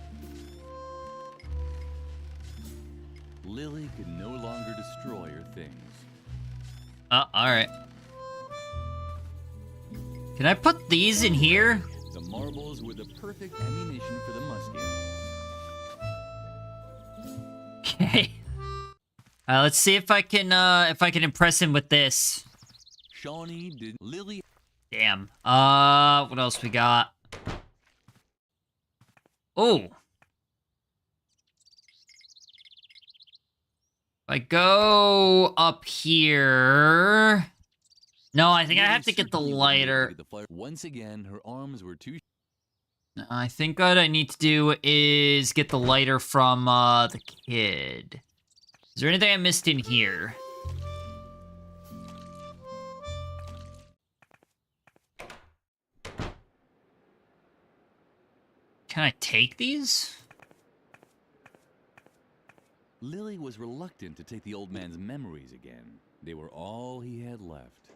Lily could no longer destroy her things. Alright. Can I put these in here? The marbles were the perfect ammunition for the musket. Okay. Let's see if I can impress him with this. Shawnee did. Lily. Damn. What else we got? Oh. If I go up here. No, I think I have to get the lighter. Once again, her arms were too. I think what I need to do is get the lighter from the kid. Is there anything I missed in here? Can I take these? Lily was reluctant to take the old man's memories again. They were all he had left.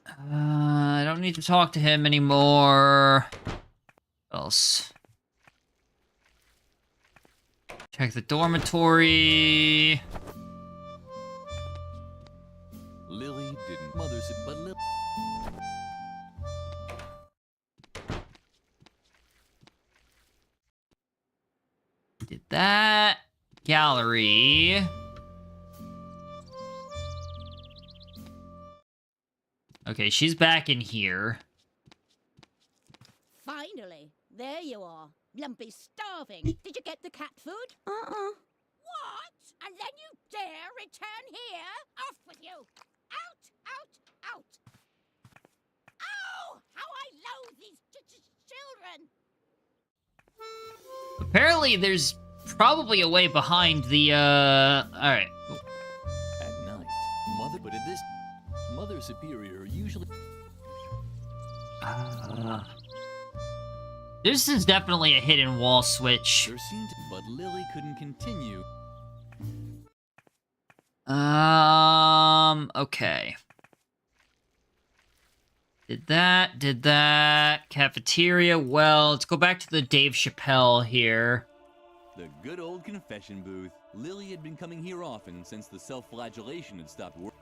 I don't need to talk to him anymore. What else? Check the dormitory. Lily didn't. Mother said, but Lily. Did that. Gallery. Okay, she's back in here. Finally, there you are. Lumpy starving. Did you get the cat food? What? And then you dare return here? Off with you! Out! Out! Out! Oh! How I loathe these children! Apparently, there's probably a way behind the, alright. At night, Mother Superior usually... This is definitely a hidden wall switch. There seemed to... But Lily couldn't continue. Okay. Did that. Cafeteria. Well, let's go back to the Dave Chappelle here. The good old confession booth. Lily had been coming here often since the self-flagellation had stopped working.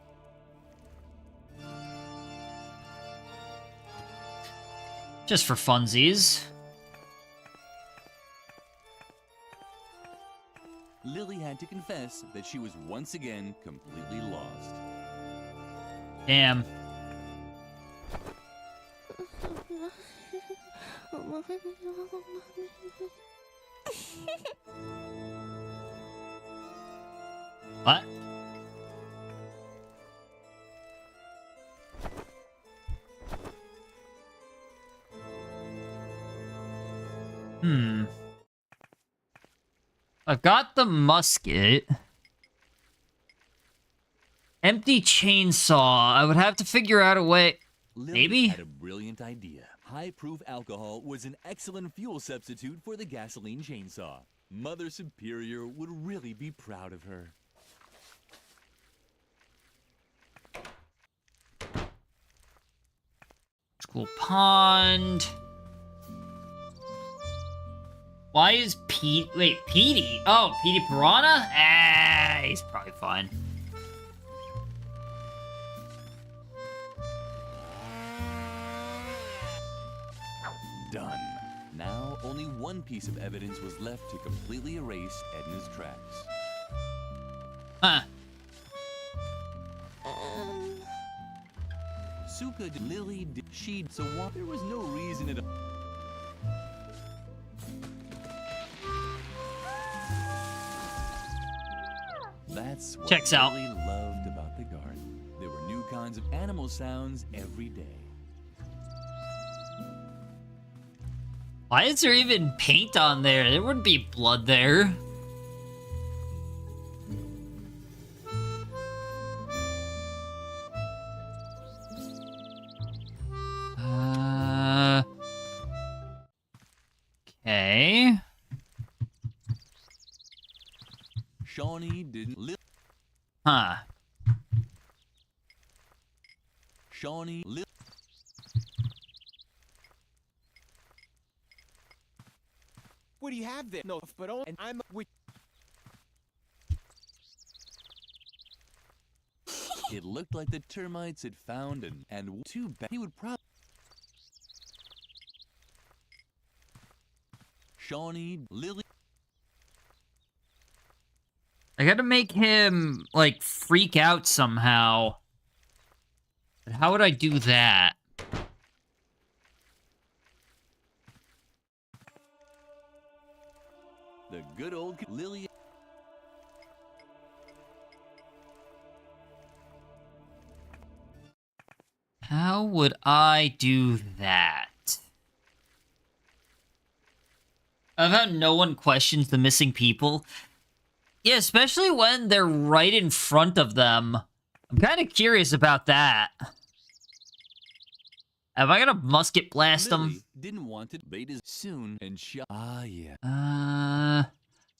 Just for funsies. Lily had to confess that she was once again completely lost. Damn. What? I've got the musket. Empty chainsaw. I would have to figure out a way. Lily Maybe? had a brilliant idea. High-proof alcohol was an excellent fuel substitute for the gasoline chainsaw. Mother Superior would really be proud of her. School pond. Why is Pete? Wait, Petey? Oh, Petey Piranha? Ah, he's probably fine. Done. Now, only one piece of evidence was left to completely erase Edna's tracks. Huh. Suka did, Lily did, she, so what? There was no reason at all. That's what Checks out. Lily loved about the garden. There were new kinds of animal sounds every day. Why is there even paint on there? There wouldn't be blood there. Okay. Shawnee didn't live. Huh. Shawnee live. What do you have there? No, but oh, and I'm with. It looked like the termites had found and too bad. He would probably. Shawnee, Lily. I gotta make him, like, freak out somehow. But how would I do that? The good old Lily. How would I do that? I love how no one questions the missing people. Yeah, especially when they're right in front of them. I'm kind of curious about that. Am I gonna musket blast them? Didn't want to bait as soon and shot. Ah, yeah.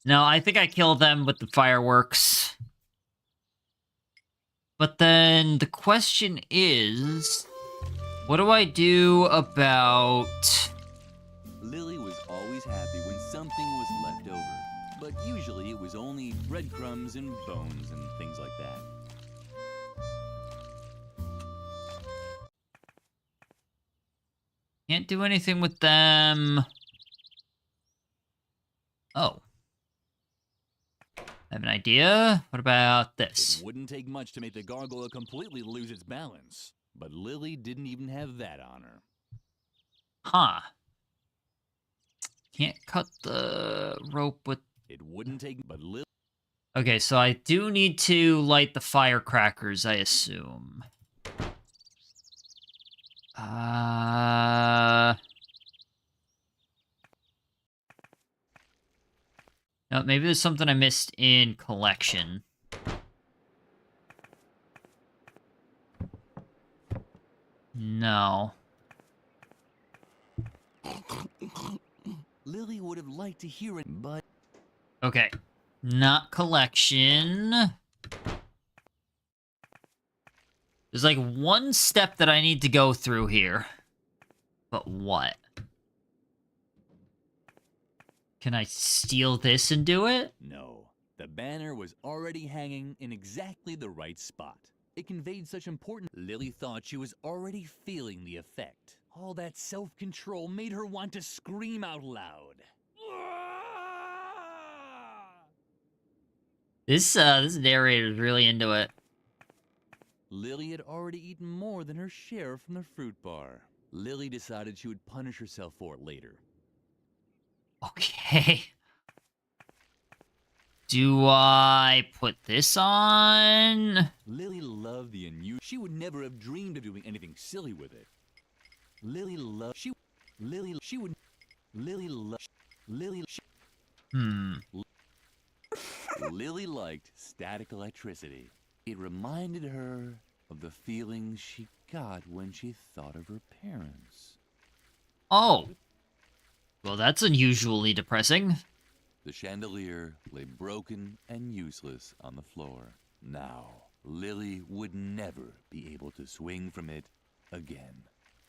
No, I think I kill them with the fireworks. But then the question is, what do I do about... Lily was always happy when something was left over, but usually it was only breadcrumbs and bones and things like that. Can't do anything with them. Oh. I have an idea. What about this? It wouldn't take much to make the gargoyle completely lose its balance, but Lily didn't even have that on her. Huh. Can't cut the rope with... It wouldn't take, but Lily... Okay, so I do need to light the firecrackers, I assume. No, maybe there's something I missed in collection. No. Lily would have liked to hear it, but... Okay. Not collection. There's like one step that I need to go through here. But what? Can I steal this and do it? No. The banner was already hanging in exactly the right spot. It conveyed such important... Lily thought she was already feeling the effect. All that self-control made her want to scream out loud. This narrator's really into it. Lily had already eaten more than her share from the fruit bar. Lily decided she would punish herself for it later. Okay. Do I put this on? Lily loved the unusual. She would never have dreamed of doing anything silly with it. Lily loved. Lily liked static electricity. It reminded her of the feelings she got when she thought of her parents. Oh. Well, that's unusually depressing. The chandelier lay broken and useless on the floor. Now, Lily would never be able to swing from it again.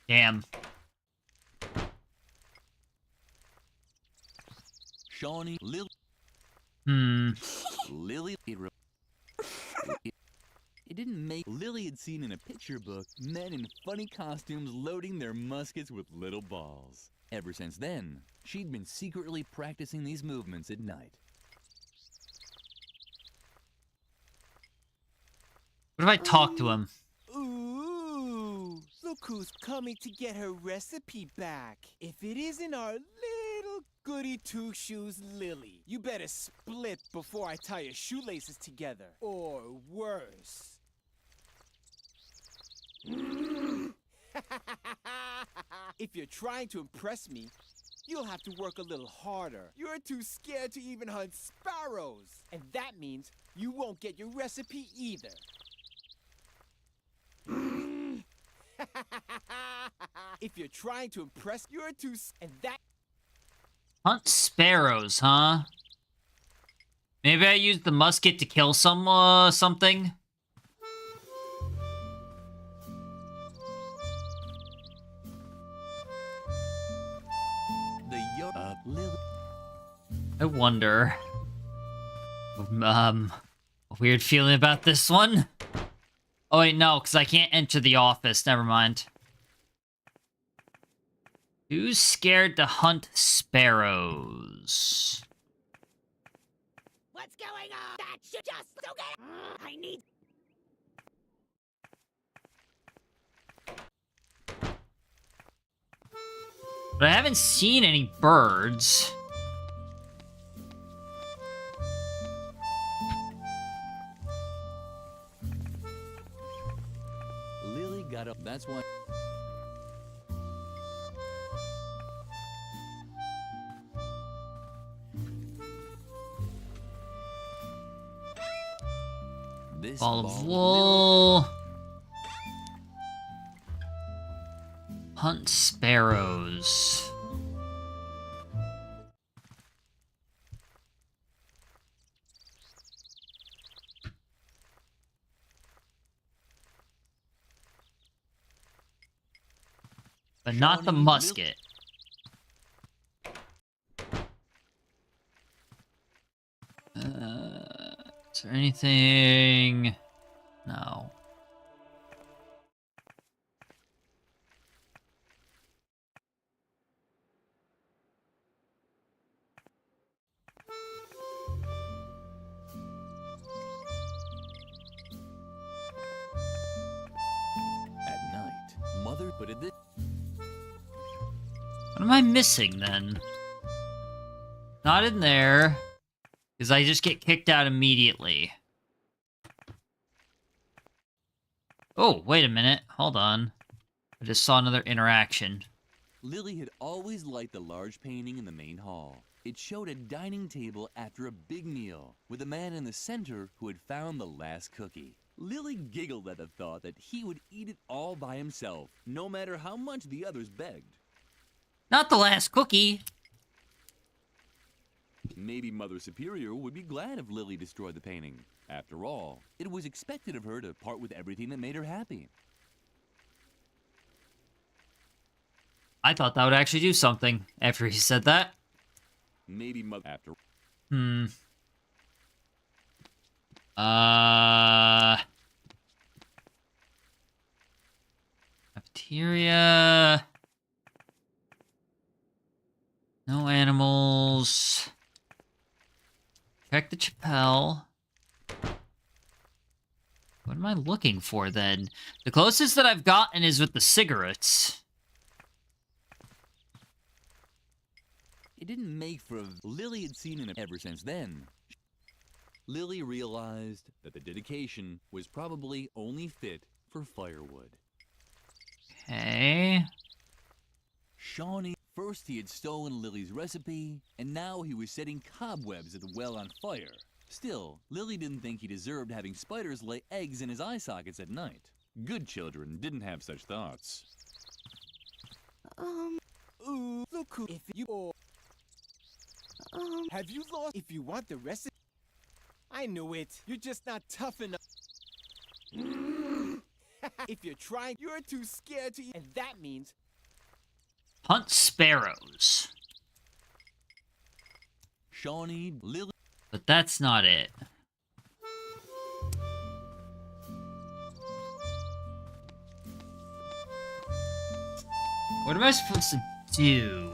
Damn. Shawnee, Lily. Lily. It didn't make... Lily had seen in a picture book men in funny costumes loading their muskets with little balls. Ever since then, she'd been secretly practicing these movements at night. What if I talk to him? Ooh, look who's coming to get her recipe back. If it isn't our little goody two-shoes Lily, you better split before I tie your shoelaces together. Or worse. If you're trying to impress me, you'll have to work a little harder. You're too scared to even hunt sparrows. And that means you won't get your recipe either. If you're trying to impress, you're too... And that... Hunt sparrows, huh? Maybe I used the musket to kill something? I wonder. A weird feeling about this one. Oh wait, no, because I can't enter the office. Never mind. Who's scared to hunt sparrows? What's going on? That should just okay. I need. But I haven't seen any birds. Lily got up. That's why. This ball of wool. Hunt sparrows. But not the musket. Is there anything? No. At night, Mother put it this. What am I missing then? Not in there. Because I just get kicked out immediately. Oh, wait a minute. Hold on. I just saw another interaction. Lily had always liked the large painting in the main hall. It showed a dining table after a big meal, with a man in the center who had found the last cookie. Lily giggled at the thought that he would eat it all by himself, no matter how much the others begged. Not the last cookie! Maybe Mother Superior would be glad if Lily destroyed the painting. After all, it was expected of her to part with everything that made her happy. I thought that would actually do something after he said that. Maybe Mother after. Cafeteria. No animals. Check the chapel. What am I looking for then? The closest that I've gotten is with the cigarettes. It didn't make for a... Lily had seen it ever since then. Lily realized that the dedication was probably only fit for firewood. Okay. Shawnee, first he had stolen Lily's recipe, and now he was setting cobwebs at the well on fire. Still, Lily didn't think he deserved having spiders lay eggs in his eye sockets at night. Good children didn't have such thoughts. Look who if you have you lost if you want the recipe? I knew it. You're just not tough enough. If you're trying, you're too scared to eat, and that means Hunt sparrows. Shawnee, Lily. But that's not it. What am I supposed to do?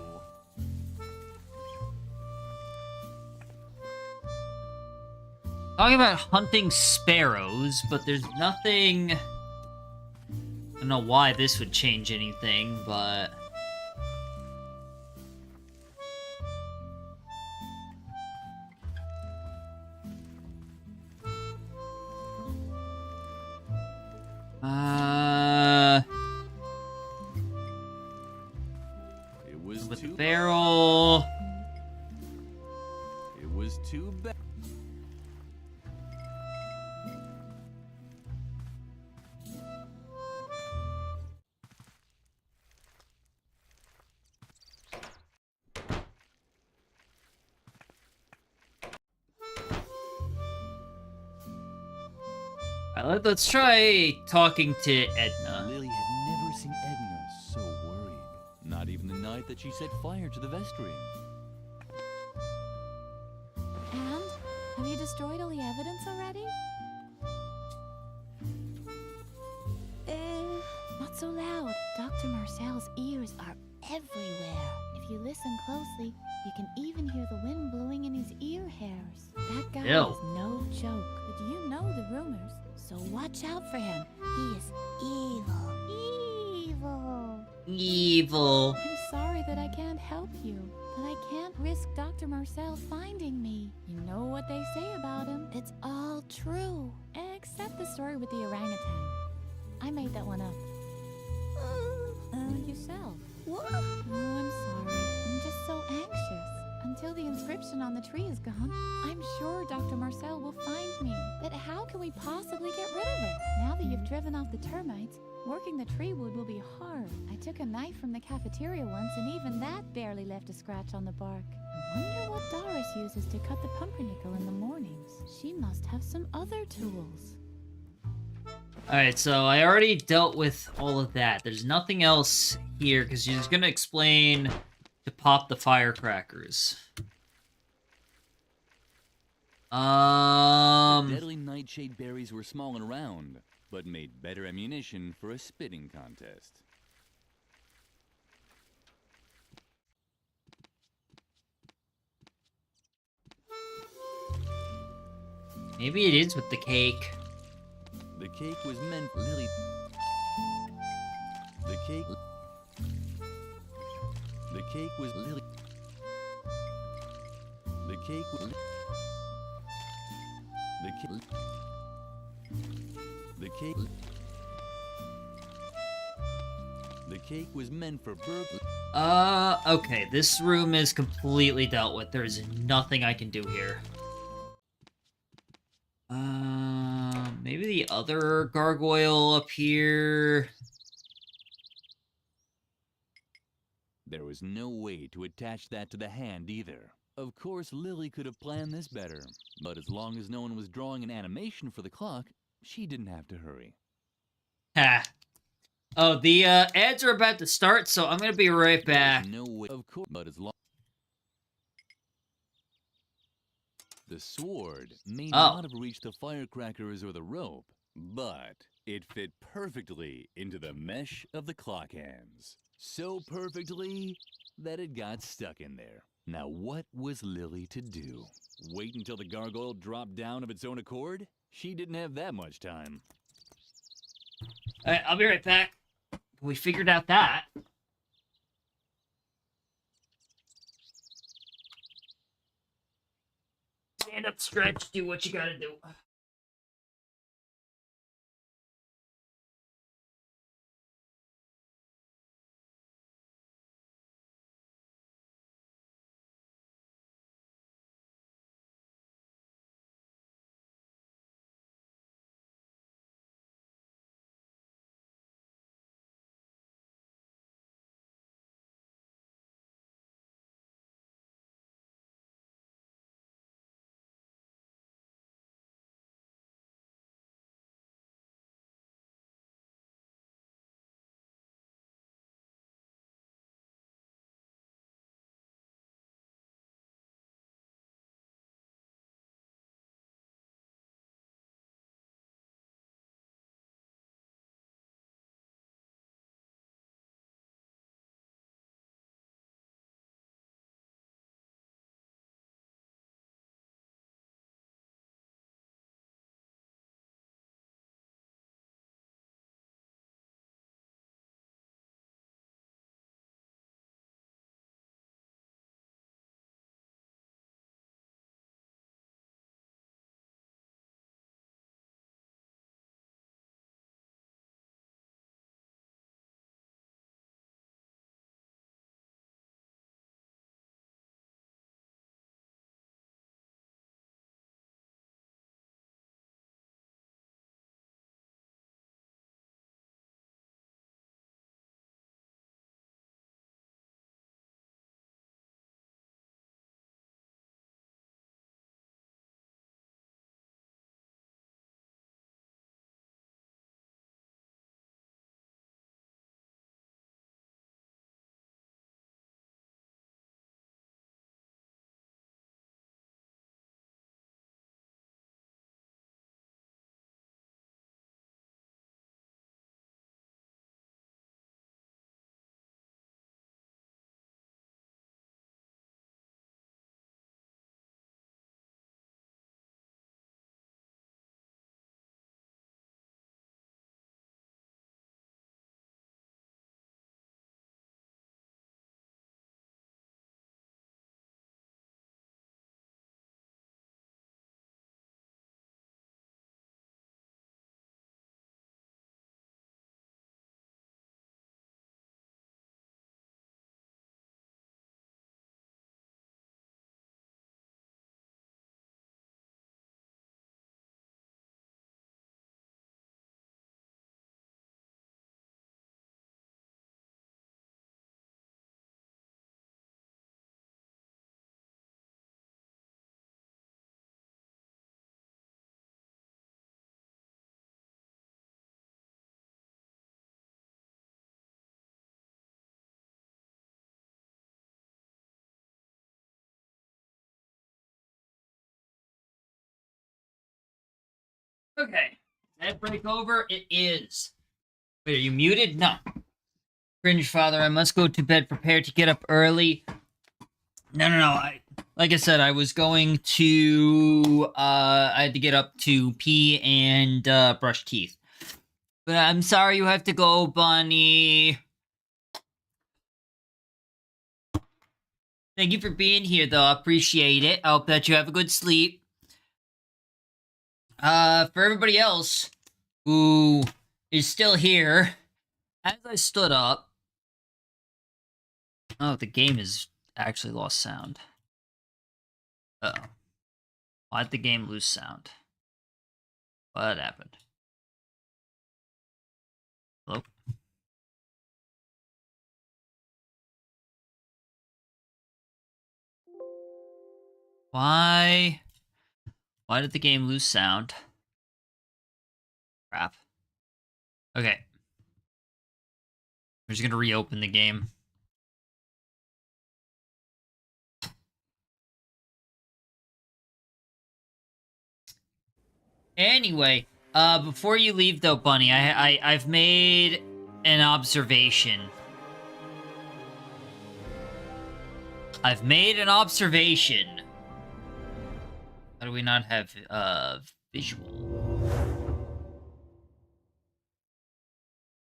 Talking about hunting sparrows, but there's nothing... I don't know why this would change anything, but... It was with too the barrel. It was too bad. Alright, let's try talking to Edna. Lily had never seen Edna so worried. Not even the night that she set fire to the vestry. And? Have you destroyed all the evidence already? Not so loud. Dr. Marcel's ears are everywhere. If you listen closely, you can even hear the wind blowing in his ear hairs. That guy Ew. is no joke. But you know the rumors, so watch out for him. He is evil. Evil. Evil. I'm sorry that I can't help you, but I can't risk Dr. Marcel finding me. You know what they say about him. It's all true. Except the story with the orangutan. I made that one up. Yourself. What? Oh, I'm sorry. I'm just so anxious. Until the inscription on the tree is gone, I'm sure Dr. Marcel will find me. But how can we possibly get rid of it? Now that you've driven off the termites, working the tree wood will be hard. I took a knife from the cafeteria once, and even that barely left a scratch on the bark. I wonder what Doris uses to cut the pumpernickel in the mornings. She must have some other tools. Alright, so I already dealt with all of that. There's nothing else here, because she's going to explain to pop the firecrackers. The deadly nightshade berries were small and round, but made better ammunition for a spitting contest. Maybe it is with the cake. The cake was meant for Lily. The cake was Lily. The cake was The cake was meant for burglary. Okay, this room is completely dealt with. There is nothing I can do here. Maybe the other gargoyle up here. There was no way to attach that to the hand either. Of course, Lily could have planned this better, but as long as no one was drawing an animation for the clock, she didn't have to hurry. Ha. Oh, the ads are about to start, so I'm gonna be right back. No way, of course, but as long the sword may not have reached the firecrackers or the rope, but it fit perfectly into the mesh of the clock hands. So perfectly that it got stuck in there. Now what was Lily to do? Wait until the gargoyle dropped down of its own accord? She didn't have that much time. Alright, I'll be right back. We figured out that. Stand up, stretch, do what you gotta do. Okay. Is that break over? It is. Wait, are you muted? No. Cringe, father. I must go to bed. Prepare to get up early. No. Like I said, I was going to, I had to get up to pee and, brush teeth. But I'm sorry you have to go, Bunny. Thank you for being here, though. I appreciate it. I hope that you have a good sleep. For everybody else who is still here, as I stood up... Oh, the game has actually lost sound. Uh-oh. Why did the game lose sound? What happened? Hello? Why did the game lose sound? Crap. Okay. I'm just gonna reopen the game. Anyway, before you leave though, Bunny, I've made an observation. I've made an observation. How do we not have, visual?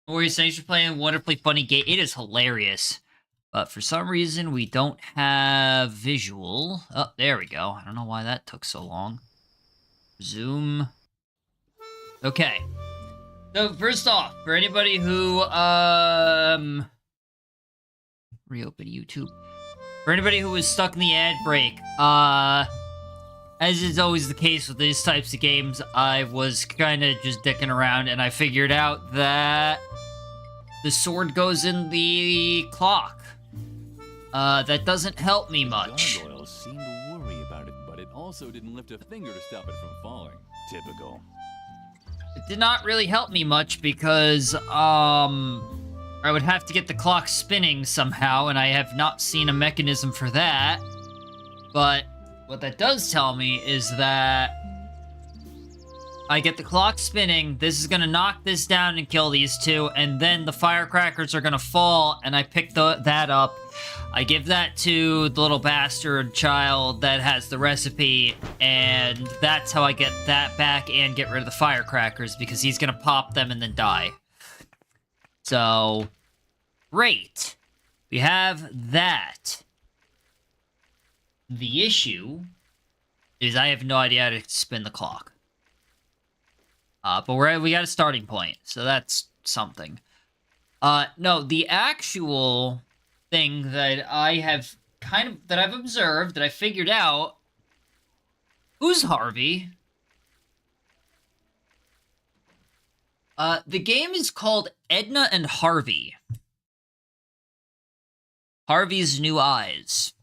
Warriors, thanks for playing a wonderfully funny game. It is hilarious. But for some reason, we don't have visual. Oh, there we go. I don't know why that took so long. Zoom. Okay. So, first off, for anybody who, reopen YouTube. For anybody who was stuck in the ad break, as is always the case with these types of games, I was kind of just dicking around, and I figured out that the sword goes in the clock. That doesn't help me much. Gargoyles seemed to worry about it, but it also didn't lift a finger to stop it from falling. Typical. It did not really help me much because, I would have to get the clock spinning somehow, and I have not seen a mechanism for that. But what that does tell me is that I get the clock spinning, this is gonna knock this down and kill these two, and then the firecrackers are gonna fall, and I pick that up. I give that to the little bastard child that has the recipe, and that's how I get that back and get rid of the firecrackers, because he's gonna pop them and then die. So, great. We have that. The issue is I have no idea how to spin the clock. But we got a starting point, so that's something. No, the actual thing that I have that I've observed, that I figured out, who's Harvey? The game is called Edna and Harvey. Harvey's New Eyes.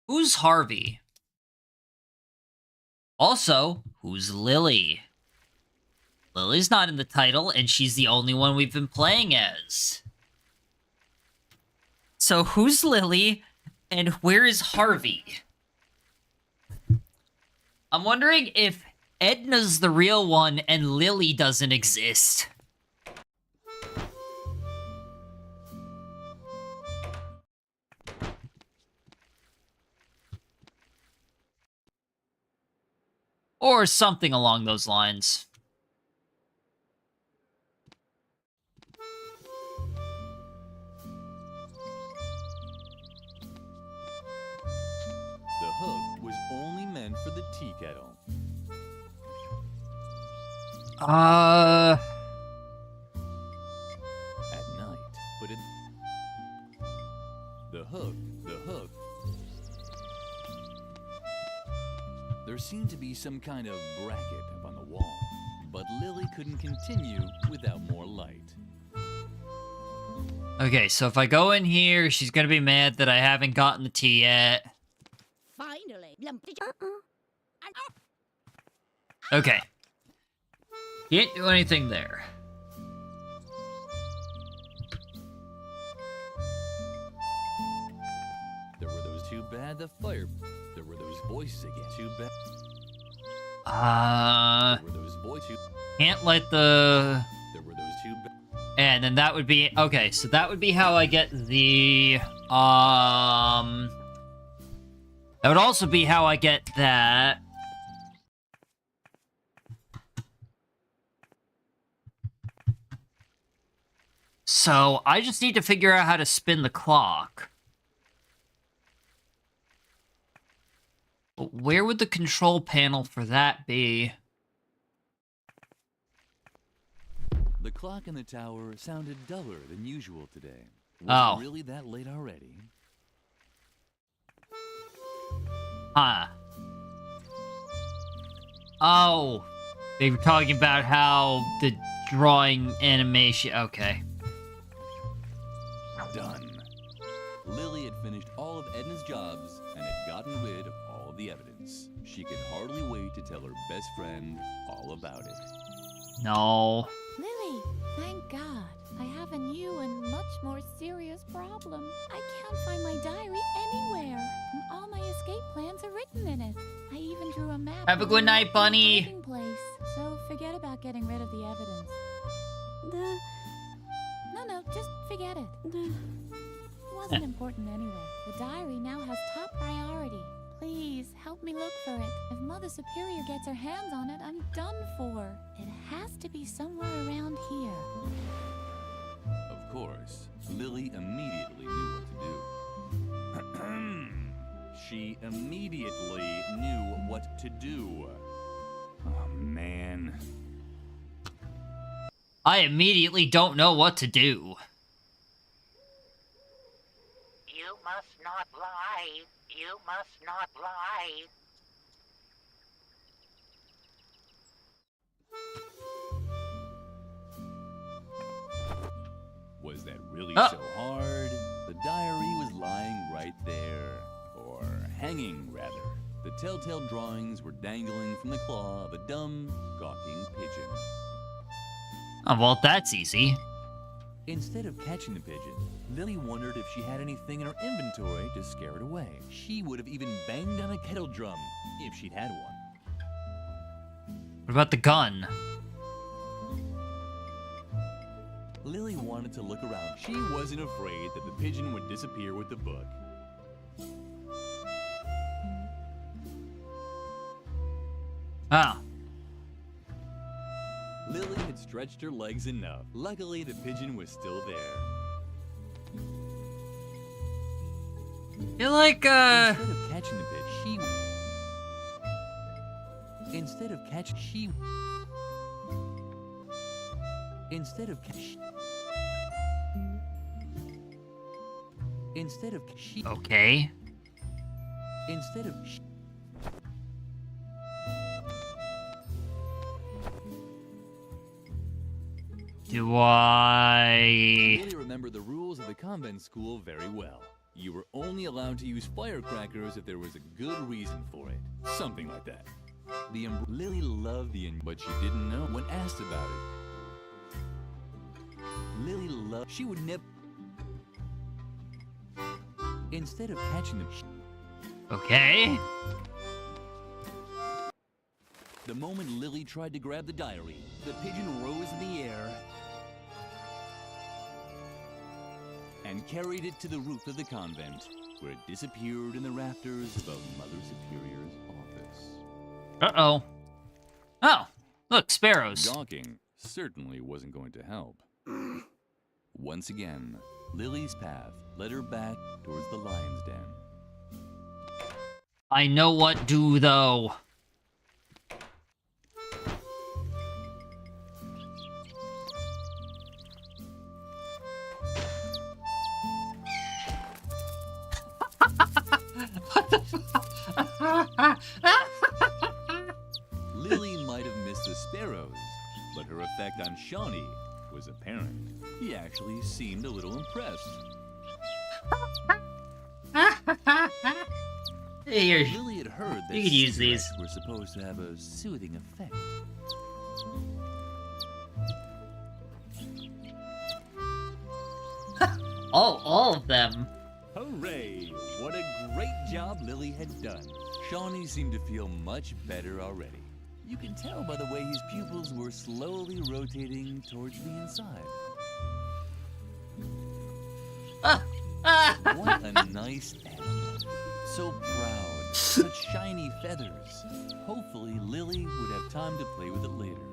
Who's Harvey? Also, who's Lily? Lily's not in the title, and she's the only one we've been playing as. So who's Lily, and where is Harvey? I'm wondering if Edna's the real one and Lily doesn't exist. Or something along those lines. The hook was only meant for the tea kettle. At night, but it... The hook. There seemed to be some kind of bracket up on the wall, but Lily couldn't continue without more light. Okay, so if I go in here, she's gonna be mad that I haven't gotten the tea yet. Finally. Okay. Can't do anything there. There were those too bad the fire. There were those voices again. Too bad. There were those voices. Can't let the... There were those two... And then that would be... Okay, so that would be how I get the... That would also be how I get that... So, I just need to figure out how to spin the clock. But where would the control panel for that be? The clock in the tower sounded duller than usual today. Was it really that late already? Huh. Oh. They were talking about how the drawing animation... Okay. Done. Lily had finished all of Edna's jobs and had gotten rid of all of the evidence. She could hardly wait to tell her best friend all about it. No. Lily, thank God. I have a new and much more serious problem. I can't find my diary anywhere, and all my escape plans are written in it. I even drew a map. Have a good night, Bunny. Place. So forget about getting rid of the evidence. No, just forget it. It wasn't important anyway. The diary now has top priority. Please, help me look for it. If Mother Superior gets her hands on it, I'm done for. It has to be somewhere around here. Of course, Lily immediately knew what to do. She immediately knew what to do. Oh, man. I immediately don't know what to do. You must not lie. You must not lie. Was that really so hard? The diary was lying right there. Or hanging, rather. The telltale drawings were dangling from the claw of a dumb, gawking pigeon. Oh, well, that's easy. Instead of catching the pigeon, Lily wondered if she had anything in her inventory to scare it away. She would have even banged on a kettle drum if she'd had one. What about the gun? Lily wanted to look around. She wasn't afraid that the pigeon would disappear with the book. Oh. Lily had stretched her legs enough. Luckily, the pigeon was still there. You're like, Instead of catching the pigeon, Instead of catching... Okay. Instead of... Do I... Really remember the rules of the convent school very well. You were only allowed to use firecrackers if there was a good reason for it. Something like that. Lily loved but she didn't know when asked about it. Lily loved... She would nip... Instead of catching the... Okay. The moment Lily tried to grab the diary, the pigeon rose in the air and carried it to the roof of the convent, where it disappeared in the rafters above Mother Superior's office. Uh-oh. Oh, look, sparrows. Gawking certainly wasn't going to help. Once again, Lily's path led her back towards the lion's den. I know what do, though. What the fuck? Lily might have missed the sparrows, but her effect on Shawnee was apparent. He actually seemed a little impressed. Here, Lily had heard that you could use these. Were supposed to have a soothing effect. all of them. Hooray! What a great job Lily had done. Shawnee seemed to feel much better already. You can tell by the way his pupils were slowly rotating towards the inside. What a nice animal. So proud, such shiny feathers. Hopefully Lily would have time to play with it later.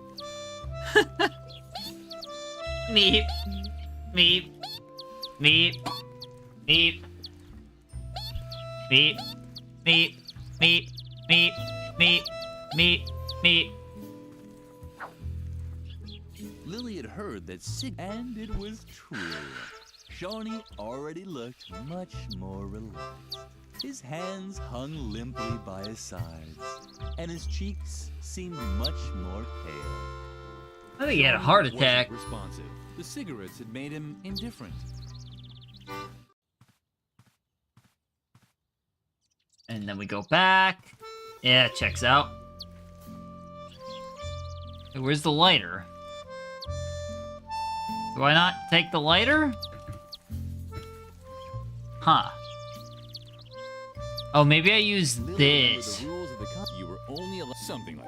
Meep. Meep. Meep. Meep. Meep. Meep. Meep. Meep. Meep. Meep. Meep. Lily had heard that and it was true. Shawnee already looked much more relaxed. His hands hung limply by his sides, and his cheeks seemed much more pale. I think he had a heart attack. Wasn't responsive. The cigarettes had made him indifferent. And then we go back. Yeah, checks out. Hey, where's the lighter? Do I not take the lighter? Huh. Oh, maybe I use this. The rules of the you were only allowed something like.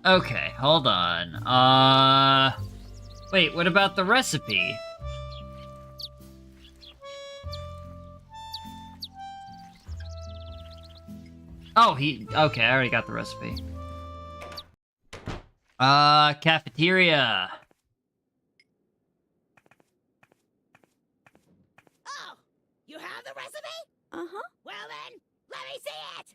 Okay, hold on. Wait, what about the recipe? Oh, okay, I already got the recipe. Cafeteria. Oh, you have the recipe? Uh-huh. Well then, let me see it.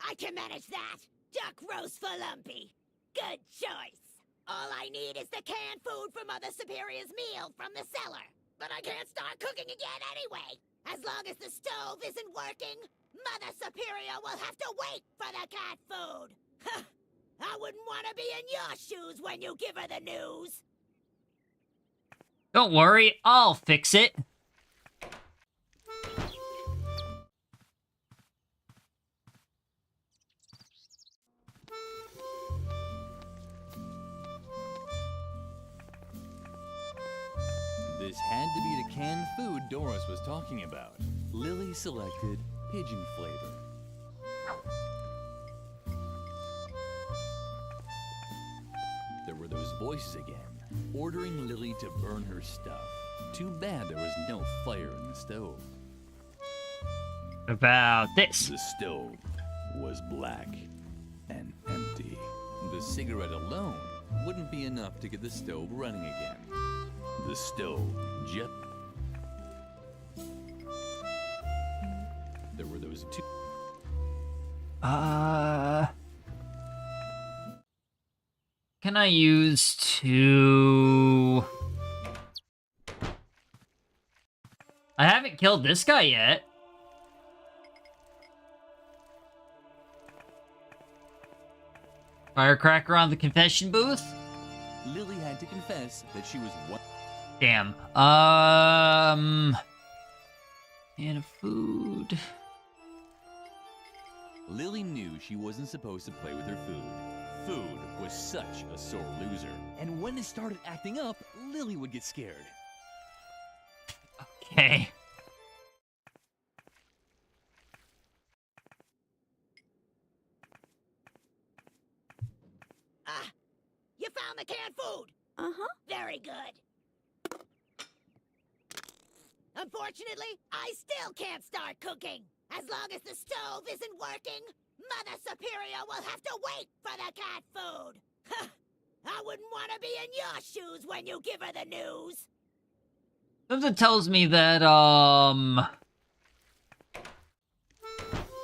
I can manage that. Duck roast for lumpy. Good choice. All I need is the canned food for Mother Superior's meal from the cellar. But I can't start cooking again anyway. As long as the stove isn't working, Mother Superior will have to wait for the cat food. I wouldn't want to be in your shoes when you give her the news. Don't worry, I'll fix it. This had to be the canned food Doris was talking about. Lily selected pigeon flavor. There were those voices again, ordering Lily to burn her stuff. Too bad there was no fire in the stove. About this. The stove was black and empty. The cigarette alone wouldn't be enough to get the stove running again. The stove jet. There were those two. Can I use to... I haven't killed this guy yet. Firecracker on the confession booth? Lily had to confess that she was one. Damn. And a food. Lily knew she wasn't supposed to play with her food. Food was such a sore loser. And when it started acting up, Lily would get scared. Okay. You found the canned food? Uh-huh. Very good. Unfortunately, I still can't start cooking. As long as the stove isn't working, Mother Superior will have to wait for the cat food. I wouldn't want to be in your shoes when you give her the news. Something tells me that,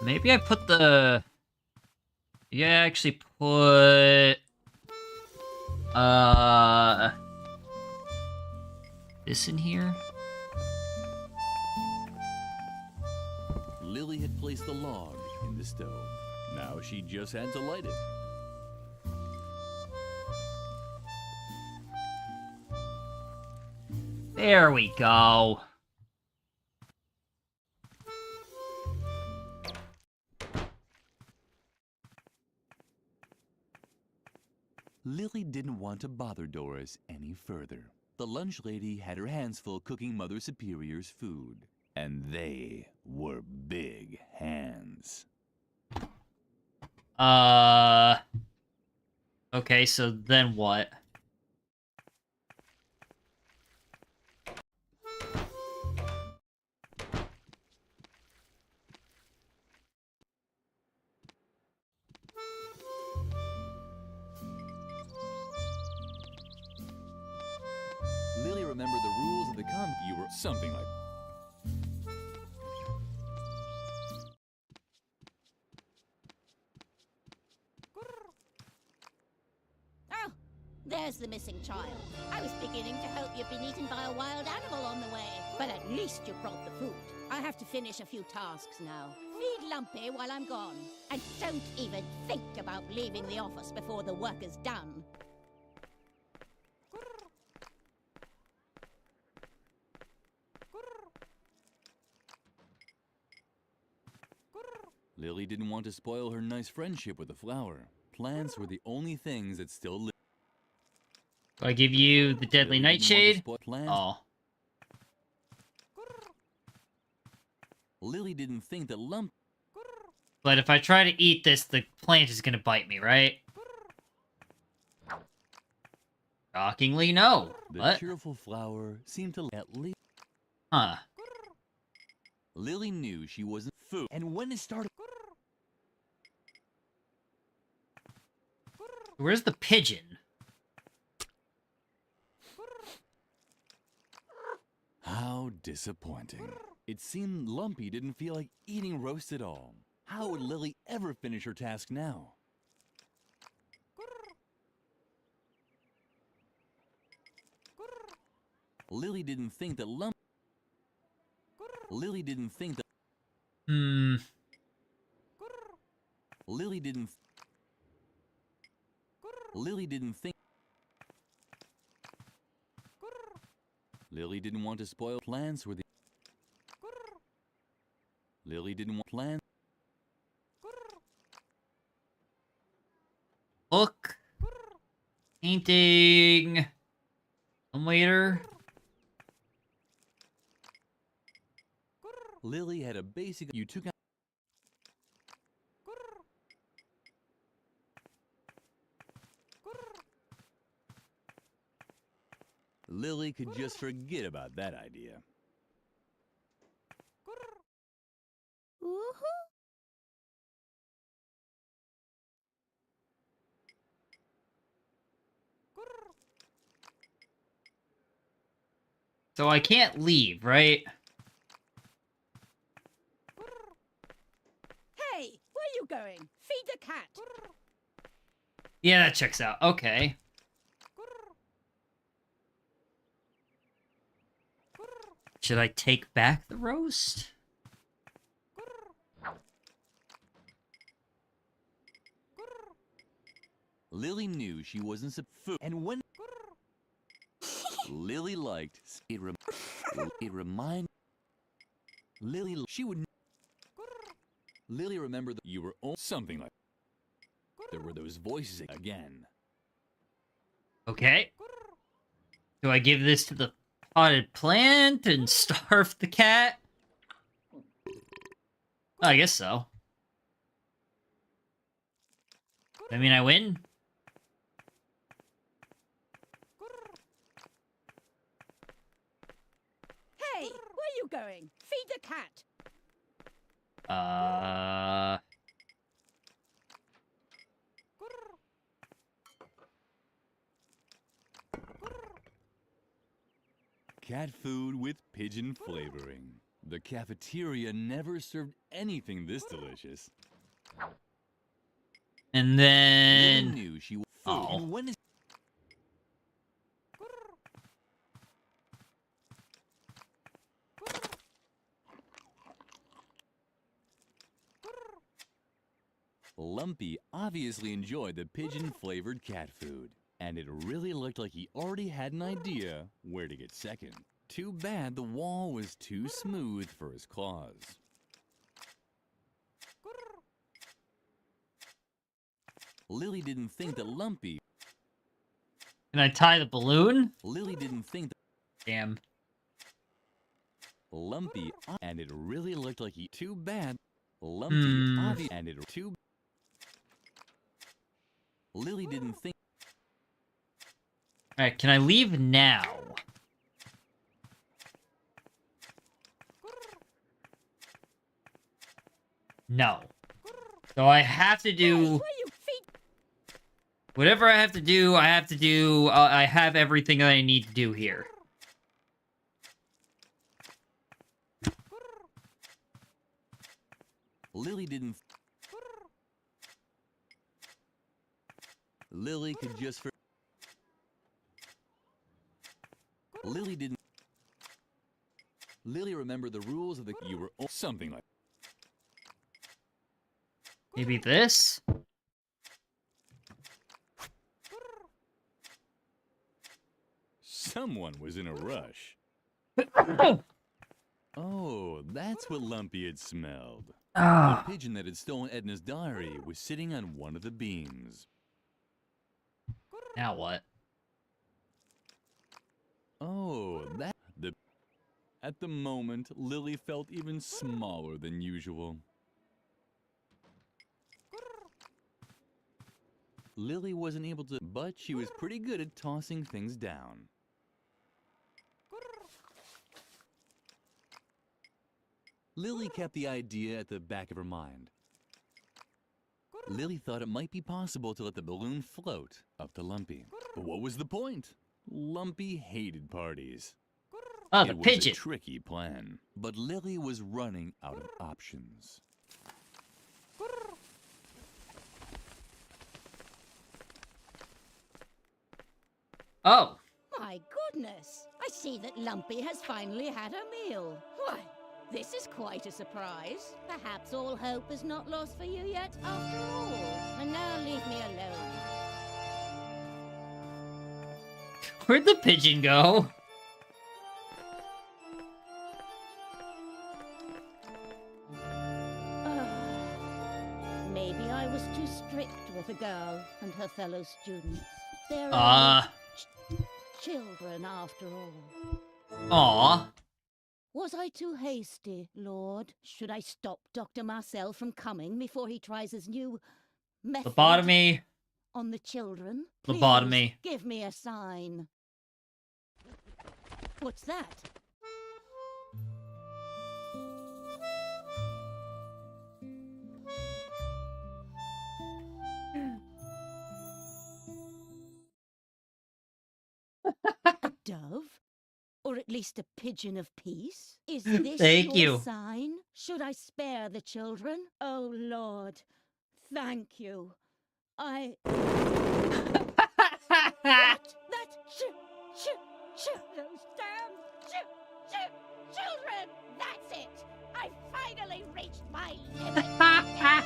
maybe I put the... Yeah, I actually put... This in here? Lily had placed the log in the stove. Now she just had to light it. There we go. Lily didn't want to bother Doris any further. The lunch lady had her hands full cooking Mother Superior's food. And they were big hands. Okay, so then what? Lily remembered the rules of the you were something like. Oh, there's the missing child. I was beginning to hope you'd been eaten by a wild animal on the way. But at least you brought the food. I have to finish a few tasks now. Feed Lumpy while I'm gone. And don't even think about leaving the office before the work is done. Lily didn't want to spoil her nice friendship with the flower. Plants were the only things that still lived. Do I give you the deadly nightshade? Oh. Lily didn't think that But if I try to eat this, the plant is gonna bite me, right? Shockingly, no. The What? cheerful flower seemed to at least. Huh. Lily knew she wasn't food, and when it started. Where's the pigeon? How disappointing. It seemed Lumpy didn't feel like eating roast at all. How would Lily ever finish her task now? Lily didn't think that Lily didn't think that. Lily didn't. Lily didn't think. Lily didn't want to spoil plants were the. Lily didn't want plants. Book. Painting. Later. Lily had a basic. You took out. Lily could just forget about that idea. So I can't leave, right? Hey, where you going? Feed the cat. Yeah, that checks out. Okay. Should I take back the roast? Lily knew she wasn't food, and when Lily liked it, remind Lily she would. Lily remembered that you were something like. There were those voices again. Okay. Do I give this to the potted plant and starve the cat? I guess so. I mean, I win. Hey, where you going? Feed the cat. Cat food with pigeon flavoring. The cafeteria never served anything this delicious. And then... Lily knew she was food. And when is... Lumpy obviously enjoyed the pigeon-flavored cat food, and it really looked like he already had an idea where to get second. Too bad the wall was too smooth for his claws. Lily didn't think that Lumpy... Can I tie the balloon? Lily didn't think that... Damn. Lumpy... And it really looked like he... Too bad. Lumpy... And it... Too... Lily didn't think. Alright, can I leave now? No. So I have to do... Whatever I have to do, I have to do... I have everything that I need to do here. Lily didn't... Lily could just... Lily didn't... Lily remembered the rules of the... You were... Something like... Maybe this? Someone was in a rush. Oh, that's what Lumpy had smelled. The pigeon that had stolen Edna's diary was sitting on one of the beams. Now what? Oh, At the moment, Lily felt even smaller than usual. Lily wasn't able to, but she was pretty good at tossing things down. Lily kept the idea at the back of her mind. Lily thought it might be possible to let the balloon float up to Lumpy. But what was the point? Lumpy hated parties. Oh, the it was pigeon. a tricky plan, but Lily was running out of options. Oh. My goodness! I see that Lumpy has finally had a meal. Why, this is quite a surprise. Perhaps all hope is not lost for you yet, after all. And now leave me alone. Where'd the pigeon go? Maybe I was too strict with the girl and her fellow students. They're children, after all. Aw. Was I too hasty, Lord? Should I stop Dr. Marcel from coming before he tries his new method Lobotomy. on the children? Lobotomy. Please give me a sign. What's that? A dove? Or at least a pigeon of peace? Is this Thank your you. sign? Should I spare the children? Oh, Lord, thank you. What? Those damn children! That's it! I finally reached my limit!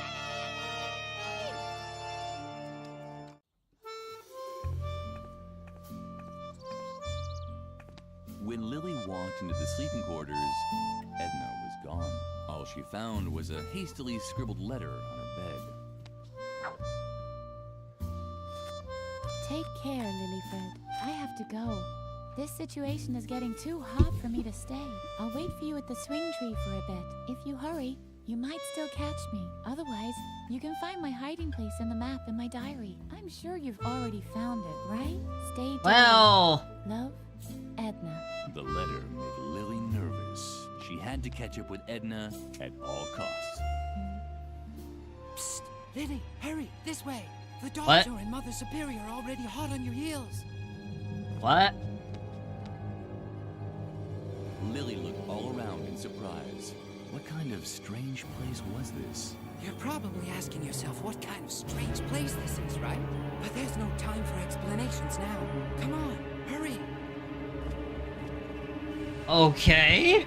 When Lily walked into the sleeping quarters, Edna was gone. All she found was a hastily scribbled letter on her bed. Take care, Lilyfred. I have to go. This situation is getting too hot for me to stay. I'll wait for you at the swing tree for a bit. If you hurry, you might still catch me. Otherwise, you can find my hiding place in the map in my diary. I'm sure you've already found it, right? Stay tuned. Well. Love, Edna. The letter made Lily nervous. She had to catch up with Edna at all costs. Psst! Lily, hurry! This way! The What? doctor and Mother Superior are already hot on your heels. What? Lily looked all around in surprise. What kind of strange place was this? You're probably asking yourself what kind of strange place this is, right? But there's no time for explanations now. Come on, hurry! Okay.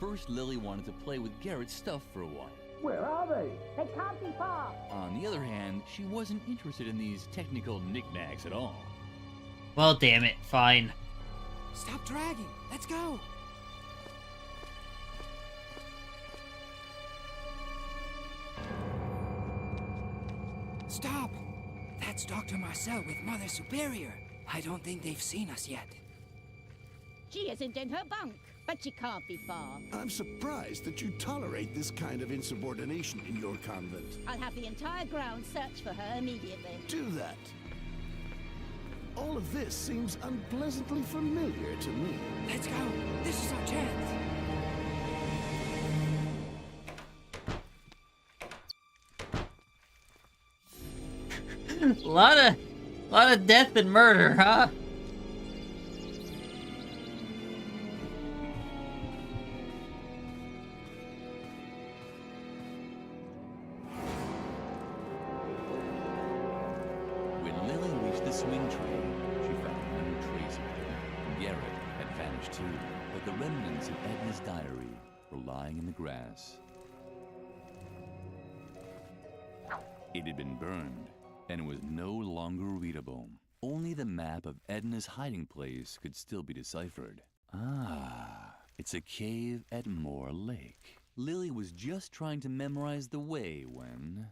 First, Lily wanted to play with Garrett's stuff for a while. Where are they? They can't be far. On the other hand, she wasn't interested in these technical knickknacks at all. Well, damn it. Fine. Stop dragging. Let's go. Stop. That's Dr. Marcel with Mother Superior. I don't think they've seen us yet. She isn't in her bunk. but she can't be far. I'm surprised that you tolerate this kind of insubordination in your convent. I'll have the entire ground search for her immediately. Do that. All of this seems unpleasantly familiar to me. Let's go. This is our chance. lot of death and murder, huh? When Lily reached the swing train, she found no trace of her. Garrett had vanished too, but the remnants of Edna's diary were lying in the grass. It had been burned, and was no longer readable. Only the map of Edna's hiding place could still be deciphered. Ah, it's a cave at Moor Lake. Lily was just trying to memorize the way when...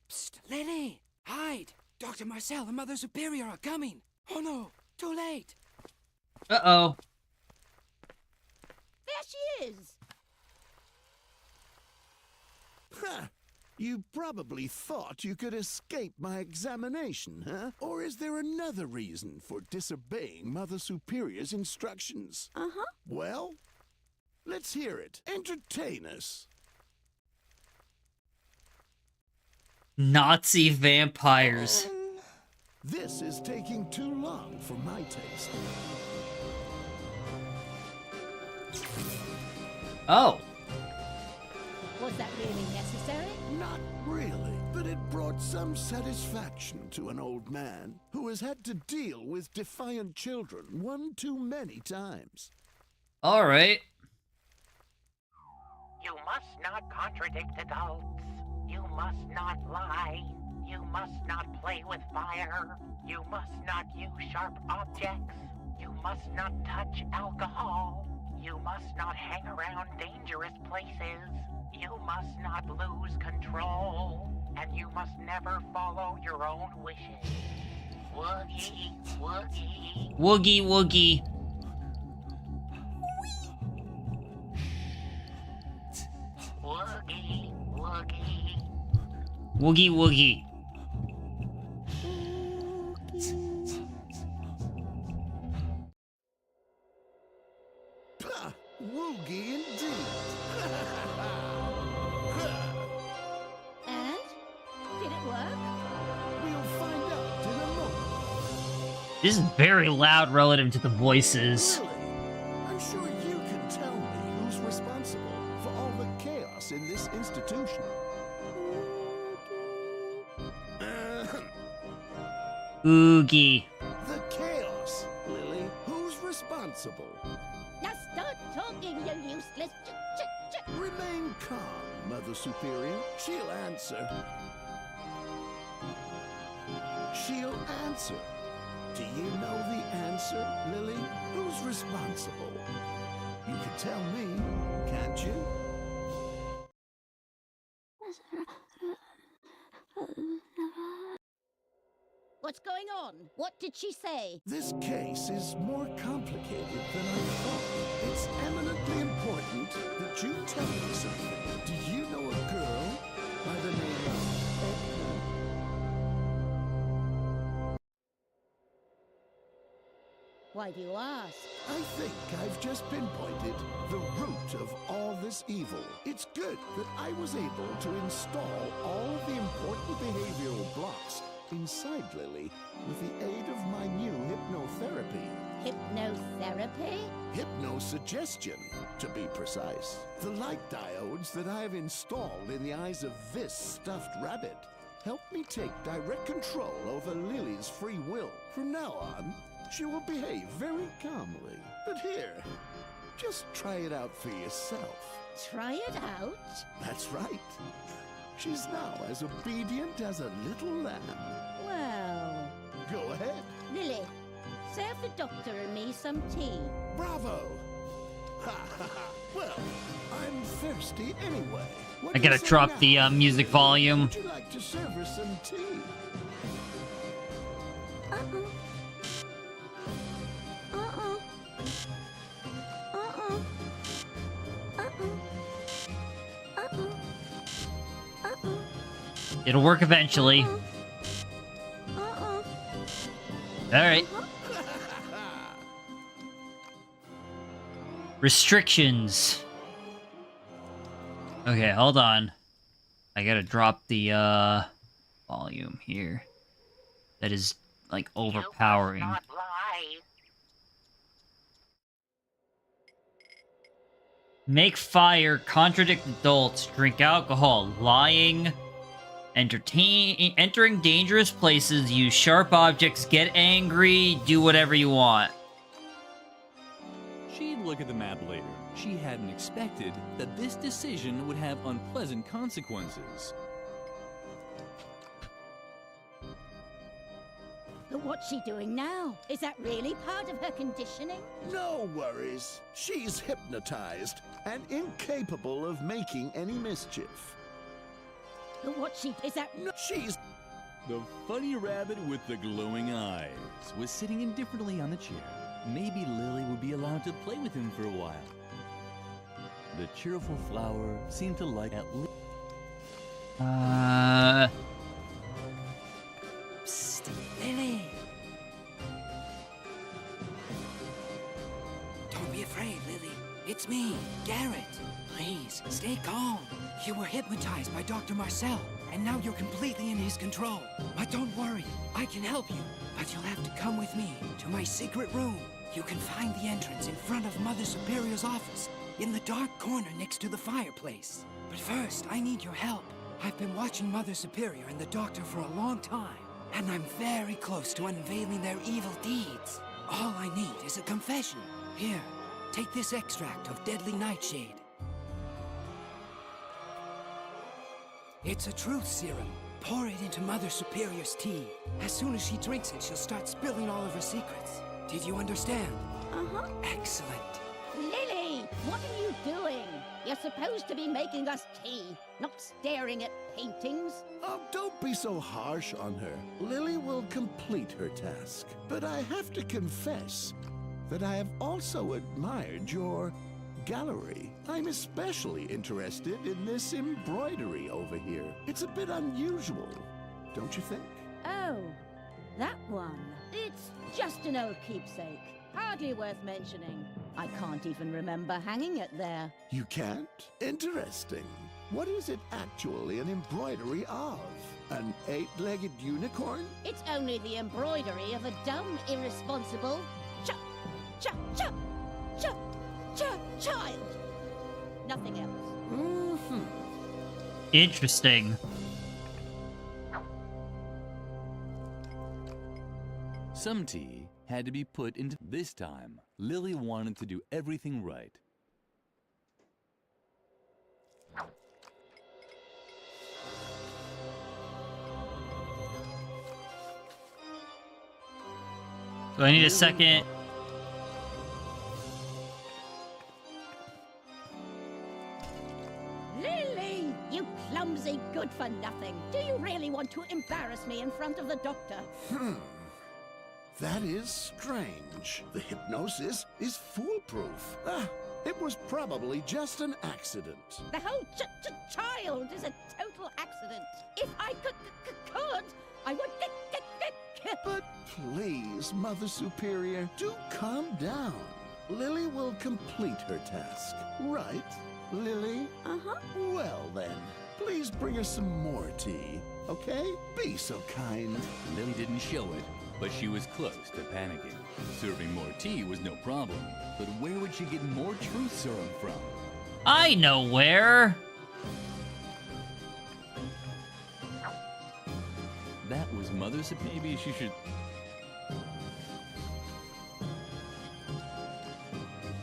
Psst, Lily! Hide! Dr. Marcel and Mother Superior are coming! Oh no, too late! Uh-oh. There she is! Ha! You probably thought you could escape my examination, huh? Or is there another reason for disobeying Mother Superior's instructions? Uh-huh. Well, let's hear it. Entertain us. Nazi vampires. This is taking too long for my taste. Oh. Was that really necessary? Not really, but it brought some satisfaction to an old man who has had to deal with defiant children one too many times. All right. You must not contradict adults. You must not lie. You must not play with fire. You must not use sharp objects. You must not touch alcohol. You must not hang around dangerous places. You must not lose control. And you must never follow your own wishes. Woogie, woogie. Woogie, woogie. Woogie, woogie. Woogie, woogie. Pah! Woogie indeed. And? Did it work? We'll find out in a moment. This is very loud relative to the voices. Really? I'm sure you can tell me who's responsible for all the chaos in this institution. Oogie. The chaos, Lily. Who's responsible? Now start talking, you useless Remain calm, Mother Superior. She'll answer. She'll answer. Do you know the answer, Lily? Who's responsible? You can tell me, can't you? What's going on? What did she say? This case is more complicated than I thought. It's eminently important that you tell me something. Do you know a girl by the name of Edna? Why do you ask? I think I've just pinpointed the root of all this evil. It's good that I was able to install all of the important behavioral blocks inside Lily with the aid of my new hypnotherapy. Hypnotherapy? Hypnosuggestion, to be precise. The light diodes that I have installed in the eyes of this stuffed rabbit help me take direct control over Lily's free will. From now on, she will behave very calmly. But here, just try it out for yourself. Try it out? That's right. She's now as obedient as a little lamb. Well... Go ahead. Lily, serve the doctor and me some tea. Bravo! Ha ha ha! Well, I'm thirsty anyway. What I do you gotta say drop now? the music volume. Would you like to serve her some tea? It'll work eventually. Alright. Restrictions. Okay, hold on. I gotta drop the, volume here. That is, like, overpowering. You must not lie. Make fire, contradict adults, drink alcohol, lying, entering dangerous places, use sharp objects, get angry, do whatever you want. She'd look at the map later. She hadn't expected that this decision would have unpleasant consequences. But what's she doing now? Is that really part of her conditioning? No worries. She's hypnotized and incapable of making any mischief. But what is that? No, she's... The funny rabbit with the glowing eyes was sitting indifferently on the chair. Maybe Lily would be allowed to play with him for a while. The cheerful flower seemed to like at least... Psst, Lily! Don't be afraid, Lily. It's me, Garrett. Please, stay calm. You were hypnotized by Dr. Marcel, and now you're completely in his control. But don't worry, I can help you. But you'll have to come with me to my secret room. You can find the entrance in front of Mother Superior's office, in the dark corner next to the fireplace. But first, I need your help. I've been watching Mother Superior and the Doctor for a long time, and I'm very close to unveiling their evil deeds. All I need is a confession. Here, take this extract of deadly nightshade. It's a truth serum. Pour it into Mother Superior's tea. As soon as she drinks it, she'll start spilling all of her secrets. Did you understand? Uh-huh. Excellent. Lily, what are you doing? You're supposed to be making us tea, not staring at paintings. Oh, don't be so harsh on her. Lily will complete her task. But I have to confess that I have also admired your gallery. I'm especially interested in this embroidery over here. It's a bit unusual, don't you think? Oh, that one. It's just an old keepsake. Hardly worth mentioning. I can't even remember hanging it there. You can't? Interesting. What is it actually an embroidery of? An 8-legged unicorn? It's only the embroidery of a dumb, irresponsible child. Nothing else. Mm-hmm. Interesting. Some tea had to be put into... This time, Lily wanted to do everything right. So I need a second. Lily, you clumsy good-for-nothing. Do you really want to embarrass me in front of the doctor? That is strange. The hypnosis is foolproof. It was probably just an accident. The whole child is a total accident. If I could, I would But please, Mother Superior, do calm down. Lily will complete her task. Right, Lily? Uh-huh. Well then, please bring her some more tea, okay? Be so kind. Lily didn't show it, but she was close to panicking. Serving more tea was no problem, but where would she get more truth serum from? I know where. That was Mother Superior. Maybe she should...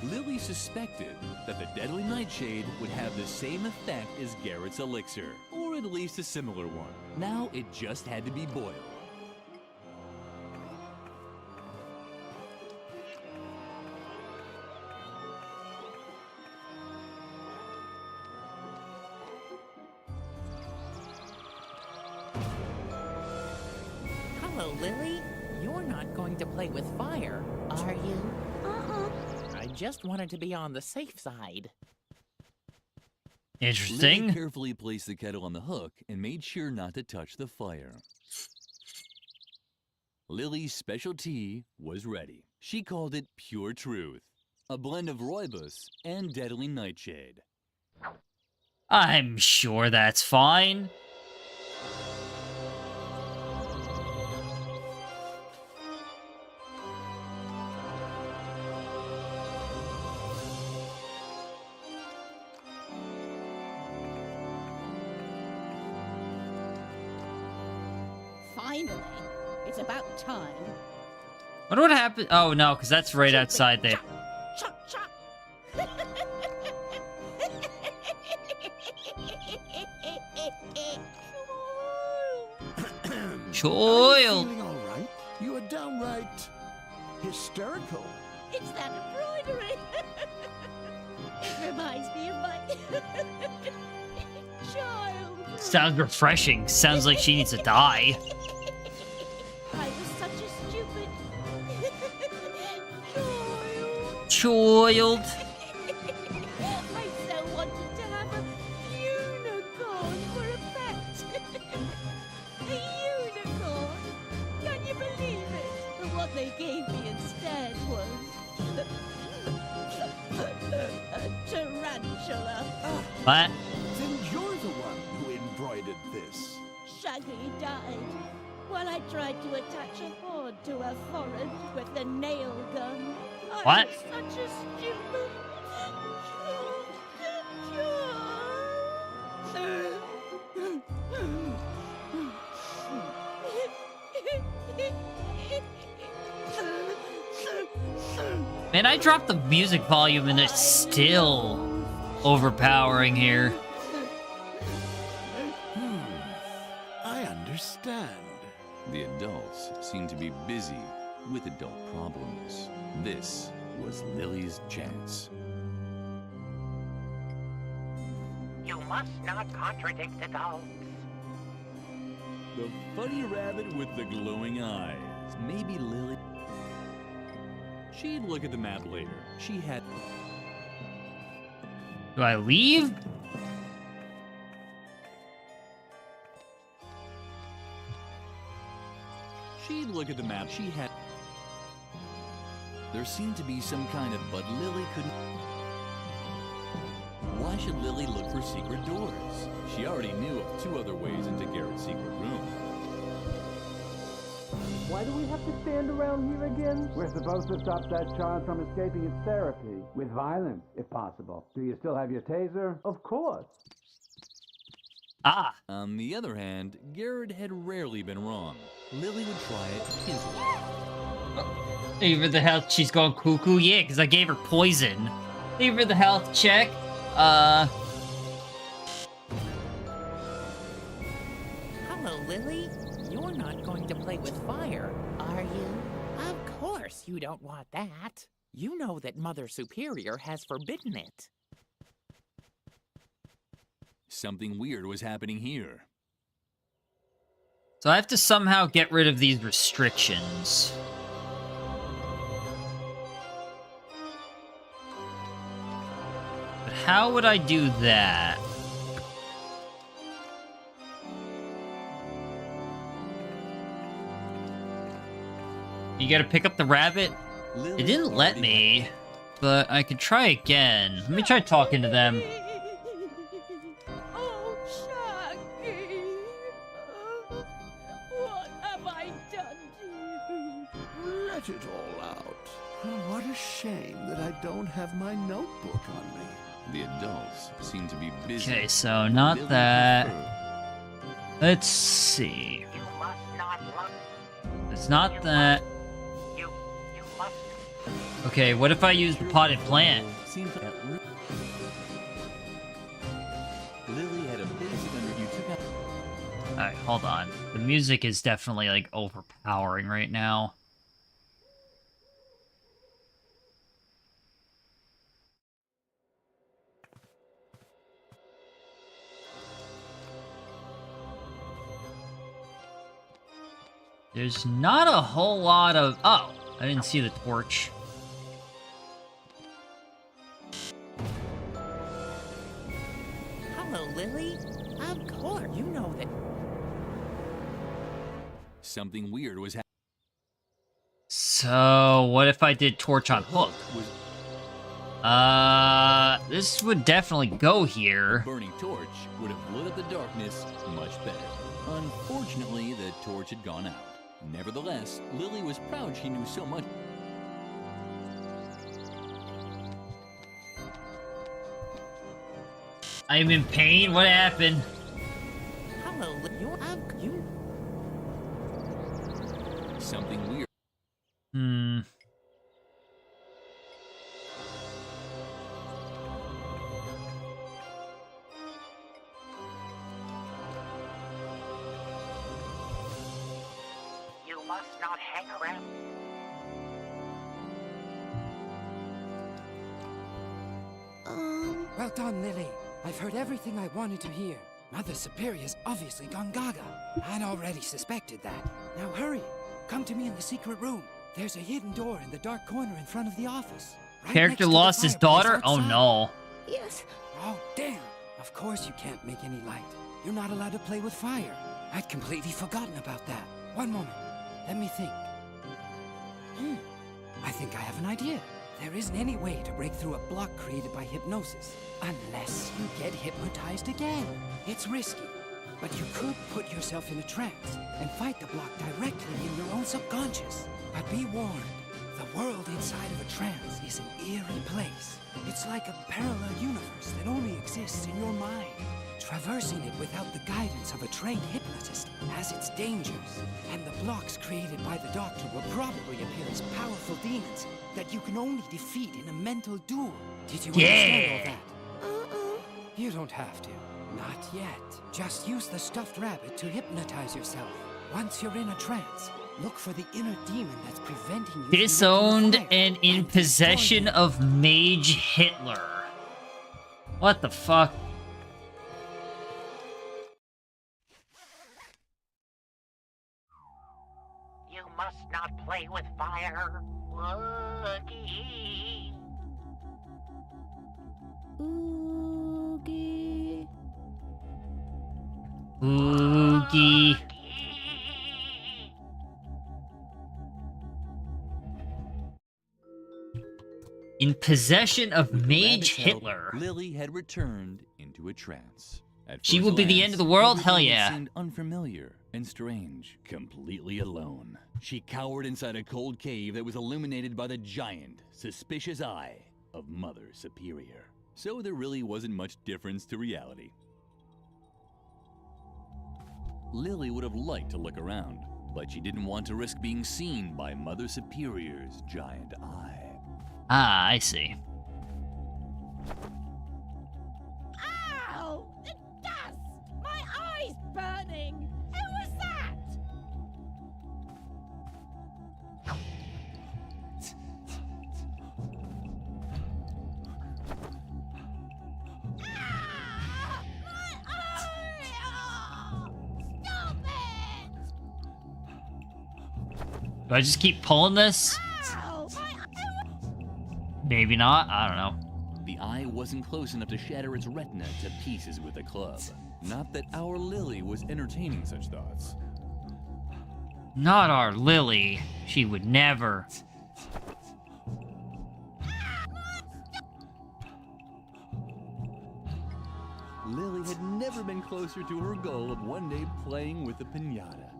Lily suspected that the deadly nightshade would have the same effect as Garrett's elixir, or at least a similar one. Now it just had to be boiled. Hello, Lily. You're not going to play with fire, are you? I just wanted to be on the safe side. Interesting. Lily carefully placed the kettle on the hook and made sure not to touch the fire. Lily's special tea was ready. She called it Pure Truth, a blend of rooibos and deadly nightshade. I'm sure that's fine. Finally, it's about time. What would happen? Oh no, because that's right outside there. Chop, chop. Child. Feeling all right? You are downright hysterical. It's that embroidery. It reminds me of my child. Sounds refreshing. Sounds like she needs to die. I was such a stupid child. Child. I so wanted to have a unicorn for a pet. A unicorn. Can you believe it? But what they gave me instead was a tarantula. What? Then you're the one who embroidered this. Shaggy died while I tried to attach a horn to her forehead with the nail gun. What? I was such a stupid Man, I dropped the music volume and it's still overpowering here. I understand. The adults seemed to be busy with adult problems. This was Lily's chance. You must not contradict adults. The funny rabbit with the glowing eyes. Maybe Lily... She'd look at the map later. She had... Do I leave? She'd look at the map. She had... There seemed to be some kind of... But Lily couldn't... Why should Lily look for secret doors? She already knew of 2 other ways into Garrett's secret room. Why do we have to stand around here again? We're supposed to stop that child from escaping its therapy. With violence, if possible. Do you still have your taser? Of course. Ah. On the other hand, Garrett had rarely been wrong. Lily would try it his way. Gave her the health. She's going cuckoo. Yeah, because I gave her poison. Gave her the health check. Hello, Lily. You're not going to play with fire, are you? Of course you don't want that. You know that Mother Superior has forbidden it. Something weird was happening here. So I have to somehow get rid of these restrictions. But how would I do that? You gotta pick up the rabbit? It didn't let me, but I could try again. Let me try talking to them. Oh, Shaggy. What have I done to you? Let it all out. What a shame that I don't have my notebook on me. The adults seem to be busy. Okay, so not that. Let's see. It's not that. Okay, what if I use the potted plant? Lily had a basic under you took out. Alright, hold on. The music is definitely, like, overpowering right now. There's not a whole lot of... Oh, I didn't see the torch. Hello, Lily. Of course, you know that. Something weird was happening. So, what if I did torch on hook? This would definitely go here. A burning torch would have lit up the darkness much better. Unfortunately, the torch had gone out. Nevertheless, Lily was proud she knew so much. I'm in pain. What happened? Hello, you. Something weird. You must not hang around. Well done, Lily. I've heard everything I wanted to hear. Mother Superior's obviously gone gaga. I'd already suspected that. Now hurry. Come to me in the secret room. There's a hidden door in the dark corner in front of the office. Right Character next to lost the his fireplace daughter? Oh outside. no. Yes. Oh, damn. Of course you can't make any light. You're not allowed to play with fire. I'd completely forgotten about that. One moment. Let me think. I think I have an idea. There isn't any way to break through a block created by hypnosis, unless you get hypnotized again. It's risky, but you could put yourself in a trance and fight the block directly in your own subconscious. But be warned, the world inside of a trance is an eerie place. It's like a parallel universe that only exists in your mind. Traversing it without the guidance of a trained hypnotist has its dangers, and the blocks created by the doctor will probably appear as powerful demons that you can only defeat in a mental duel. Did you understand all that? You don't have to. Not yet. Just use the stuffed rabbit to hypnotize yourself. Once you're in a trance, look for the inner demon that's preventing you Disowned and in possession of Mage Hitler. What the fuck? You must not play with fire. Woogie. Oogie. Oogie. In possession of Mage Hitler. Lily had returned into a trance. At She first will be the end of the world? Hell everything yeah. seemed unfamiliar and strange. Completely alone. She cowered inside a cold cave that was illuminated by the giant, suspicious eye of Mother Superior. So there really wasn't much difference to reality. Lily would have liked to look around, but she didn't want to risk being seen by Mother Superior's giant eye. Ah, I see. Ow! The dust! My eye's burning! Who was that? Ah! My eye! Oh! Stop it! Do I just keep pulling this? Ow! Maybe not. I don't know. The eye wasn't close enough to shatter its retina to pieces with a club. Not that our Lily was entertaining such thoughts. Not our Lily. She would never. Lily had never been closer to her goal of one day playing with a piñata.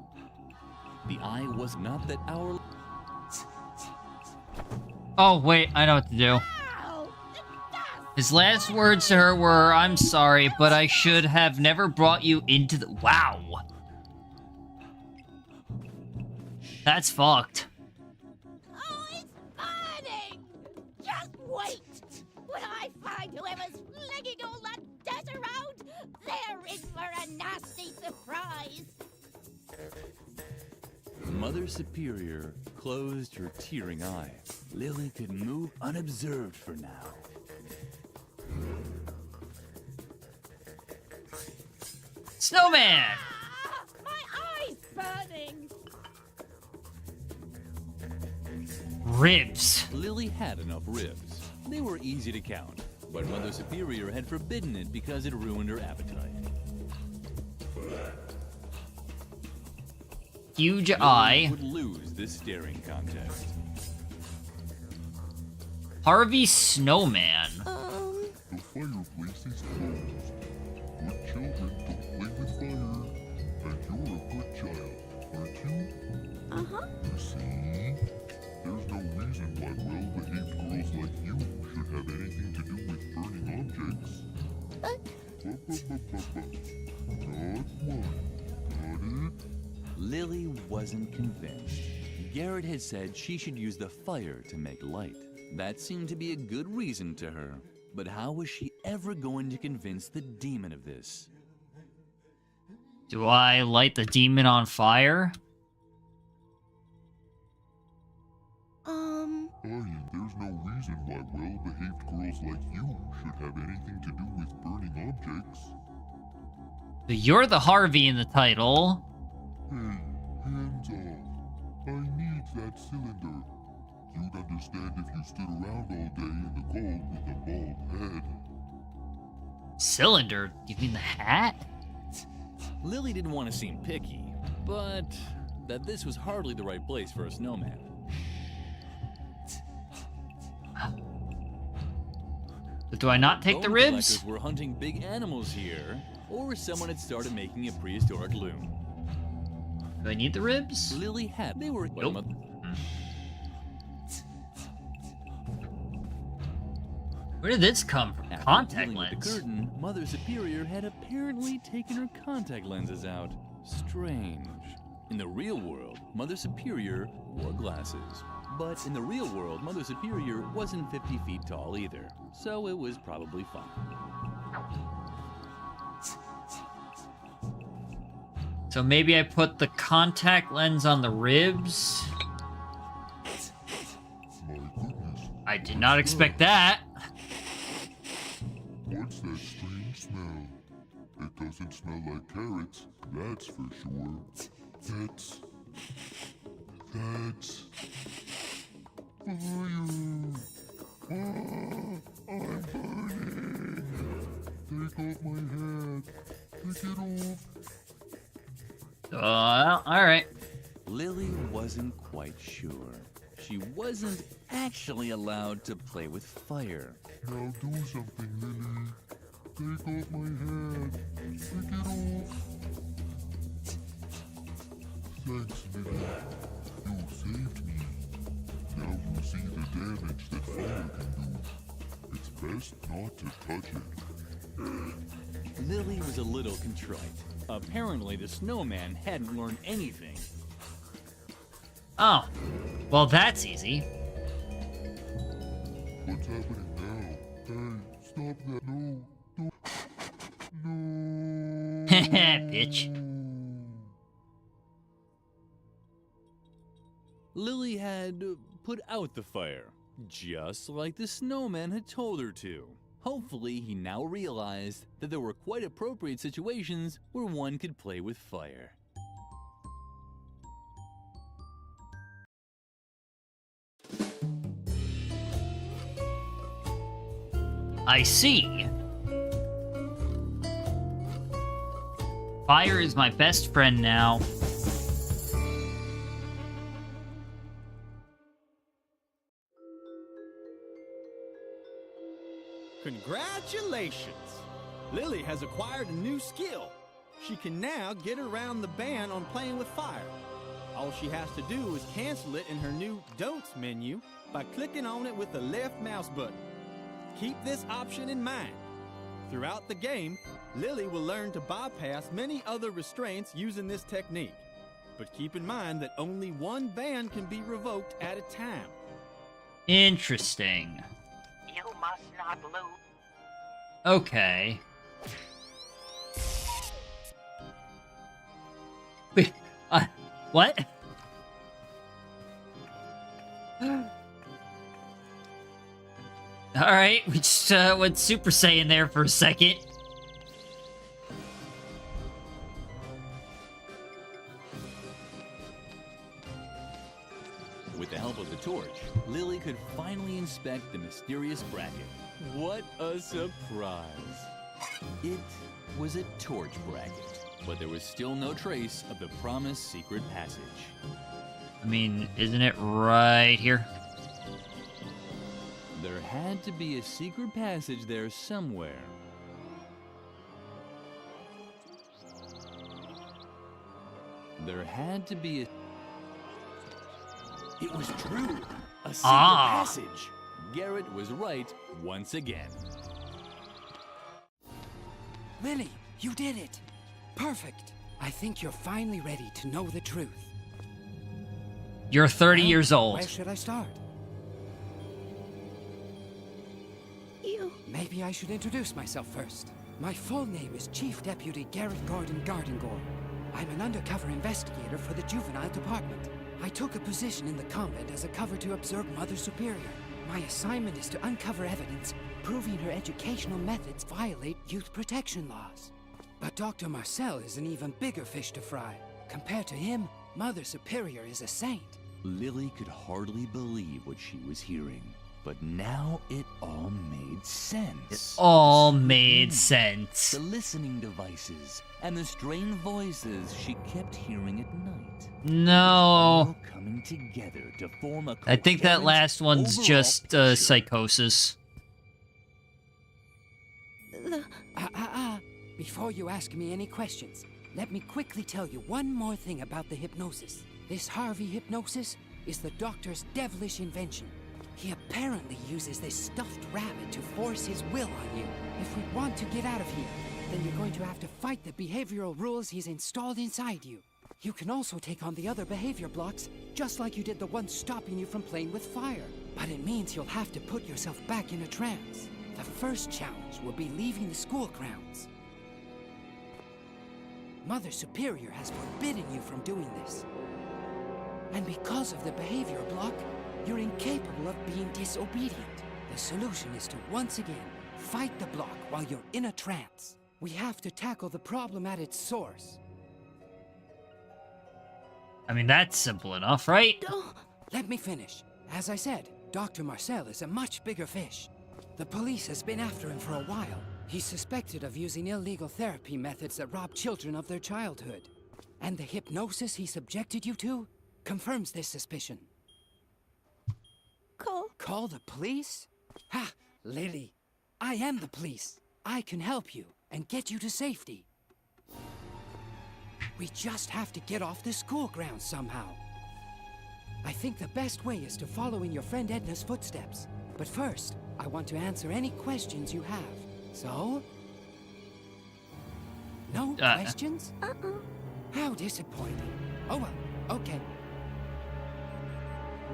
The eye was not that our... Oh, wait. I know what to do. His last words to her were, "I'm sorry, but I should have never brought you into the..." Wow. That's fucked. Oh, it's burning! Just wait! When I find whoever's flinging all that dirt around, they're in for a nasty surprise! Mother Superior closed her tearing eye. Lily could move unobserved for now. Snowman! Ah, my eye's burning! Ribs. Lily had enough ribs. They were easy to count. but Mother Superior had forbidden it because it ruined her appetite. Huge Lily eye. would lose this staring contest. Harvey Snowman. The fireplace is closed. Good children don't play with fire. And you're a good child, aren't you? Uh-huh. You see? There's no reason why well-behaved girls like you should have anything to do with burning objects. Not one. Got it? Lily wasn't convinced. Garrett had said she should use the fire to make light. That seemed to be a good reason to her. But how was she ever going to convince the demon of this? Do I light the demon on fire? Aryan, there's no reason why well-behaved girls like you should have anything to do with burning objects. You're the Harvey in the title. Hey, hands off. I need that cylinder. You'd understand if you stood around all day in the cold with a bald head. Cylinder? You mean the hat? Lily didn't want to seem picky, but that this was hardly the right place for a snowman. But do I not take the Bone ribs? collectors were hunting big animals here, or someone had started making a prehistoric loom. Do I need the ribs? Lily had. They were. Nope. Where did this come from? After Contact dealing with lens. the curtain, Mother Superior had apparently taken her contact lenses out. Strange. In the real world, Mother Superior wore glasses. But in the real world, Mother Superior wasn't 50 feet tall either, so it was probably fine. So maybe I put the contact lens on the ribs? My goodness. I did not expect that. What's that strange smell? It doesn't smell like carrots, that's for sure. That's fire. I'm burning. Take off my hat. Take it off. Alright. Lily wasn't quite sure. She wasn't actually allowed to play with fire. Now do something, Lily. Take off my hat. Take it off. Thanks, Lily. You saved me. Now you see the damage that fire can do. It's best not to touch it. Lily was a little contrite. Apparently, the snowman hadn't learned anything. Oh. Well, that's easy. What's happening now? Hey, stop that. No. No. Bitch. Lily had put out the fire, just like the snowman had told her to. Hopefully, he now realized that there were quite appropriate situations where one could play with fire. I see. Fire is my best friend now. Congratulations! Lily has acquired a new skill. She can now get around the ban on playing with fire. All she has to do is cancel it in her new Don'ts menu by clicking on it with the left mouse button. Keep this option in mind. Throughout the game, Lily will learn to bypass many other restraints using this technique. But keep in mind that only one ban can be revoked at a time. Interesting. You must not loot. Okay. Wait, what? Alright, we just went Super Saiyan there for a second. With the help of the torch, Lily could finally inspect the mysterious bracket. What a surprise. It was a torch bracket, but there was still no trace of the promised secret passage. I mean, isn't it right here? There had to be a secret passage there somewhere. There had to be a... It was true. A secret passage. Garrett was right once again. Lily, you did it. Perfect. I think you're finally ready to know the truth. You're 30 years old. Where should I start? You. Maybe I should introduce myself first. My full name is Chief Deputy Garrett Gordon Gardengore. I'm an undercover investigator for the Juvenile Department. I took a position in the convent as a cover to observe Mother Superior. My assignment is to uncover evidence proving her educational methods violate youth protection laws. But Dr. Marcel is an even bigger fish to fry. Compared to him, Mother Superior is a saint. Lily could hardly believe what she was hearing, but now it all made sense. It all made sense. The listening devices and the strange voices she kept hearing at night. No. All coming together to form a I think that coherent last one's overall just picture. psychosis. Before you ask me any questions, let me quickly tell you one more thing about the hypnosis. This Harvey hypnosis is the doctor's devilish invention. He apparently uses this stuffed rabbit to force his will on you. If we want to get out of here, then you're going to have to fight the behavioral rules he's installed inside you. You can also take on the other behavior blocks, just like you did the one stopping you from playing with fire. But it means you'll have to put yourself back in a trance. The first challenge will be leaving the school grounds. Mother Superior has forbidden you from doing this. And because of the behavior block, you're incapable of being disobedient. The solution is to once again fight the block while you're in a trance. We have to tackle the problem at its source. I mean, that's simple enough, right? Let me finish. As I said, Dr. Marcel is a much bigger fish. The police has been after him for a while. He's suspected of using illegal therapy methods that rob children of their childhood. And the hypnosis he subjected you to confirms this suspicion. Call the police? Ha! Lily, I am the police. I can help you and get you to safety. We just have to get off the school grounds somehow. I think the best way is to follow in your friend Edna's footsteps. But first, I want to answer any questions you have. So? No questions? How disappointing. Oh well, okay.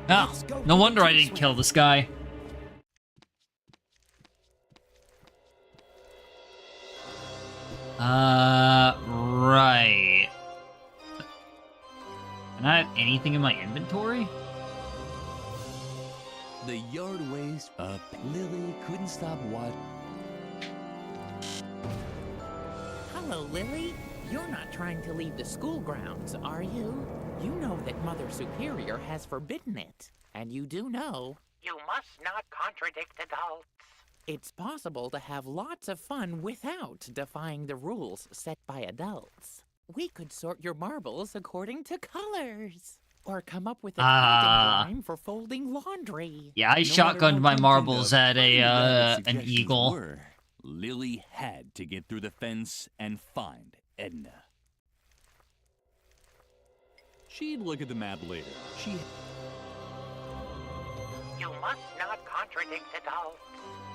Oh, no wonder I didn't kill this guy. Right. Can I have anything in my inventory? The yard waste up. Lily couldn't stop what? Hello, Lily. You're not trying to leave the school grounds, are you? You know that Mother Superior has forbidden it. And you do know... You must not contradict adults. It's possible to have lots of fun without defying the rules set by adults. We could sort your marbles according to colors. Or come up with a counting line for folding laundry. Yeah, I shotgunned my marbles at an eagle. Lily had to get through the fence and find Edna. She'd look at the map later. You must not contradict adults.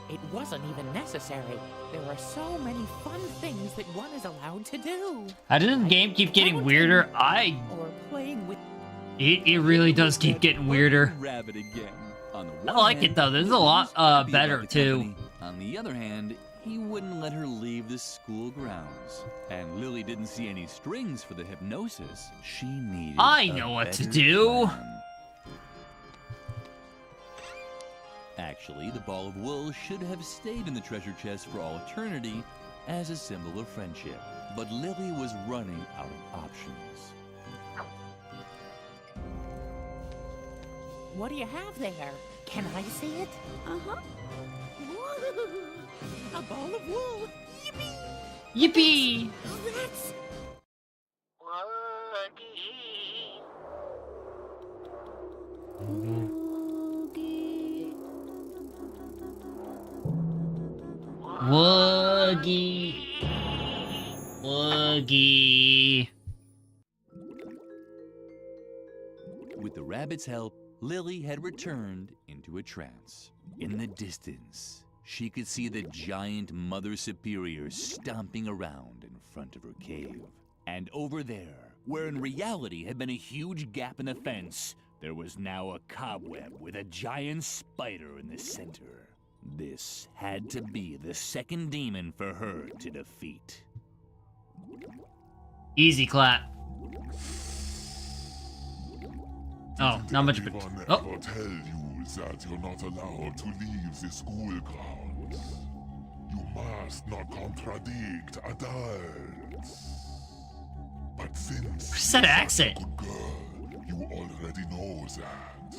It wasn't even necessary. There are so many fun things that one is allowed to do. How does the game keep getting weirder? Or playing with... It really does keep getting weirder. Rabbit again. On the I like it though. This is a lot better too. On the other hand, he wouldn't let her leave the school grounds. And Lily didn't see any strings for the hypnosis. She needed I know what to do. Plan. Actually, the ball of wool should have stayed in the treasure chest for all eternity as a symbol of friendship. But Lily was running out of options. What do you have there? Can I see it? Uh-huh. A ball of wool. Yippee! Yippee! Rats! Woogie. Woogie. With the rabbit's help, Lily had returned into a trance. In the distance, she could see the giant Mother Superior stomping around in front of her cave. And over there, where in reality had been a huge gap in the fence, there was now a cobweb with a giant spider in the center. This had to be the second demon for her to defeat. Easy clap. Oh, not much of it. Oh. Never tell you that you're not allowed to leave the school grounds. You must not contradict adults. But since What's that accent? you're a good girl, you already know that.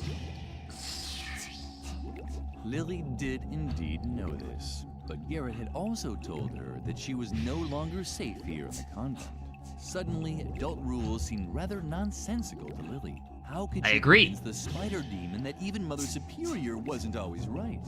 Lily did indeed know this, but Garrett had also told her that she was no longer safe here in the convent. Suddenly, adult rules seemed rather nonsensical to Lily. How could I she agree. convince the spider demon that even Mother Superior wasn't always right?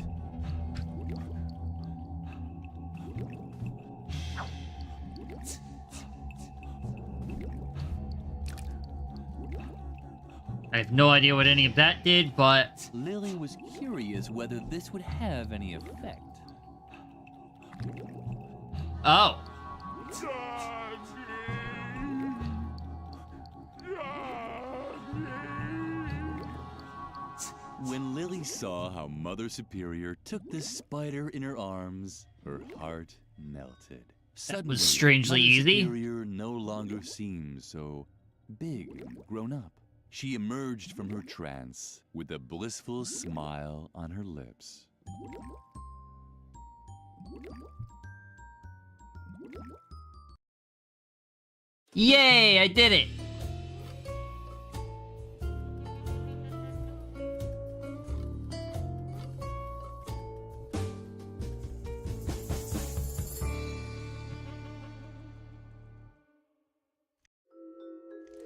I have no idea what any of that did, but... Lily was curious whether this would have any effect. Oh. When Lily saw how Mother Superior took the spider in her arms, her heart melted. Suddenly, was strangely Mother easy. Superior no longer seemed so big and grown up. She emerged from her trance with a blissful smile on her lips. Yay, I did it!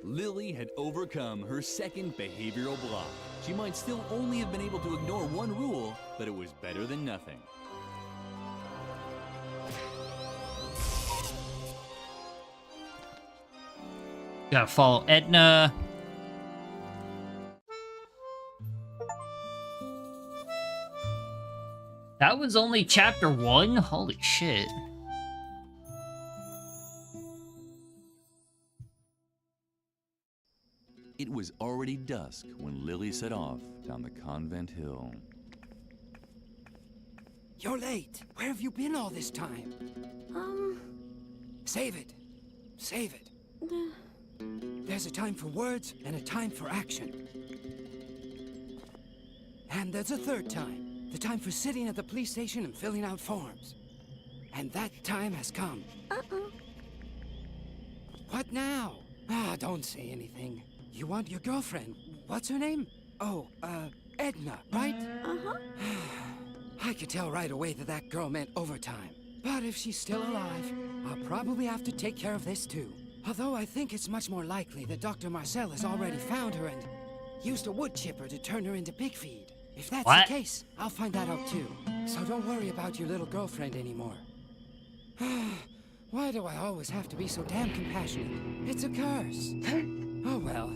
Lily had overcome her second behavioral block. She might still only have been able to ignore one rule, but it was better than nothing. Gotta follow Edna. That was only chapter 1? Holy shit. It was already dusk when Lily set off down the convent hill. You're late. Where have you been all this time? Save it. Save it. There's a time for words and a time for action. And there's a third time. The time for sitting at the police station and filling out forms. And that time has come. What now? Ah, don't say anything. You want your girlfriend. What's her name? Oh, Edna, right? I could tell right away that that girl meant overtime. But if she's still alive, I'll probably have to take care of this too. Although I think it's much more likely that Dr. Marcel has already found her and used a wood chipper to turn her into pig feed. If that's the case, I'll find that out too. So don't worry about your little girlfriend anymore. Why do I always have to be so damn compassionate? It's a curse. Oh well.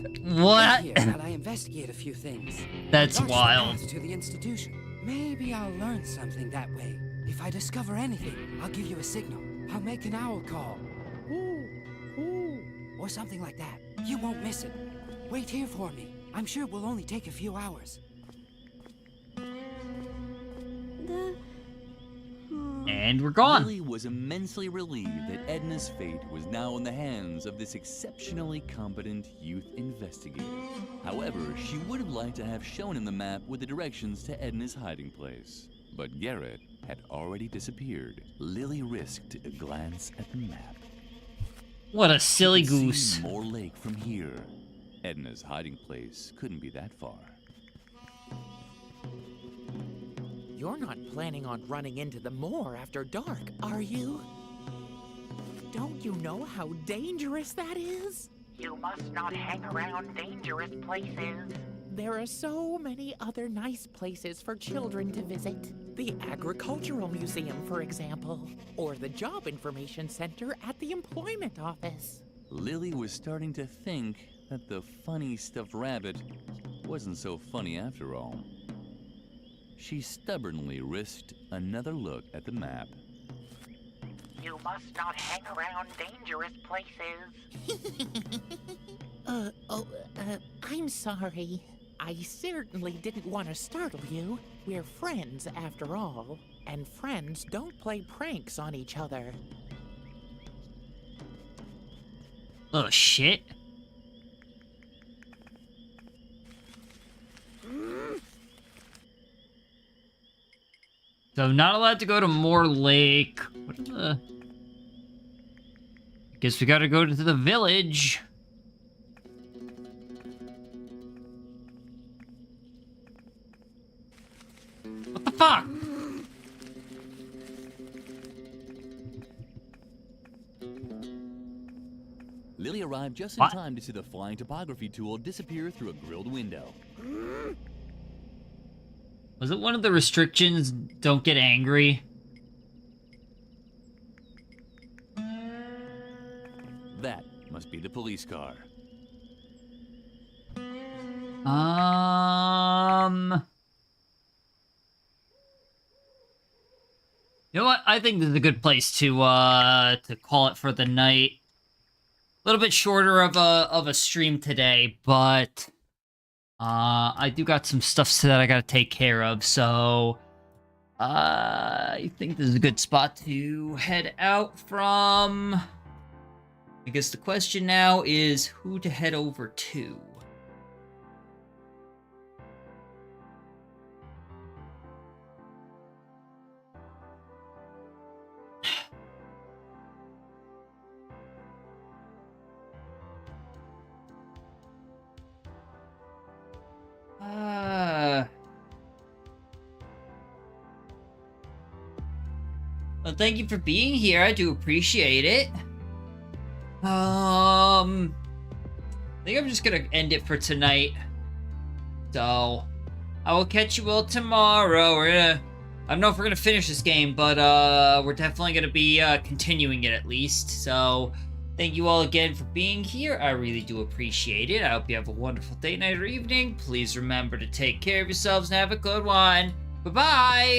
What? Wait here while I investigate a few things. That's Watch the wild. path to the institution. Maybe I'll learn something that way. If I discover anything, I'll give you a signal. I'll make an owl call. Ooh, ooh, or something like that. You won't miss it. Wait here for me. I'm sure it will only take a few hours. And we're gone. Lily was immensely relieved that Edna's fate was now in the hands of this exceptionally competent youth investigator. However, she would have liked to have shown him the map with the directions to Edna's hiding place. But Garrett had already disappeared. Lily risked a glance at the map. What a silly She could goose. see more lake from here. Edna's hiding place couldn't be that far. You're not planning on running into the moor after dark, are you? Don't you know how dangerous that is? You must not hang around dangerous places. There are so many other nice places for children to visit. The Agricultural Museum, for example, or the Job Information Center at the Employment Office. Lily was starting to think that the funny stuffed rabbit wasn't so funny after all. She stubbornly risked another look at the map. You must not hang around dangerous places. I'm sorry. I certainly didn't want to startle you. We're friends, after all, and friends don't play pranks on each other. Oh, shit. So I'm not allowed to go to Moor Lake. What the... Guess we gotta go to the village. What the fuck? Lily arrived just in time to see the flying topography tool disappear through a grilled window. Was it one of the restrictions, don't get angry? That must be the police car. You know what? I think this is a good place to call it for the night. A little bit shorter of a stream today, but I do got some stuff that I gotta take care of, so I think this is a good spot to head out from. I guess the question now is who to head over to. Well, thank you for being here. I do appreciate it. I think I'm just gonna end it for tonight. So, I will catch you all tomorrow. I don't know if we're gonna finish this game, but we're definitely gonna be continuing it at least. So, thank you all again for being here. I really do appreciate it. I hope you have a wonderful day, night, or evening. Please remember to take care of yourselves and have a good one. Bye-bye!